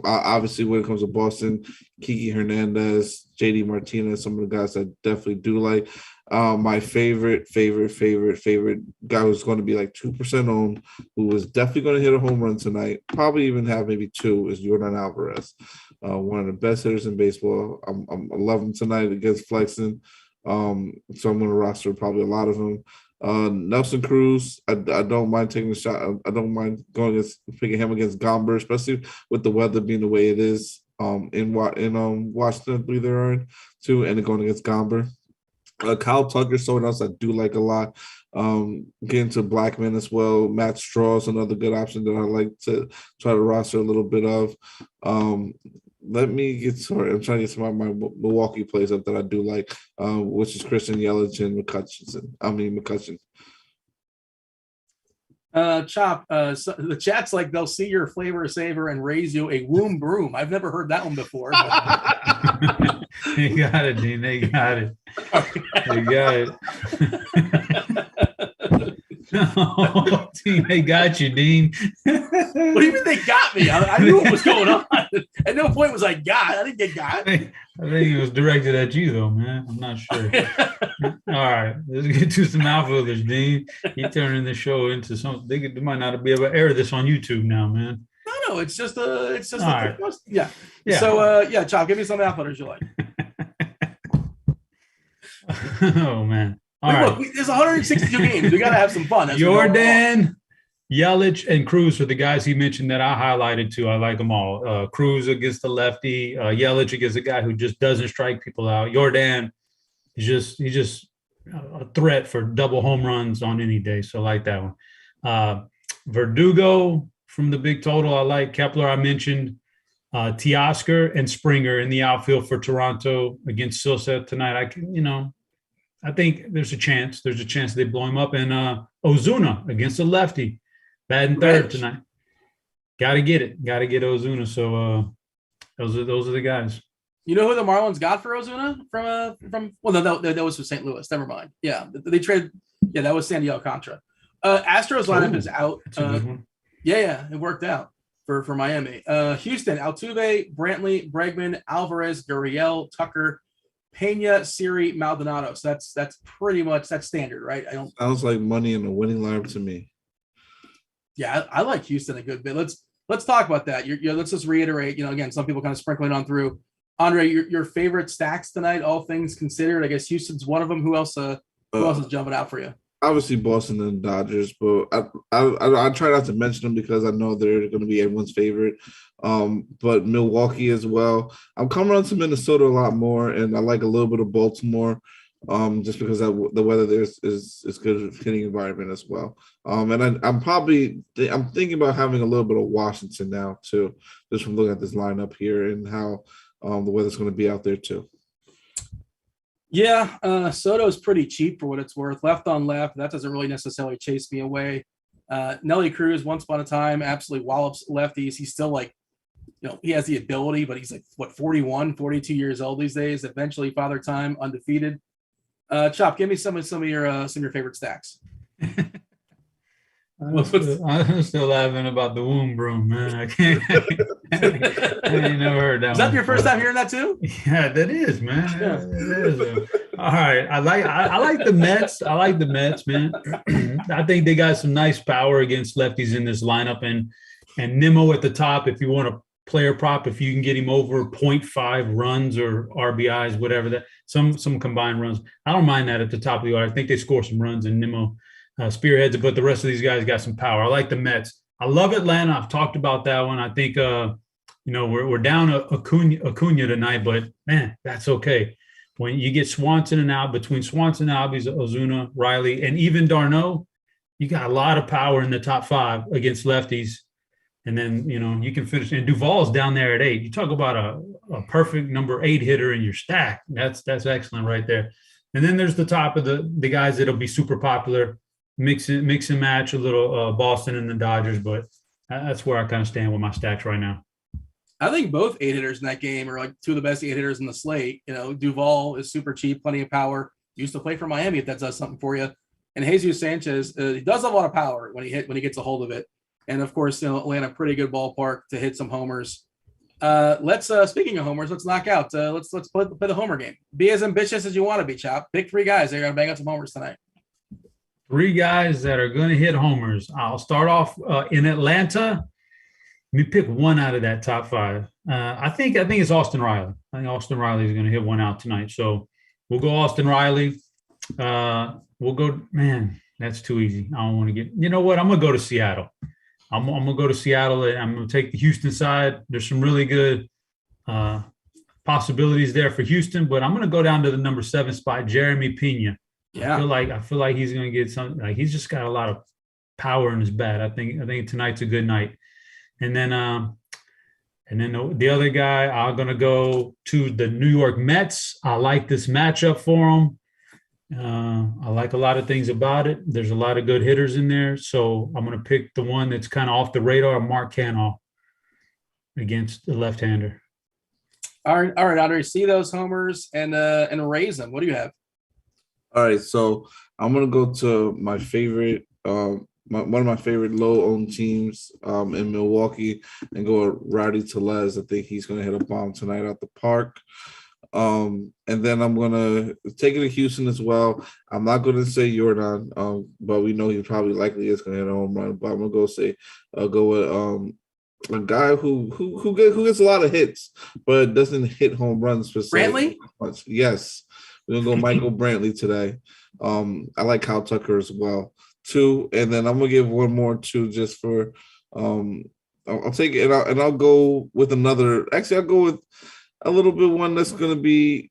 Obviously, when it comes to Boston, Kiki Hernandez, JD Martinez, some of the guys I definitely do like. My favorite guy who's going to be like 2% owned, who was definitely going to hit a home run tonight, probably even have maybe 2, is Jordan Alvarez, one of the best hitters in baseball. I love him tonight against Flexen, so I'm going to roster probably a lot of them. Nelson Cruz, I don't mind taking a shot. I don't mind picking him against Gomber, especially with the weather being the way it is in Washington, I believe they're in too, and then going against Gomber. Kyle Tucker, someone else I do like a lot. Getting to Blackman as well. Matt Straw is another good option that I like to try to roster a little bit of. Let me get started. I'm trying to get some of my Milwaukee plays up that I do like, which is Christian Yelich and McCutcheon. Chop, so the chat's like they'll see your flavor saver and raise you a womb broom. I've never heard that one before. They got it, Dean. They got it. They got it. Oh, Dean, they got you, Dean. What do you mean they got me? I knew what was going on. At no point was I got. I didn't get got. I think it was directed at you, though, man. I'm not sure. All right, let's get to some outfielders, Dean. You're turning the show into something. They might not be able to air this on YouTube now, man. No, it's just a right. Yeah. So Chop, give me some outfielders you like. Oh man. All right. Look, there's 162 games. We got to have some fun. Jordan, Yelich, and Cruz are the guys he mentioned that I highlighted too. I like them all. Cruz against the lefty. Yelich against a guy who just doesn't strike people out. Jordan, he's just a threat for double home runs on any day. So I like that one. Verdugo from the big total. I like Kepler. I mentioned Teoscar and Springer in the outfield for Toronto against Sosa tonight. I think there's a chance. There's a chance they blow him up. And Ozuna against a lefty, batting third tonight. Got to get it. Got to get Ozuna. So those are the guys. You know who the Marlins got for Ozuna from? Well, no, that was for St. Louis. Never mind. Yeah, they traded. Yeah, that was Sandy Alcantara. Astros lineup is out. Yeah, it worked out for Miami. Houston: Altuve, Brantley, Bregman, Alvarez, Gurriel, Tucker, Pena, Siri, Maldonado. So that's pretty much that's standard, right? Sounds like money in a winning lineup to me. Yeah, I like Houston a good bit. Let's talk about that. Let's just reiterate. Again, some people kind of sprinkling on through. Andre, your favorite stacks tonight, all things considered. I guess Houston's one of them. Who else is jumping out for you? Obviously, Boston and Dodgers, but I try not to mention them because I know they're going to be everyone's favorite. But Milwaukee as well. I'm coming on to Minnesota a lot more, and I like a little bit of Baltimore, just because the weather there is good hitting environment as well. And I'm thinking about having a little bit of Washington now too, just from looking at this lineup here and how the weather's going to be out there too. Yeah, Soto's pretty cheap for what it's worth. Left on left, that doesn't really necessarily chase me away. Nelly Cruz, once upon a time, absolutely wallops lefties. He's still he has the ability, but he's 41, 42 years old these days. Eventually, father time, undefeated. Chop, give me some of your favorite stacks. I'm still laughing about the womb broom, man. I can't. I ain't never heard that. Is that your first time hearing that too? Yeah, that is, man. Yeah. It is. All right, I like the Mets. I like the Mets, man. I think they got some nice power against lefties in this lineup, and Nimmo at the top. If you want a player prop, if you can get him over 0.5 runs or RBIs, whatever that, some combined runs, I don't mind that at the top of the order. I think they score some runs, and Nimmo spearheads it, but the rest of these guys got some power. I like the Mets. I love Atlanta. I've talked about that one. I think we're down Acuna tonight, but man, that's okay. When you get Swanson and out between Swanson, Albies, Ozuna, Riley, and even d'Arnaud, you got a lot of power in the top five against lefties. And then you can finish. And Duvall's down there at 8. You talk about a perfect number 8 hitter in your stack. That's excellent right there. And then there's the top of the guys that'll be super popular. Mix and match a little Boston and the Dodgers, but that's where I kind of stand with my stacks right now. I think both 8 hitters in that game are two of the best 8 hitters in the slate. Duvall is super cheap, plenty of power. Used to play for Miami, if that does something for you. And Jesus Sanchez, he does have a lot of power when he gets a hold of it. And of course, Atlanta, pretty good ballpark to hit some homers. Let's speaking of homers, let's knock out. Let's play the homer game. Be as ambitious as you want to be, Chop. Pick 3 guys that are going to bang out some homers tonight. 3 guys that are going to hit homers. I'll start off in Atlanta. Let me pick one out of that top 5. I think it's Austin Riley. I think Austin Riley is going to hit one out tonight. So we'll go Austin Riley. We'll go, man, that's too easy. I don't want to get, you know what? I'm going to go to Seattle. I'm going to go to Seattle, and I'm going to take the Houston side. There's some really good possibilities there for Houston, but I'm going to go down to the number 7 spot, Jeremy Pena. Yeah. I feel like he's going to get something. He's just got a lot of power in his bat. I think tonight's a good night. And then the other guy, I'm going to go to the New York Mets. I like this matchup for them. I like a lot of things about it. There's a lot of good hitters in there. So I'm going to pick the one that's kind of off the radar, Mark Canha, against the left-hander. All right, Andre, see those homers and raise them. What do you have? All right, so I'm gonna go to my favorite, one of my favorite low-owned teams in Milwaukee, and go with Rowdy Tellez. I think he's gonna hit a bomb tonight at the park. And then I'm gonna take it to Houston as well. I'm not gonna say Jordan, but we know he probably likely is gonna hit a home run. But I'm gonna go with a guy who gets a lot of hits, but doesn't hit home runs for Brantley. Yes. We're going to go Michael Brantley today. I like Kyle Tucker as well, 2. And then I'm going to give one more, 2, just for I'll take it, and I'll go with another. Actually, I'll go with a little bit one that's going to be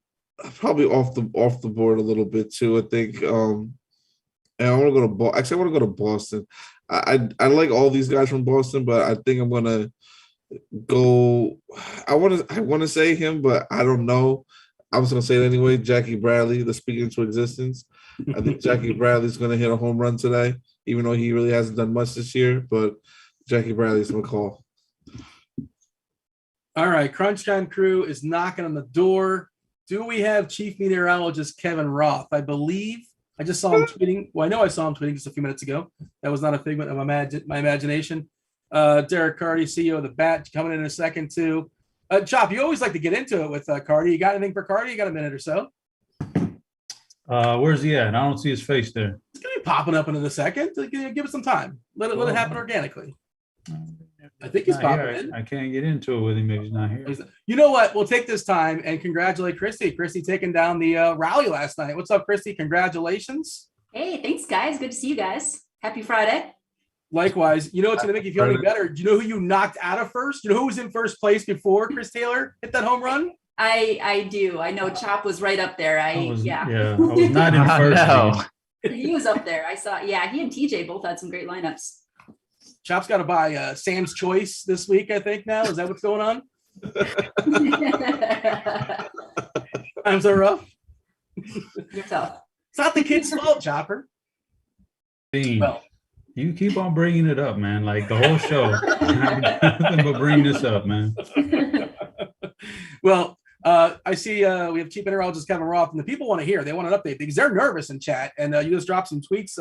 probably off the board a little bit, too, I think. And I want to go to I want to go to Boston. I like all these guys from Boston, but I think I'm going to go – I want to say him, but I don't know. I was going to say it anyway, Jackie Bradley, the speaking into existence. I think Jackie Bradley's going to hit a home run today, even though he really hasn't done much this year. But Jackie Bradley's going to call. All right, Crunch Time crew is knocking on the door. Do we have Chief Meteorologist Kevin Roth? I believe I just saw him tweeting. Well, I know I saw him tweeting just a few minutes ago. That was not a figment of my imagination. DerekCarty, CEO of the Bat, coming in a second too. Chop, you always like to get into it with Carty. You got anything for Carty? You got a minute or so? Where's he at? I don't see his face there. It's gonna be popping up in a second. Give it some time. Let it happen organically. I think he's popping in. I can't get into it with him if he's not here. You know what? We'll take this time and congratulate Kristi. Kristi taking down the rally last night. What's up, Kristi? Congratulations. Hey, thanks, guys. Good to see you guys. Happy Friday. Likewise. You know what's going to make you feel any better? Do you know who you knocked out of first? Do you know who was in first place before Chris Taylor hit that home run? I do. I know Chop was right up there. I was not in first. No. He was up there. I saw. Yeah, he and TJ both had some great lineups. Chop's got to buy Sam's Choice this week, I think, now. Is that what's going on? Times are rough. You're tough. It's not the kid's fault, Chopper. Dean, well, you keep on bringing it up, man. Like the whole show. Nothing but bring this up, man. Well, I see we have Chief Meteorologist Kevin Roth, and the people want to hear. They want an update because they're nervous in chat. And you just dropped some tweets,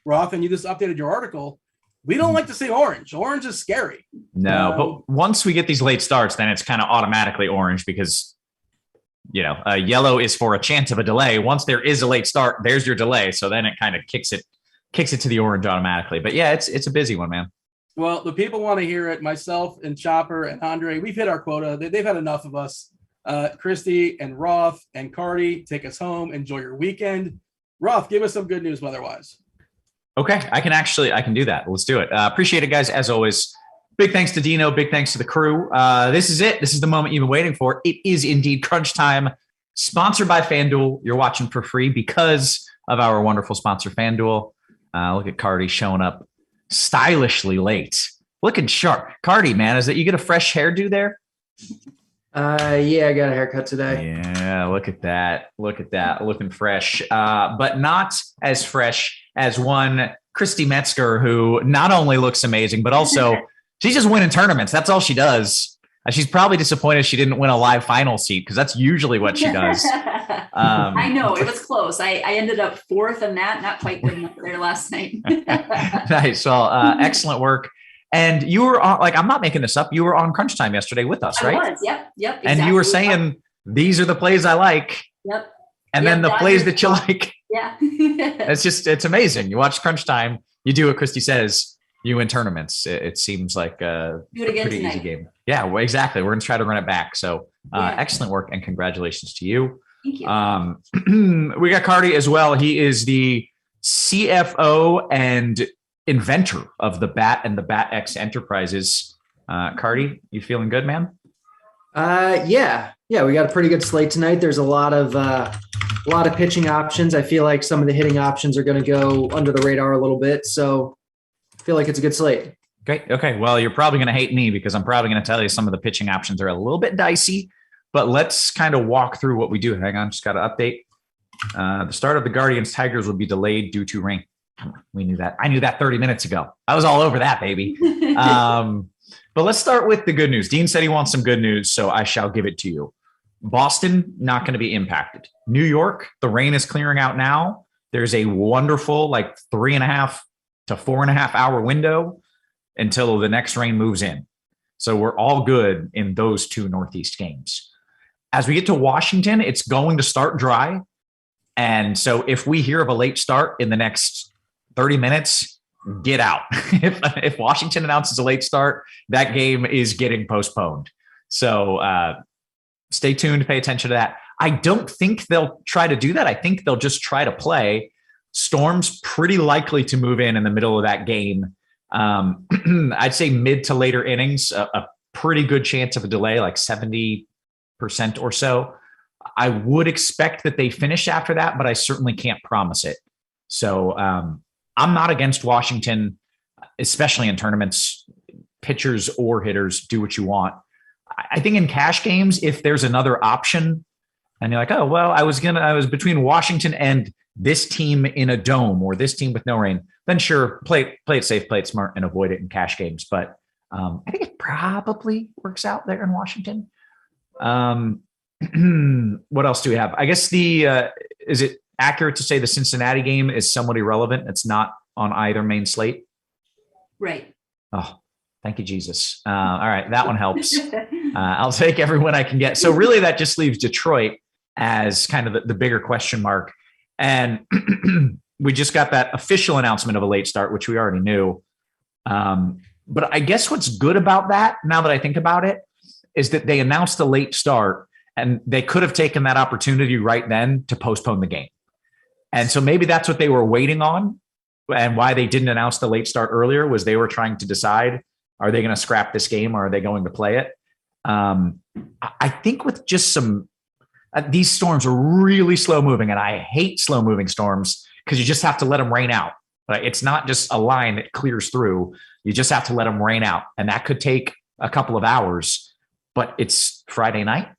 Roth, and you just updated your article. We don't like to say orange. Orange is scary. No, but once we get these late starts, then it's kind of automatically orange because, yellow is for a chance of a delay. Once there is a late start, there's your delay. So then it kind of kicks it to the orange automatically. But yeah, it's a busy one, man. Well, the people want to hear it. Myself and Chopper and Andre, we've hit our quota. They've had enough of us. Kristi and Roth and Carty, take us home. Enjoy your weekend. Roth, give us some good news weather-wise. Okay, I can do that. Let's do it. Appreciate it, guys. As always, big thanks to Dino. Big thanks to the crew. This is it. This is the moment you've been waiting for. It is indeed crunch time. Sponsored by Fanduel. You're watching for free because of our wonderful sponsor, Fanduel. Look at Carty showing up stylishly late. Looking sharp. Carty, man, is that you get a fresh hairdo there? Yeah, I got a haircut today. Yeah, look at that. Looking fresh. But not as fresh as one Kristi Metzger, who not only looks amazing, but also she's just winning tournaments. That's all she does. She's probably disappointed she didn't win a live final seat because that's usually what she does. I know it was close. I ended up fourth in that, not quite good enough there last night. Nice. Well, excellent work. And you were on, I'm not making this up. You were on Crunch Time yesterday with us, right? I was. Yep. Exactly. And you were saying, these are the plays I like. Yep. And then the plays that you like. Yeah. it's amazing. You watch Crunch Time, you do what Kristi says, you win tournaments. It seems like a pretty easy game. Yeah, well, exactly. We're going to try to run it back. So excellent work and congratulations to you. Thank you. We got Carty as well. He is the CFO and inventor of the Bat and the Bat X Enterprises. Carty, you feeling good, man? Yeah, we got a pretty good slate tonight. There's a lot of pitching options. I feel like some of the hitting options are going to go under the radar a little bit. So I feel like it's a good slate. Great. Okay. Well, you're probably going to hate me because I'm probably going to tell you some of the pitching options are a little bit dicey, but let's kind of walk through what we do. Hang on. Just got to update. The start of the Guardians Tigers will be delayed due to rain. We knew that. I knew that 30 minutes ago. I was all over that, baby. But let's start with the good news. Dean said he wants some good news, so I shall give it to you. Boston, not going to be impacted. New York, the rain is clearing out now. There's a wonderful 3.5 to 4.5 hour window until the next rain moves in. So we're all good in those two Northeast games. As we get to Washington, it's going to start dry. And so if we hear of a late start in the next 30 minutes, get out. If Washington announces a late start, that game is getting postponed. So stay tuned, pay attention to that. I don't think they'll try to do that. I think they'll just try to play. Storm's pretty likely to move in the middle of that game. I'd say mid to later innings, a pretty good chance of a delay, like 70% or so. I would expect that they finish after that, but I certainly can't promise it. So I'm not against Washington, especially in tournaments. Pitchers or hitters, do what you want. I think in cash games, if there's another option and you're like, oh, well, I was between Washington and this team in a dome or this team with no rain, then sure, play it safe, play it smart and avoid it in cash games. But I think it probably works out there in Washington. What else do we have? I guess is it accurate to say the Cincinnati game is somewhat irrelevant? It's not on either main slate. Right. Oh, thank you, Jesus. All right. That one helps. I'll take everyone I can get. So really that just leaves Detroit as kind of the bigger question mark. And we just got that official announcement of a late start, which we already knew. But I guess what's good about that, now that I think about it, is that they announced a late start and they could have taken that opportunity right then to postpone the game. And so maybe that's what they were waiting on, and why they didn't announce the late start earlier was they were trying to decide, are they going to scrap this game or are they going to play it? I think with just these storms are really slow moving, and I hate slow moving storms because you just have to let them rain out. Right? It's not just a line that clears through. You just have to let them rain out. And that could take a couple of hours, but it's Friday night.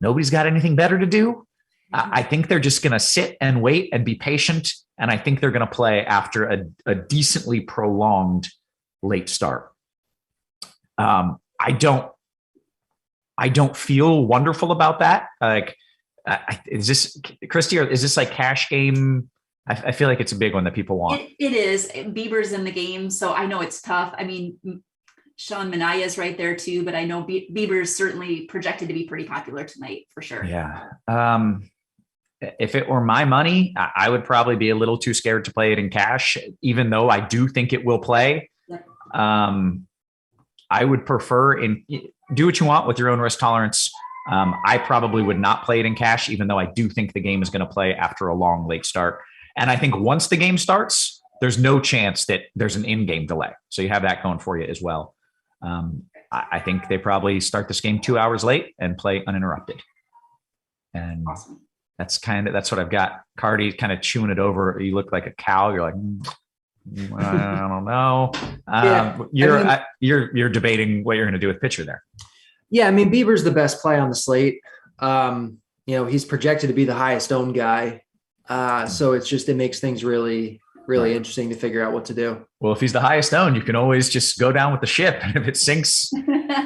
Nobody's got anything better to do. I think they're just going to sit and wait and be patient. And I think they're going to play after a decently prolonged late start. I don't feel wonderful about that. Like, is this, Kristi, or is this like cash game? I feel like it's a big one that people want. It is. Bieber's in the game, so I know it's tough. I mean, Sean Manaea right there too, but I know Bieber's certainly projected to be pretty popular tonight for sure. Yeah. If it were my money, I would probably be a little too scared to play it in cash, even though I do think it will play. Yep. I would prefer do what you want with your own risk tolerance. I probably would not play it in cash, even though I do think the game is going to play after a long late start. And I think once the game starts, there's no chance that there's an in-game delay. So you have that going for you as well. I think they probably start this game 2 hours late and play uninterrupted. And awesome. That's what I've got. Carty kind of chewing it over. You look like a cow. You're like, I don't know. You're debating what you're going to do with pitcher there. Yeah, I mean, Bieber's the best play on the slate. He's projected to be the highest owned guy. So it makes things really, really interesting to figure out what to do. Well, if he's the highest owned, you can always just go down with the ship. And if it sinks,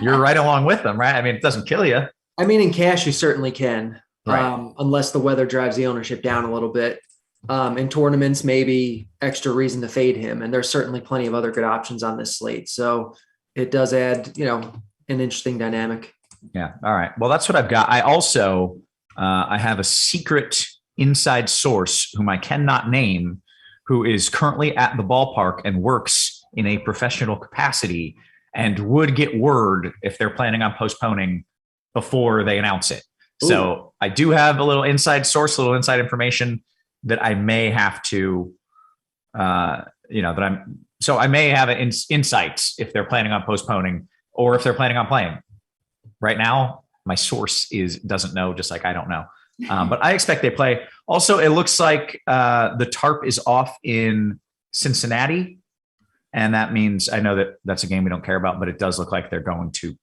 you're right along with them, right? I mean, it doesn't kill you. I mean, in cash, you certainly can, right. Unless the weather drives the ownership down a little bit. In tournaments, maybe extra reason to fade him. And there's certainly plenty of other good options on this slate. So it does add, an interesting dynamic. Yeah. All right. Well, that's what I've got. I also, I have a secret inside source whom I cannot name, who is currently at the ballpark and works in a professional capacity and would get word if they're planning on postponing before they announce it. Ooh. So I do have a little inside source, a little inside information that I may have to, I may have insights if they're planning on postponing or if they're planning on playing. Right now, my source doesn't know, just like I don't know. But I expect they play. Also, it looks like the tarp is off in Cincinnati. And that means, I know that that's a game we don't care about, but it does look like they're going to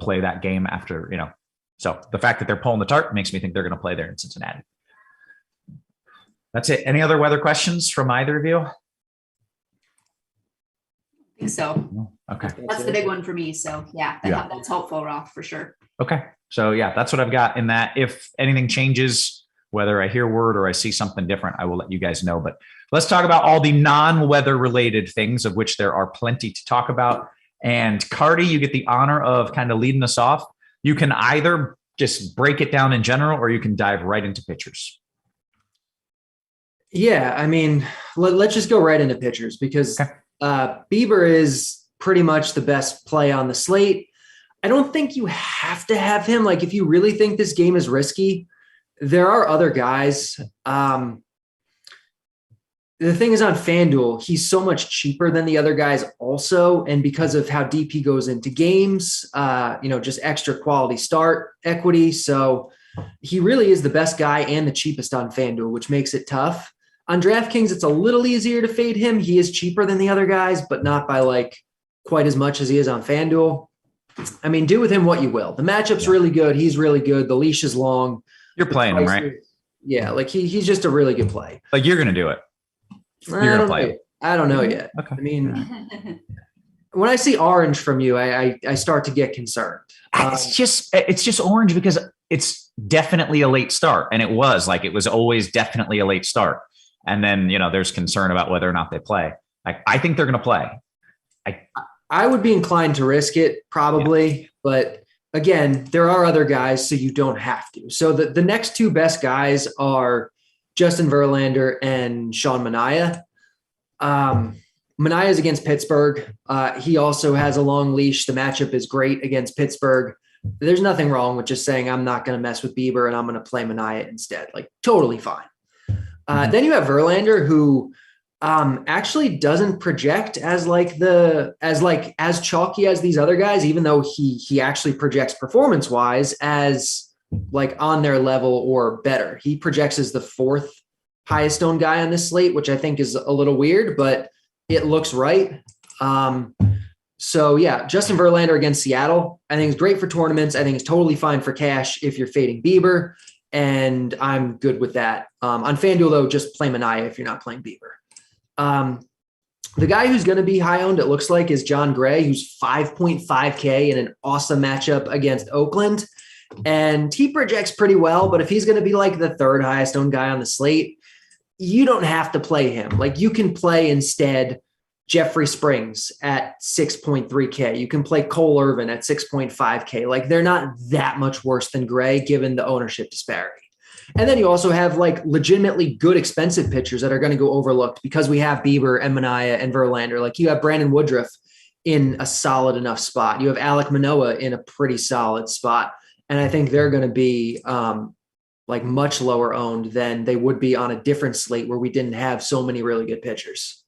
play that game after, So the fact that they're pulling the tarp makes me think they're going to play there in Cincinnati. That's it. Any other weather questions from either of you? I think so. Okay. That's the big one for me. So that's helpful, Roth, for sure. Okay. So that's what I've got in that. If anything changes, whether I hear word or I see something different, I will let you guys know. But let's talk about all the non-weather related things, of which there are plenty to talk about. And Carty, you get the honor of kind of leading us off. You can either just break it down in general, or you can dive right into pitchers. Yeah, I mean, let's just go right into pitchers because Bieber is pretty much the best play on the slate. I don't think you have to have him. Like, if you really think this game is risky, there are other guys. The thing is, on FanDuel, he's so much cheaper than the other guys also. And because of how deep he goes into games, just extra quality start equity. So he really is the best guy and the cheapest on FanDuel, which makes it tough. On DraftKings, it's a little easier to fade him. He is cheaper than the other guys, but not by quite as much as he is on FanDuel. I mean, do with him what you will. The matchup's really good. He's really good. The leash is long. You're playing him, right? Yeah, he's just a really good play. You're going to do it. You're going to play him. I don't know yet. Okay. I mean, when I see orange from you, I start to get concerned. It's just orange because it's definitely a late start. And it was always definitely a late start. And then, there's concern about whether or not they play. I think they're going to play. I would be inclined to risk it probably, but again, there are other guys, so you don't have to. So the next two best guys are Justin Verlander and Sean Manaea. Manaea is against Pittsburgh. He also has a long leash. The matchup is great against Pittsburgh. There's nothing wrong with just saying I'm not going to mess with Bieber and I'm going to play Manaea instead. Totally fine. Then you have Verlander, who actually doesn't project as chalky as these other guys, even though he actually projects performance wise as on their level or better. He projects as the fourth highest owned guy on this slate, which I think is a little weird, but it looks right. So yeah, Justin Verlander against Seattle, I think is great for tournaments. I think it's totally fine for cash if you're fading Bieber, and I'm good with that. On FanDuel though, just play Manaea if you're not playing Bieber. The guy who's going to be high owned, it looks like, is John Gray, who's 5.5K in an awesome matchup against Oakland. And he projects pretty well, but if he's going to be the third highest owned guy on the slate, you don't have to play him. You can play instead Jeffrey Springs at 6.3K. You can play Cole Irvin at 6.5K. They're not that much worse than Gray given the ownership disparity. And then you also have legitimately good expensive pitchers that are going to go overlooked because we have Bieber and Manaea and Verlander. You have Brandon Woodruff in a solid enough spot. You have Alek Manoah in a pretty solid spot. And I think they're going to be much lower owned than they would be on a different slate where we didn't have so many really good pitchers.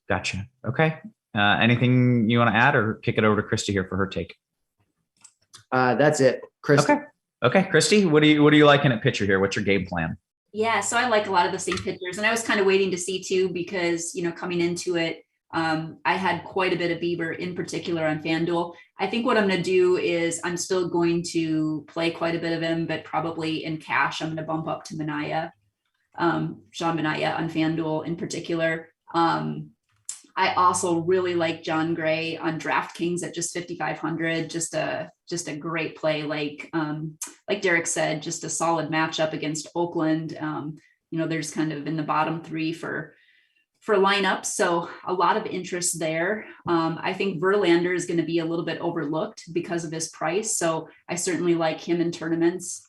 Gotcha. Okay. Anything you want to add or kick it over to Kristi here for her take? That's it. Kristi. Okay, Kristi, what are you liking at pitcher here? What's your game plan? Yeah, so I like a lot of the same pitchers, and I was kind of waiting to see too, because, coming into it, I had quite a bit of Bieber in particular on FanDuel. I think what I'm going to do is I'm still going to play quite a bit of him, but probably in cash, I'm going to bump up to Manaea, Sean Manaea on FanDuel in particular. I also really like John Gray on DraftKings at just 5,500. Just a great play. Like Derek said, just a solid matchup against Oakland. There's kind of in the bottom three for lineups. So a lot of interest there. I think Verlander is going to be a little bit overlooked because of his price. So I certainly like him in tournaments.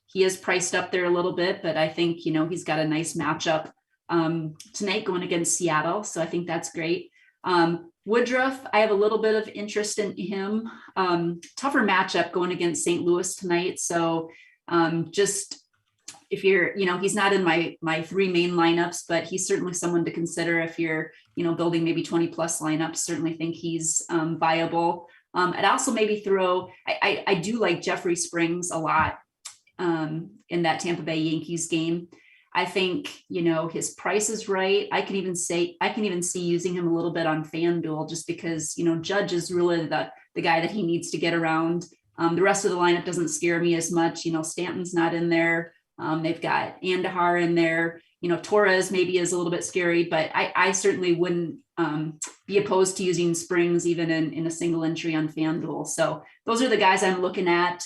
He is priced up there a little bit, but I think, he's got a nice matchup tonight going against Seattle. So I think that's great. Woodruff, I have a little bit of interest in him. Tougher matchup going against St. Louis tonight. So just if you're, he's not in my three main lineups, but he's certainly someone to consider if you're, building maybe 20 plus lineups. Certainly think he's viable. I'd also maybe throw, I do like Jeffrey Springs a lot in that Tampa Bay Yankees game. I think, his price is right. I can even see using him a little bit on FanDuel just because, Judge is really the guy that he needs to get around. The rest of the lineup doesn't scare me as much. Stanton's not in there. They've got Andahar in there. Torres maybe is a little bit scary, but I certainly wouldn't be opposed to using Springs even in a single entry on FanDuel. So those are the guys I'm looking at.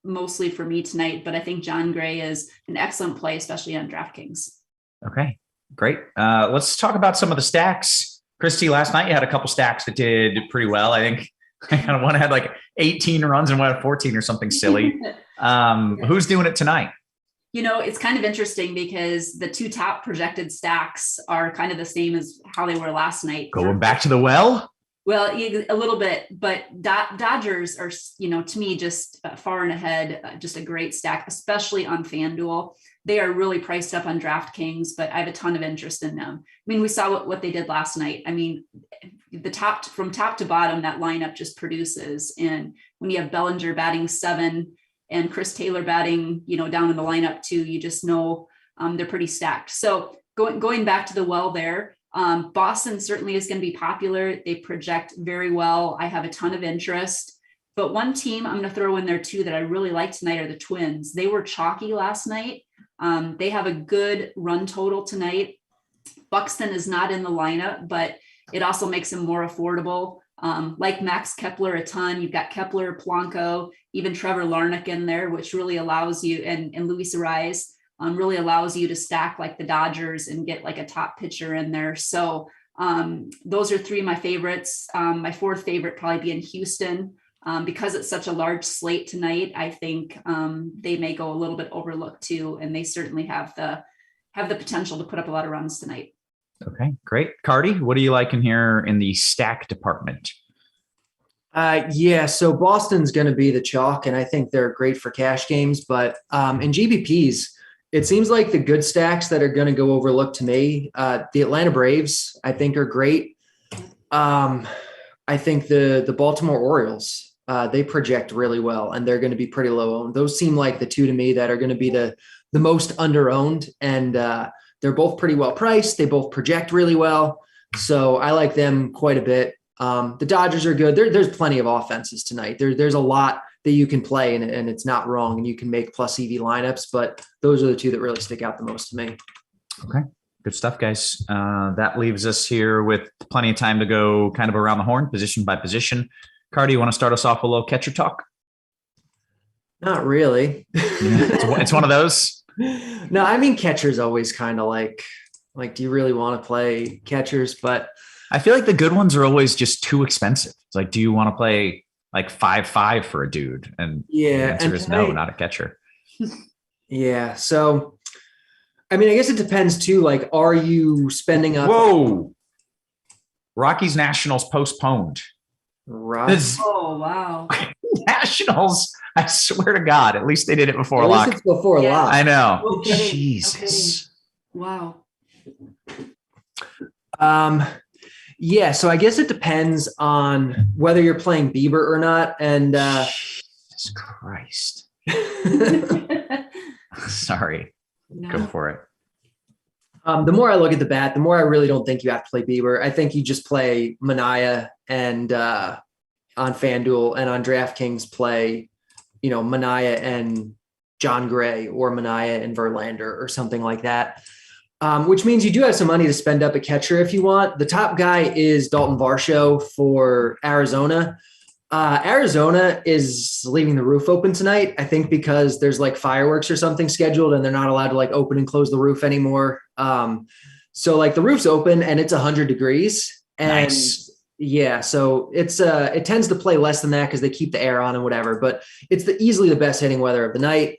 Mostly for me tonight, but I think John Gray is an excellent play, especially on DraftKings. Okay, great. Let's talk about some of the stacks. Kristi, last night you had a couple stacks that did pretty well. I think one had 18 runs and one had 14 or something silly. Who's doing it tonight? It's kind of interesting because the two top projected stacks are kind of the same as how they were last night. Going back to the well? Well, a little bit, but Dodgers are, to me, just far and ahead, just a great stack, especially on FanDuel. They are really priced up on DraftKings, but I have a ton of interest in them. We saw what they did last night. From top to bottom, that lineup just produces. And when you have Bellinger batting 7 and Chris Taylor batting, down in the lineup too, you just know they're pretty stacked. So going back to the well there, Boston certainly is going to be popular. They project very well. I have a ton of interest, but one team I'm going to throw in there too that I really like tonight are the Twins. They were chalky last night. They have a good run total tonight. Buxton is not in the lineup, but It also makes him more affordable. Like Max Kepler a ton. You've got Kepler, Polanco, even Trevor Larnach in there, which really allows you, and Luis Ariz, really allows you to stack like the Dodgers and get like a top pitcher in there. So those are three of my favorites. My fourth favorite probably be in Houston. Because it's such a large slate tonight, I think they may go a little bit overlooked too, and they certainly have the potential to put up a lot of runs tonight. Okay, great. Carty, what do you like in here in the stack department? Yeah, so Boston's going to be the chalk, and I think they're great for cash games. But in GBPs, it seems like the good stacks that are going to go overlooked to me, the Atlanta Braves, I think are great. I think the Baltimore Orioles, they project really well, and they're going to be pretty low owned. Those seem like the two to me that are going to be the most under owned, and they're both pretty well priced. They both project really well. So I like them quite a bit. The Dodgers are good. There's plenty of offenses tonight. There's a lot that you can play, and it's not wrong, and you can make plus EV lineups, but those are the two that really stick out the most to me. Okay. Good stuff, guys. That leaves us here with plenty of time to go kind of around the horn, position by position. Carty, you want to start us off with a little catcher talk? Not really. It's one of those. No, I mean, catcher's always kind of like, do you really want to play catchers? But I feel like the good ones are always just too expensive. It's like, do you want to play like 5-5 for a dude? And the answer is no, not a catcher. Yeah. So, I mean, I guess it depends too. Like, are you spending up? Whoa. Rockies Nationals postponed. Right. Oh, wow. Nationals. I swear to God, at least they did it before At lock. least it's before Yeah. lock. I know. No kidding. Jesus. Wow. Yeah. So I guess it depends on whether you're playing Bieber or not. And Jesus Christ. Sorry. Go for it. The more I look at the bat, the more I really don't think you have to play Bieber. I think you just play Manaea and on FanDuel, and on DraftKings play, Manaea and John Gray, or Manaea and Verlander, or something like that. Which means you do have some money to spend up a catcher if you want. The top guy is Dalton Varsho for Arizona. Arizona is leaving the roof open tonight, I think, because there's like fireworks or something scheduled, and they're not allowed to like open and close the roof anymore. So like the roof's open and it's 100 degrees. And Nice. Yeah, so it's it tends to play less than that because they keep the air on and whatever, but it's easily the best hitting weather of the night.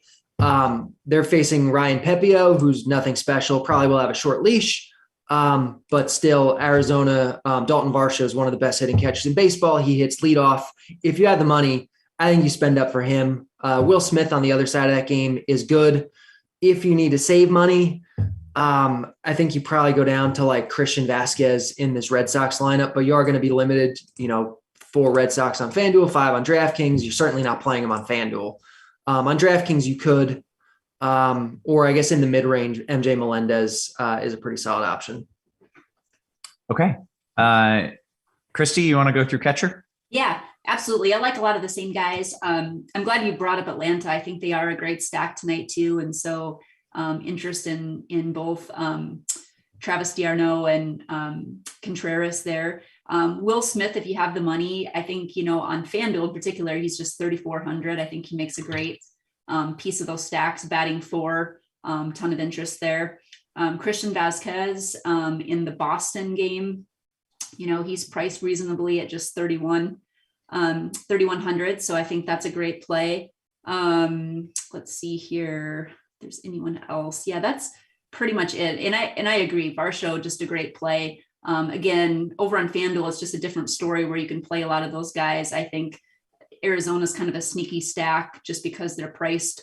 They're facing Ryan Pepio, who's nothing special, probably will have a short leash. But still, Arizona, Dalton Varsho is one of the best hitting catchers in baseball. He hits leadoff. If you have the money, I think you spend up for him. Will Smith on the other side of that game is good. If you need to save money, I think you probably go down to like Christian Vasquez in this Red Sox lineup, but you are going to be limited, 4 Red Sox on FanDuel, 5 on DraftKings. You're certainly not playing them on FanDuel. On DraftKings, you could, or I guess in the mid-range, MJ Melendez is a pretty solid option. Okay. Kristi, you want to go through catcher? Yeah, absolutely. I like a lot of the same guys. I'm glad you brought up Atlanta. I think they are a great stack tonight too. And so interest in both Travis d'Arnaud and Contreras there. Will Smith, if you have the money, I think, on FanDuel in particular, he's just 3,400. I think he makes a great piece of those stacks, batting 4, ton of interest there. Christian Vasquez in the Boston game, he's priced reasonably at just 3,100. So I think that's a great play. Let's see here. If there's anyone else. Yeah, that's pretty much it. And I agree. Varsho, just a great play. Again, over on FanDuel, it's just a different story where you can play a lot of those guys. I think Arizona's kind of a sneaky stack just because they're priced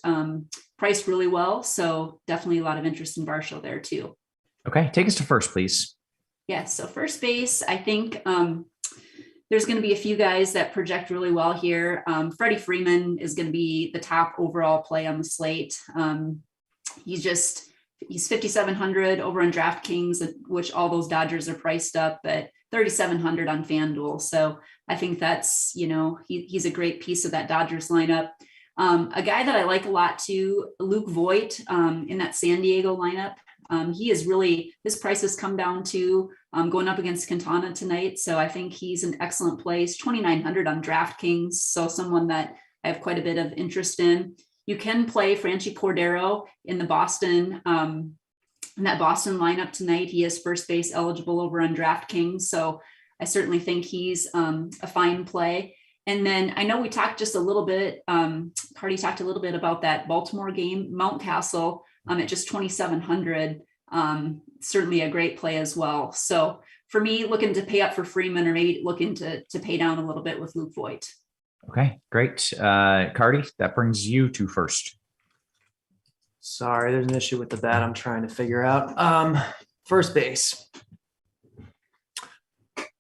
really well. So definitely a lot of interest in Varsho there too. Okay. Take us to first, please. Yes. So first base, I think there's going to be a few guys that project really well here. Freddie Freeman is going to be the top overall play on the slate. He's 5,700 over on DraftKings, which all those Dodgers are priced up at 3,700 on FanDuel. So I think that's, he's a great piece of that Dodgers lineup. A guy that I like a lot too, Luke Voigt in that San Diego lineup. His price has come down to going up against Quintana tonight. So I think he's an excellent place. 2,900 on DraftKings. So someone that I have quite a bit of interest in. You can play Franchi Cordero in the Boston, in that Boston lineup tonight. He is first base eligible over on DraftKings. So I certainly think he's a fine play. And then I know we talked just a little bit, Carty talked a little bit about that Baltimore game, Mountcastle at just 2,700, certainly a great play as well. So for me, looking to pay up for Freeman or maybe looking to pay down a little bit with Luke Voigt. Okay, great. Carty, that brings you to first. Sorry, there's an issue with the bat I'm trying to figure out. First base.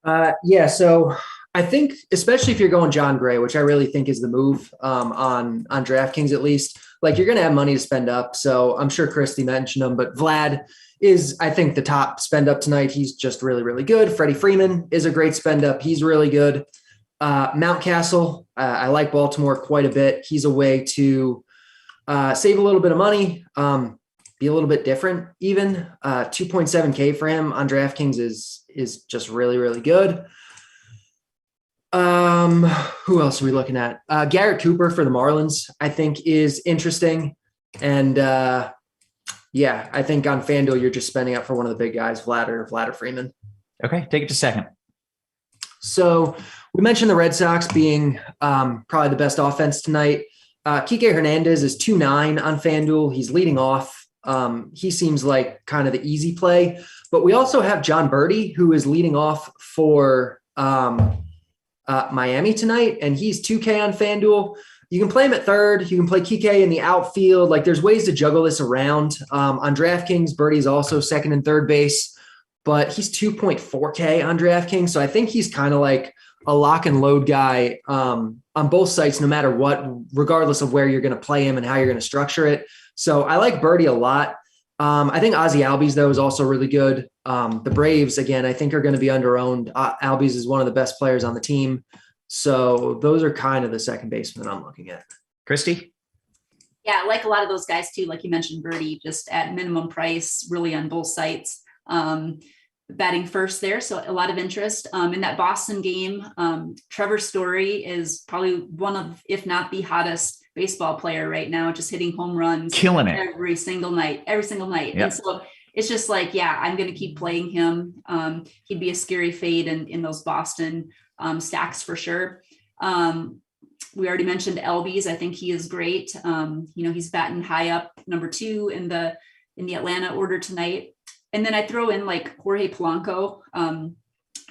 So I think, especially if you're going John Gray, which I really think is the move on DraftKings, at least, like you're going to have money to spend up. So I'm sure Kristi mentioned him, but Vlad is, I think, the top spend up tonight. He's just really, really good. Freddie Freeman is a great spend up. He's really good. Mountcastle, I like Baltimore quite a bit. He's a way to save a little bit of money, be a little bit different. Even 2.7K for him on DraftKings is just really, really good. Who else are we looking at? Garrett Cooper for the Marlins, I think, is interesting. And I think on FanDuel, you're just spending up for one of the big guys, Vlad or Freeman. Okay, take it to second. So we mentioned the Red Sox being probably the best offense tonight. Kike Hernandez is 2.9 on FanDuel. He's leading off. He seems like kind of the easy play. But we also have John Birdie, who is leading off for Miami tonight, and he's 2K on FanDuel. You can play him at third. You can play Kike in the outfield. Like, there's ways to juggle this around. On DraftKings, Birdie's also second and third base, but he's 2.4K on DraftKings. So I think he's kind of like a lock and load guy on both sites, no matter what, regardless of where you're going to play him and how you're going to structure it. So I like Birdie a lot. I think Ozzie Albies, though, is also really good. The Braves, again, I think are going to be under-owned. Albies is one of the best players on the team. So those are kind of the second baseman I'm looking at. Kristi? Yeah, I like a lot of those guys too. Like you mentioned, Birdie, just at minimum price, really on both sites. Batting first there, so a lot of interest. In that Boston game, Trevor Story is probably one of, if not the hottest baseball player right now, just hitting home runs. Killing it. Every single night. Yep. And so it's just like, yeah, I'm going to keep playing him. He'd be a scary fade in those Boston stacks for sure. We already mentioned Albies. I think he is great. He's batting high up, number 2 in the Atlanta order tonight. And then I throw in like Jorge Polanco. I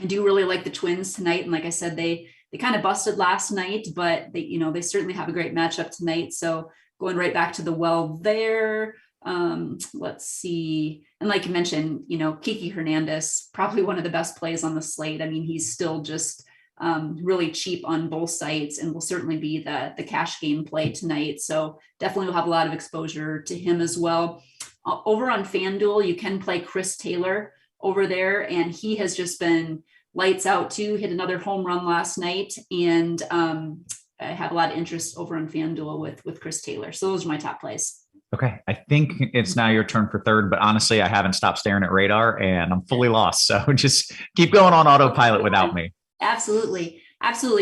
do really like the Twins tonight. And like I said, they kind of busted last night, but they certainly have a great matchup tonight. So going right back to the well there. Let's see. And like you mentioned, Kike Hernandez, probably one of the best plays on the slate. I mean, he's still just really cheap on both sites and will certainly be the cash game play tonight. So definitely will have a lot of exposure to him as well. Over on FanDuel, you can play Chris Taylor over there, and he has just been lights out too. Hit another home run last night, and I have a lot of interest over on FanDuel with Chris Taylor. So those are my top plays. Okay, I think it's now your turn for third, but honestly, I haven't stopped staring at radar, and I'm fully lost. So just keep going on autopilot without me. Absolutely.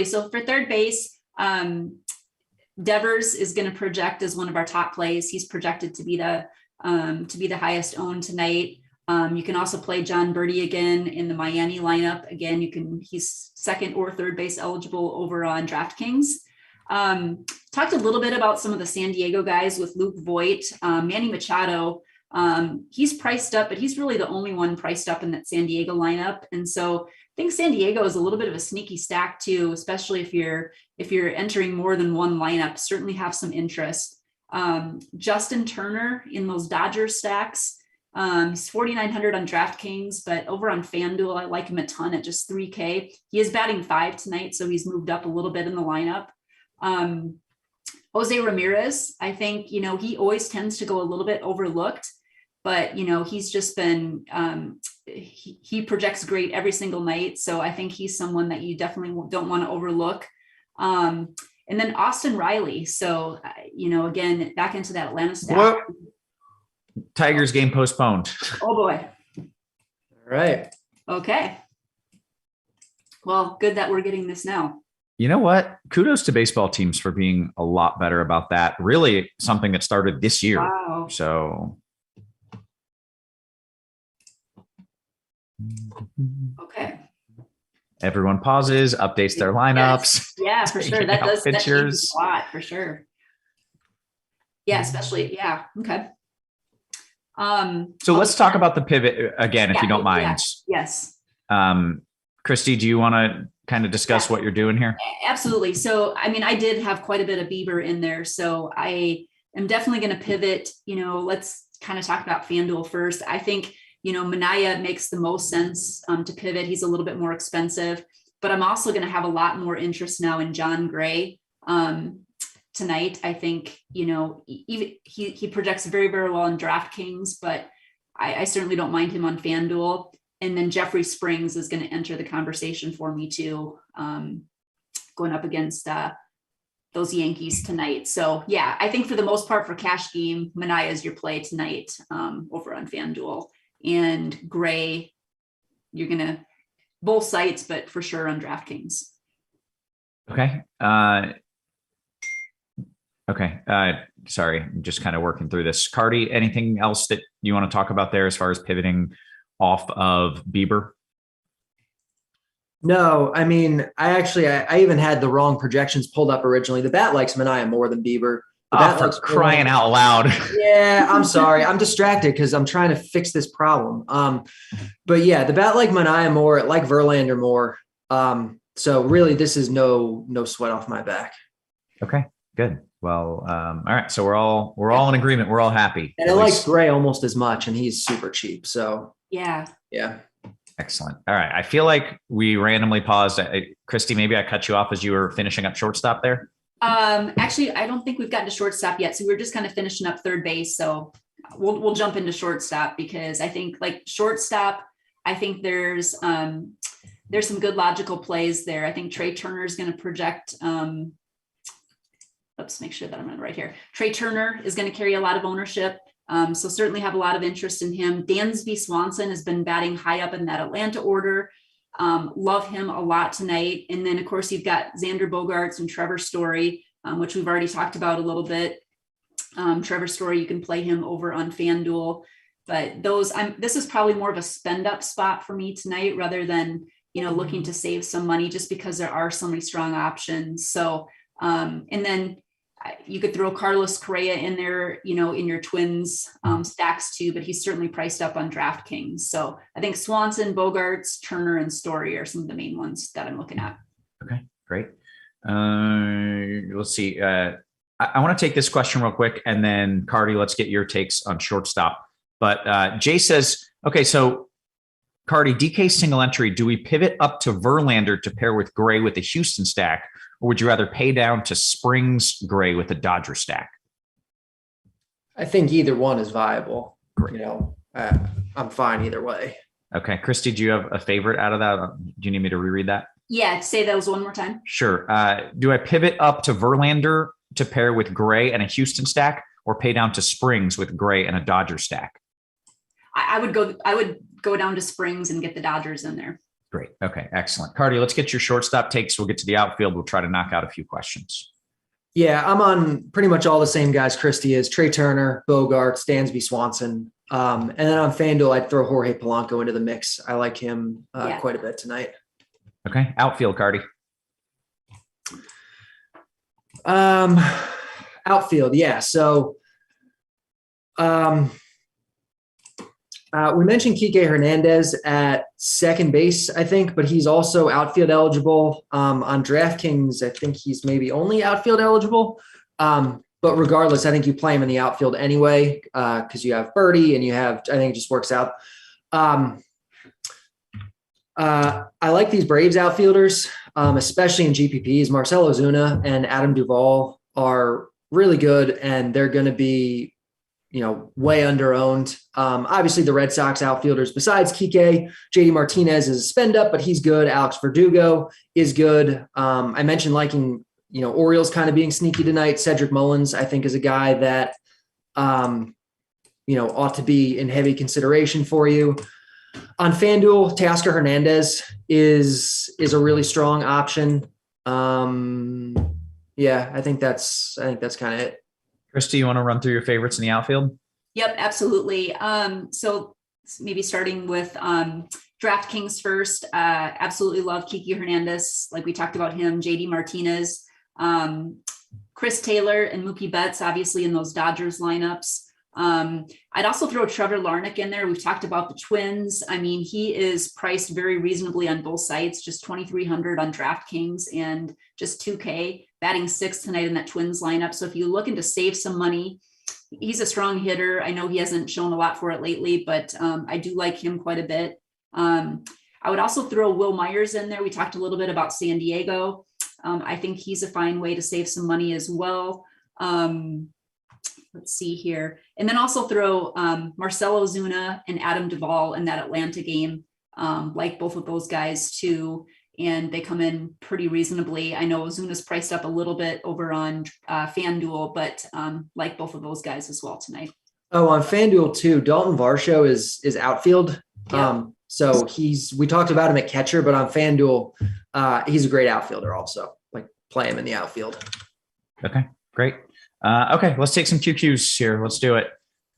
So for third base, Devers is going to project as one of our top plays. He's projected to be the highest owned tonight. You can also play John Birdie again in the Miami lineup. Again, he's second or third base eligible over on DraftKings. Talked a little bit about some of the San Diego guys with Luke Voigt, Manny Machado. He's priced up, but he's really the only one priced up in that San Diego lineup. And so I think San Diego is a little bit of a sneaky stack too, especially if you're entering more than one lineup. Certainly have some interest. Justin Turner in those Dodgers stacks. He's 4,900 on DraftKings, but over on FanDuel, I like him a ton at just 3K. He is batting 5 tonight, so he's moved up a little bit in the lineup. Jose Ramirez, I think, he always tends to go a little bit overlooked, but, he's just been, he projects great every single night. So I think he's someone that you definitely don't want to overlook. And then Austin Riley. So, again, back into that Atlanta stack. Tigers game postponed. Oh boy. All right. Okay. Well, good that we're getting this now. You know what? Kudos to baseball teams for being a lot better about that. Really something that started this year. Wow. So. Okay. Everyone pauses, updates their lineups. Yes. Yeah, for sure. That out does that changes pitchers. a lot for sure. Yeah, especially, yeah. Okay. So let's talk about the pivot again, if Yeah, you don't mind. Yes. Kristi, do you want to kind of discuss what you're doing here? Absolutely. So, I mean, I did have quite a bit of Bieber in there. So I am definitely going to pivot. Let's kind of talk about Fanduel first. I think, Manaea makes the most sense to pivot. He's a little bit more expensive, but I'm also going to have a lot more interest now in John Gray tonight. I think, even he projects very, very well in DraftKings, but I certainly don't mind him on Fanduel. And then Jeffrey Springs is going to enter the conversation for me too, going up against those Yankees tonight. So yeah, I think for the most part for cash game, Manaea is your play tonight over on Fanduel. And Gray, you're going to both sites, but for sure on DraftKings. Okay. Sorry, I'm just kind of working through this. Carty, anything else that you want to talk about there as far as pivoting off of Bieber? No, I mean, I even had the wrong projections pulled up originally. The bat likes Manaea more than Bieber. For crying out loud. Yeah, I'm sorry. I'm distracted because I'm trying to fix this problem. But yeah, the bat like Manaea more, like Verlander more. So really, this is no sweat off my back. Okay, good. Well, all right. So we're all in agreement. We're all happy. And I like Gray almost as much, and he's super cheap. So yeah. Excellent. All right. I feel like we randomly paused. Kristi, maybe I cut you off as you were finishing up shortstop there. Actually, I don't think we've gotten to shortstop yet. So we're just kind of finishing up third base. So we'll jump into shortstop because I think like shortstop, I think there's some good logical plays there. I think Trey Turner is going to project, let's make sure that I'm right here. Trey Turner is going to carry a lot of ownership. So certainly have a lot of interest in him. Dansby Swanson has been batting high up in that Atlanta order. Love him a lot tonight. And then of course you've got Xander Bogaerts and Trevor Story, which we've already talked about a little bit. Trevor Story, you can play him over on FanDuel, but this is probably more of a spend up spot for me tonight rather than, looking to save some money just because there are so many strong options. So, and then you could throw Carlos Correa in there, in your Twins stacks too, but he's certainly priced up on DraftKings. So I think Swanson, Bogaerts, Turner, and Story are some of the main ones that I'm looking at. Okay, great. Let's see. I want to take this question real quick, and then Carty, let's get your takes on shortstop. But Jay says, okay, so Carty, DK single entry, do we pivot up to Verlander to pair with Gray with the Houston stack? Or would you rather pay down to Springs Gray with a Dodger stack? I think either one is viable. Great. I'm fine either way. Okay. Kristi, do you have a favorite out of that? Do you need me to reread that? Yeah. Say those one more time. Sure. Do I pivot up to Verlander to pair with Gray and a Houston stack, or pay down to Springs with Gray and a Dodger stack? I would go down to Springs and get the Dodgers in there. Great. Okay. Excellent. Carty, let's get your shortstop takes. We'll get to the outfield. We'll try to knock out a few questions. Yeah, I'm on pretty much all the same guys Kristi is. Trey Turner, Bogaerts, Dansby Swanson. And then on FanDuel, I'd throw Jorge Polanco into the mix. I like him quite a bit tonight. Okay. Outfield, Carty. Outfield, yeah. So we mentioned Kike Hernandez at second base, I think, but he's also outfield eligible. On DraftKings, I think he's maybe only outfield eligible. But regardless, I think you play him in the outfield anyway because you have Birdie and I think it just works out. I like these Braves outfielders, especially in GPPs. Marcell Ozuna and Adam Duvall are really good, and they're going to be way under-owned. Obviously, the Red Sox outfielders, besides Kike, JD Martinez is a spend-up, but he's good. Alex Verdugo is good. I mentioned liking, Orioles kind of being sneaky tonight. Cedric Mullins, I think, is a guy that ought to be in heavy consideration for you. On FanDuel, Teoscar Hernandez is a really strong option. Yeah, I think that's kind of it. Kristi, you want to run through your favorites in the outfield? Yep, absolutely. So maybe starting with DraftKings first. Absolutely love Kiki Hernandez. Like we talked about him, JD Martinez, Chris Taylor and Mookie Betts, obviously in those Dodgers lineups. I'd also throw Trevor Larnach in there. We've talked about the Twins. I mean, he is priced very reasonably on both sites, just 2,300 on DraftKings and just 2K, batting 6th tonight in that Twins lineup. So if you're looking to save some money, he's a strong hitter. I know he hasn't shown a lot for it lately, but I do like him quite a bit. I would also throw Will Myers in there. We talked a little bit about San Diego. I think he's a fine way to save some money as well. Let's see here. And then also throw Marcell Ozuna and Adam Duvall in that Atlanta game. Like both of those guys too. And they come in pretty reasonably. I know Ozuna's priced up a little bit over on FanDuel, but like both of those guys as well tonight. Oh, on FanDuel too, Dalton Varsho is outfield. Yep. So we talked about him at catcher, but on FanDuel, he's a great outfielder also. Like play him in the outfield. Okay, great. Okay, let's take some QQs here. Let's do it.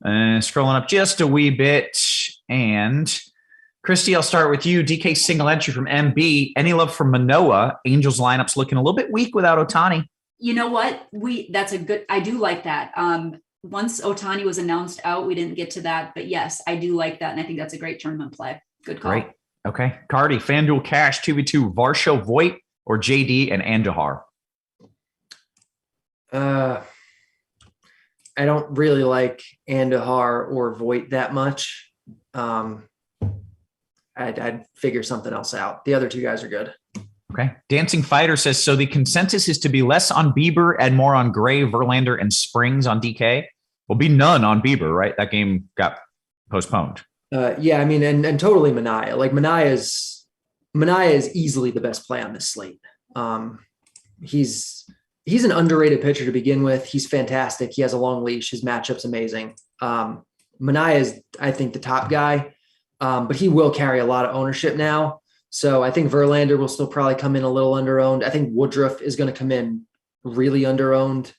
Scrolling up just a wee bit. And Kristi, I'll start with you. DK single entry from MB. Any love for Manoah? Angels lineup's looking a little bit weak without Ohtani. You know what? I do like that. Once Ohtani was announced out, we didn't get to that, but yes, I do like that. And I think that's a great tournament play. Good call. Great. Okay. Carty, FanDuel cash 2v2, Varsho, Voit, or JD and Andujar? I don't really like Andujar or Voit that much. I'd figure something else out. The other two guys are good. Okay. Dancing Fighter says, so the consensus is to be less on Bieber and more on Gray, Verlander, and Springs on DK. Will be none on Bieber, right? That game got postponed. Yeah, I mean, and totally Manaea. Like Manaea is easily the best play on this slate. He's an underrated pitcher to begin with. He's fantastic. He has a long leash. His matchup's amazing. Manaea is, I think, the top guy, but he will carry a lot of ownership now. So I think Verlander will still probably come in a little underowned. I think Woodruff is going to come in really underowned.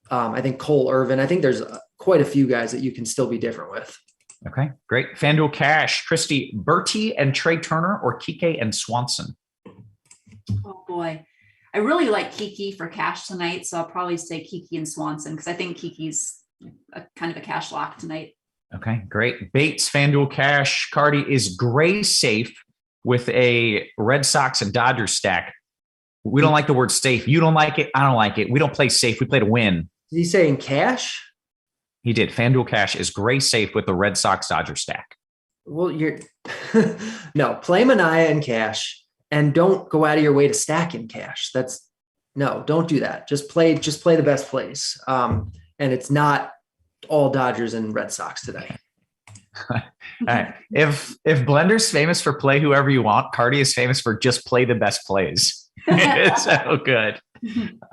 I think Cole Irvin. I think there's quite a few guys that you can still be different with. Okay, great. FanDuel cash, Kristi, Bertie and Trey Turner, or Kike and Swanson? Oh boy. I really like Kiki for cash tonight, so I'll probably say Kiki and Swanson because I think Kiki's kind of a cash lock tonight. Okay, great. Bates, FanDuel cash, Carty, is Gray safe with a Red Sox and Dodgers stack? We don't like the word safe. You don't like it. I don't like it. We don't play safe. We play to win. Did he say in cash? He did. FanDuel cash is Gray safe with the Red Sox Dodgers stack. Well, you're no, play Manaea in cash and don't go out of your way to stack in cash. Don't do that. Just play the best plays. And it's not all Dodgers and Red Sox today. All right. If Blender's famous for play whoever you want, Carty is famous for just play the best plays. It's so good.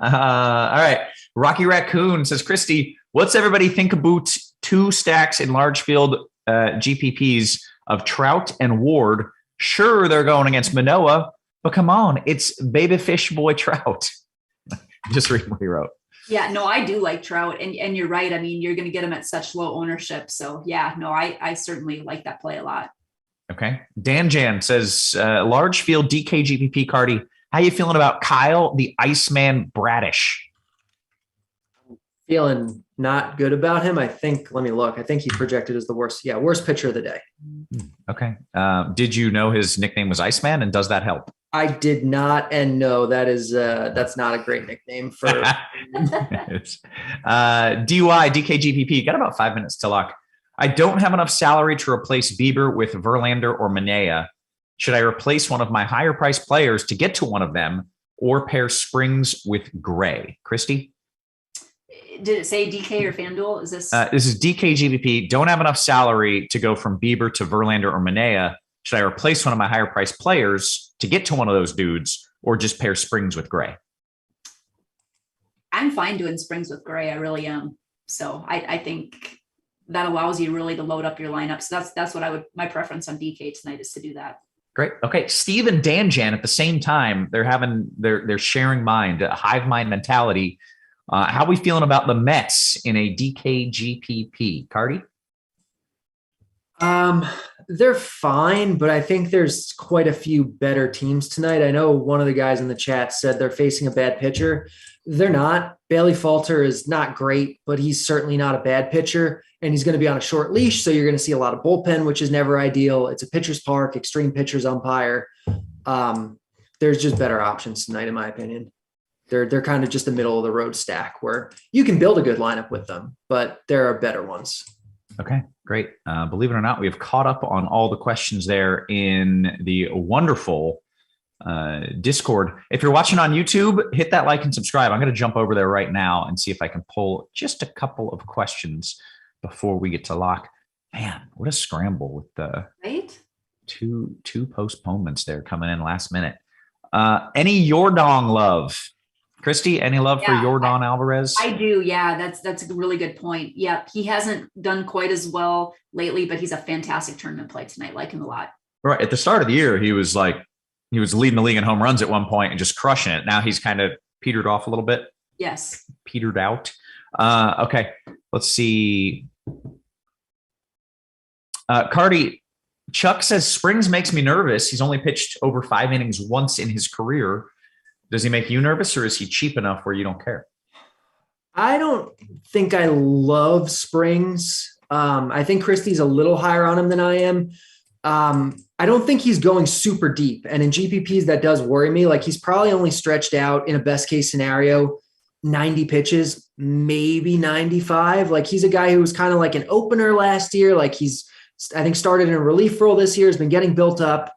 All right. Rocky Raccoon says, Kristi, what's everybody think about 2 stacks in large field GPPs of Trout and Ward? Sure, they're going against Manoah, but come on, it's baby fish boy Trout. Just read what he wrote. Yeah, no, I do like Trout, and you're right. I mean, you're going to get him at such low ownership. So yeah, no, I certainly like that play a lot. Okay. Dan Jan says, large field DK GPP Carty. How you feeling about Kyle, the Iceman Bradish? Feeling not good about him. Let me look. I think he projected as the worst pitcher of the day. Okay. Did you know his nickname was Iceman, and does that help? I did not. And no, that's not a great nickname for DUI DKGPP. Got about 5 minutes to lock. I don't have enough salary to replace Bieber with Verlander or Manaea. Should I replace one of my higher priced players to get to one of them, or pair Springs with Gray? Kristi? Did it say DK or FanDuel? Is this? This is DKGPP. Don't have enough salary to go from Bieber to Verlander or Manaea. Should I replace one of my higher priced players to get to one of those dudes, or just pair Springs with Gray? I'm fine doing Springs with Gray. I really am. So I think that allows you really to load up your lineup. So that's what my preference on DK tonight is to do that. Great. Okay. Steve and Danjan at the same time, they're sharing mind, a hive mind mentality. How are we feeling about the Mets in a DK GPP? Carty? They're fine, but I think there's quite a few better teams tonight. I know one of the guys in the chat said they're facing a bad pitcher. They're not. Bailey Falter is not great, but he's certainly not a bad pitcher, and he's going to be on a short leash, so you're going to see a lot of bullpen, which is never ideal. It's a pitcher's park, extreme pitchers umpire. There's just better options tonight, in my opinion. They're kind of just the middle of the road stack where you can build a good lineup with them, but there are better ones. Okay, great. Believe it or not, we have caught up on all the questions there in the wonderful Discord. If you're watching on YouTube, hit that like and subscribe. I'm going to jump over there right now and see if I can pull just a couple of questions before we get to lock. Man, what a scramble with the two postponements there coming in last minute. Any Yordan love? Kristi, any love for Yordan Alvarez? I do. Yeah, that's a really good point. Yeah, he hasn't done quite as well lately, but he's a fantastic tournament play tonight. Like him a lot. Right. At the start of the year, he was leading the league in home runs at one point and just crushing it. Now he's kind of petered off a little bit. Yes. Petered out. Okay. Let's see. Carty, Chuck says Springs makes me nervous. He's only pitched over 5 innings once in his career. Does he make you nervous, or is he cheap enough where you don't care? I don't think I love Springs. I think Kristi's a little higher on him than I am. I don't think he's going super deep. And in GPPs, that does worry me. Like, he's probably only stretched out in a best case scenario, 90 pitches, maybe 95. Like, he's a guy who was kind of like an opener last year. Like, I think started in a relief role this year, has been getting built up.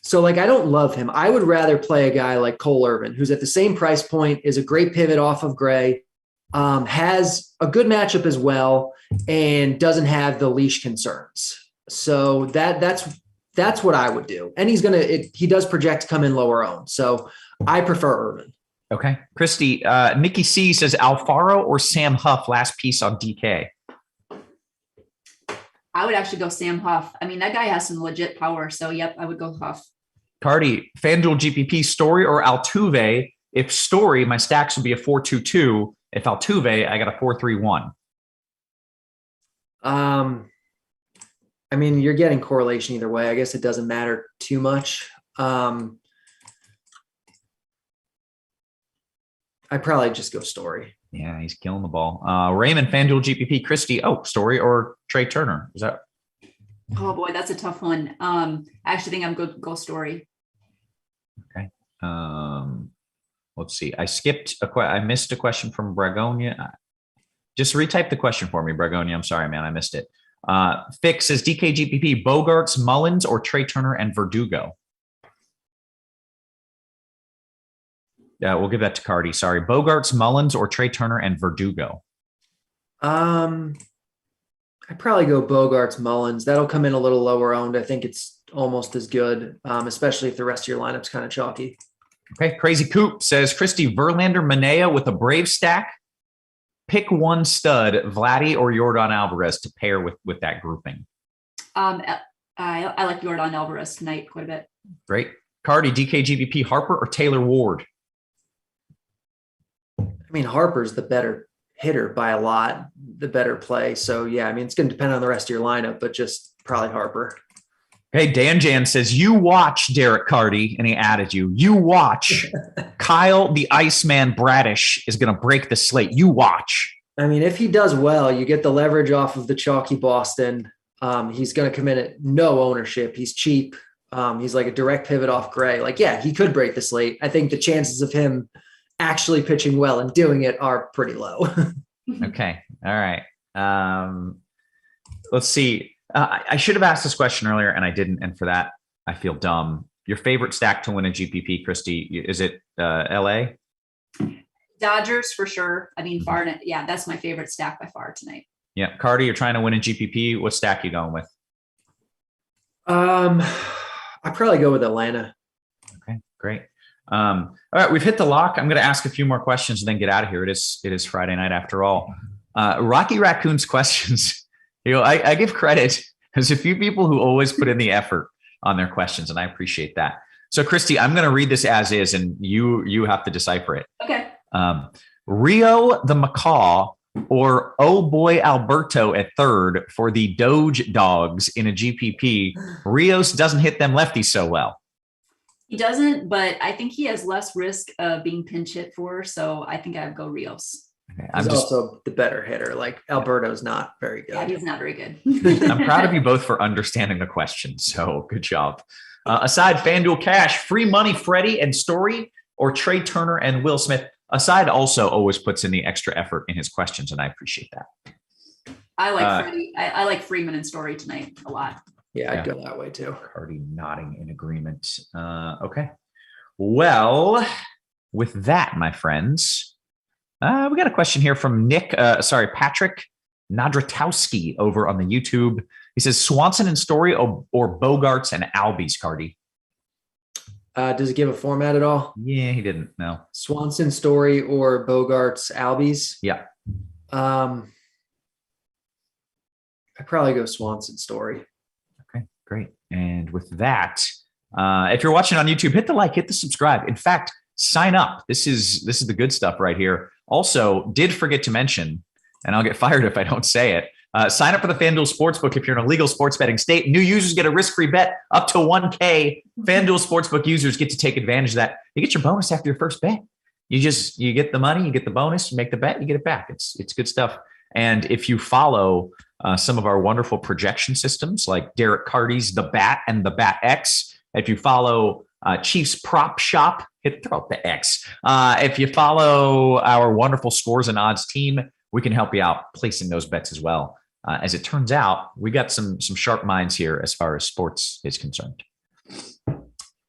So like, I don't love him. I would rather play a guy like Cole Irvin, who's at the same price point, is a great pivot off of Gray, has a good matchup as well, and doesn't have the leash concerns. So that's what I would do. And he does project to come in lower owned. So I prefer Irvin. Okay. Kristi, Nikki C says Alfaro or Sam Huff, last piece on DK. I would actually go Sam Huff. I mean, that guy has some legit power. So, yep, I would go Huff. Carty, FanDuel GPP, Story or Altuve? If Story, my stacks would be a 4-2-2. If Altuve, I got a 4-3-1. I mean, you're getting correlation either way. I guess it doesn't matter too much. I'd probably just go Story. Yeah, he's killing the ball. Raymond, FanDuel GPP, Kristi. Oh, Story or Trey Turner? Is that? Oh boy, that's a tough one. I actually think I'm going to go Story. Okay. Let's see. I missed a question from Bragonia. Just retype the question for me, Bragonia. I'm sorry, man. I missed it. Fix says DK GPP, Bogarts, Mullins, or Trey Turner and Verdugo. Yeah, we'll give that to Carty. Sorry. Bogarts, Mullins, or Trey Turner and Verdugo. I'd probably go Bogarts, Mullins. That'll come in a little lower owned. I think it's almost as good, especially if the rest of your lineup's kind of chalky. Okay. Crazy Coop says Kristi, Verlander, Manea with a Brave stack. Pick one stud, Vladdy or Yordan Alvarez, to pair with that grouping. I like Yordan Alvarez tonight quite a bit. Great. Carty, DK GPP, Harper or Taylor Ward? I mean, Harper's the better hitter by a lot, the better play. So, yeah, I mean, it's going to depend on the rest of your lineup, but just probably Harper. Hey, Dan Jan says, you watch DerekCarty, and he added you watch. Kyle, the Iceman Bradish, is going to break the slate. You watch. I mean, if he does well, you get the leverage off of the chalky Boston. He's going to come in at no ownership. He's cheap. He's like a direct pivot off Gray. Like, yeah, he could break the slate. I think the chances of him actually pitching well and doing it are pretty low. Okay. All right. Let's see. I should have asked this question earlier and I didn't. And for that, I feel dumb. Your favorite stack to win a GPP, Kristi, is it LA? Dodgers for sure. I mean, yeah, that's my favorite stack by far tonight. Yeah. Carty, you're trying to win a GPP. What stack you going with? I'd probably go with Atlanta. Okay, great. All right, we've hit the lock. I'm going to ask a few more questions and then get out of here. It is Friday night after all. Rocky Raccoon's questions. I give credit. There's a few people who always put in the effort on their questions, and I appreciate that. So, Kristi, I'm going to read this as is, and you have to decipher it. Okay. Rio the Macaw or Oh Boy Alberto at third for the Doge Dogs in a GPP. Rios doesn't hit them lefties so well. He doesn't, but I think he has less risk of being pinch hit for, so I think I'd go Rios. Okay, He's also the better hitter. Like Alberto's not very good. Yeah, he's not very good. I'm proud of you both for understanding the question. So good job. Aside FanDuel Cash, free money, Freddie and Story, or Trey Turner and Will Smith. Aside also always puts in the extra effort in his questions, and I appreciate that. I like Freddie. I like Freeman and Story tonight a lot. Yeah, I'd go that way too. Carty nodding in agreement. Okay. Well, with that, my friends, we got a question here from Patrick Nadratowski over on the YouTube. He says Swanson and Story or Bogarts and Albies, Carty. Does it give a format at all? Yeah, he didn't. No. Swanson, Story, or Bogarts, Albies? Yeah. I'd probably go Swanson, Story. Okay, great. And with that, if you're watching on YouTube, hit the like, hit the subscribe. In fact, sign up. This is the good stuff right here. Also, did forget to mention, and I'll get fired if I don't say it, sign up for the FanDuel Sportsbook if you're in a legal sports betting state. New users get a risk-free bet up to $1,000. FanDuel Sportsbook users get to take advantage of that. You get your bonus after your first bet. You get the money, you get the bonus, you make the bet, you get it back. It's good stuff. And if you follow some of our wonderful projection systems like DerekCarty's The Bat and The Bat X, if you follow Chiefs Prop Shop, throw up the X. If you follow our wonderful scores and odds team, we can help you out placing those bets as well. As it turns out, we got some sharp minds here as far as sports is concerned.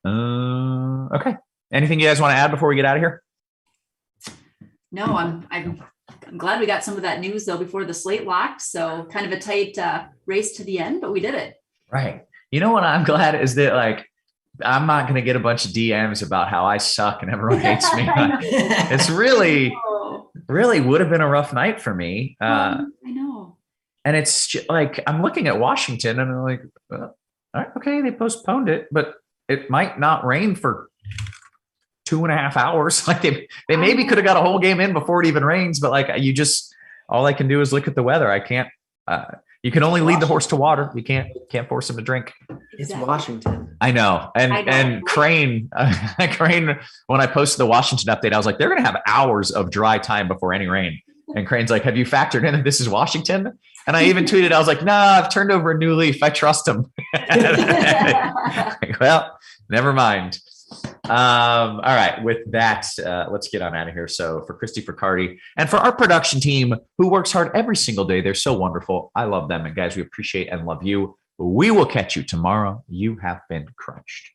Okay. Anything you guys want to add before we get out of here? No, I'm glad we got some of that news though before the slate locked. So kind of a tight race to the end, but we did it. Right. You know what I'm glad is that I'm not going to get a bunch of DMs about how I suck and everyone hates me. It's really would have been a rough night for me. I know. And it's just, I'm looking at Washington and I'm like, all right, okay, they postponed it, but it might not rain for 2.5 hours. They maybe could have got a whole game in before it even rains, but all I can do is look at the weather. I can't, you can only lead the horse to water. You can't force him to drink. It's Washington. I know. And Krayton, when I posted the Washington update, I was like, they're going to have hours of dry time before any rain. And Crane's like, have you factored in that this is Washington? And I even tweeted, I was like, nah, I've turned over a new leaf. I trust him. Well, never mind. All right. With that, let's get on out of here. So for Kristi, for Carty, and for our production team who works hard every single day, they're so wonderful. I love them. And guys, we appreciate and love you. We will catch you tomorrow. You have been crunched.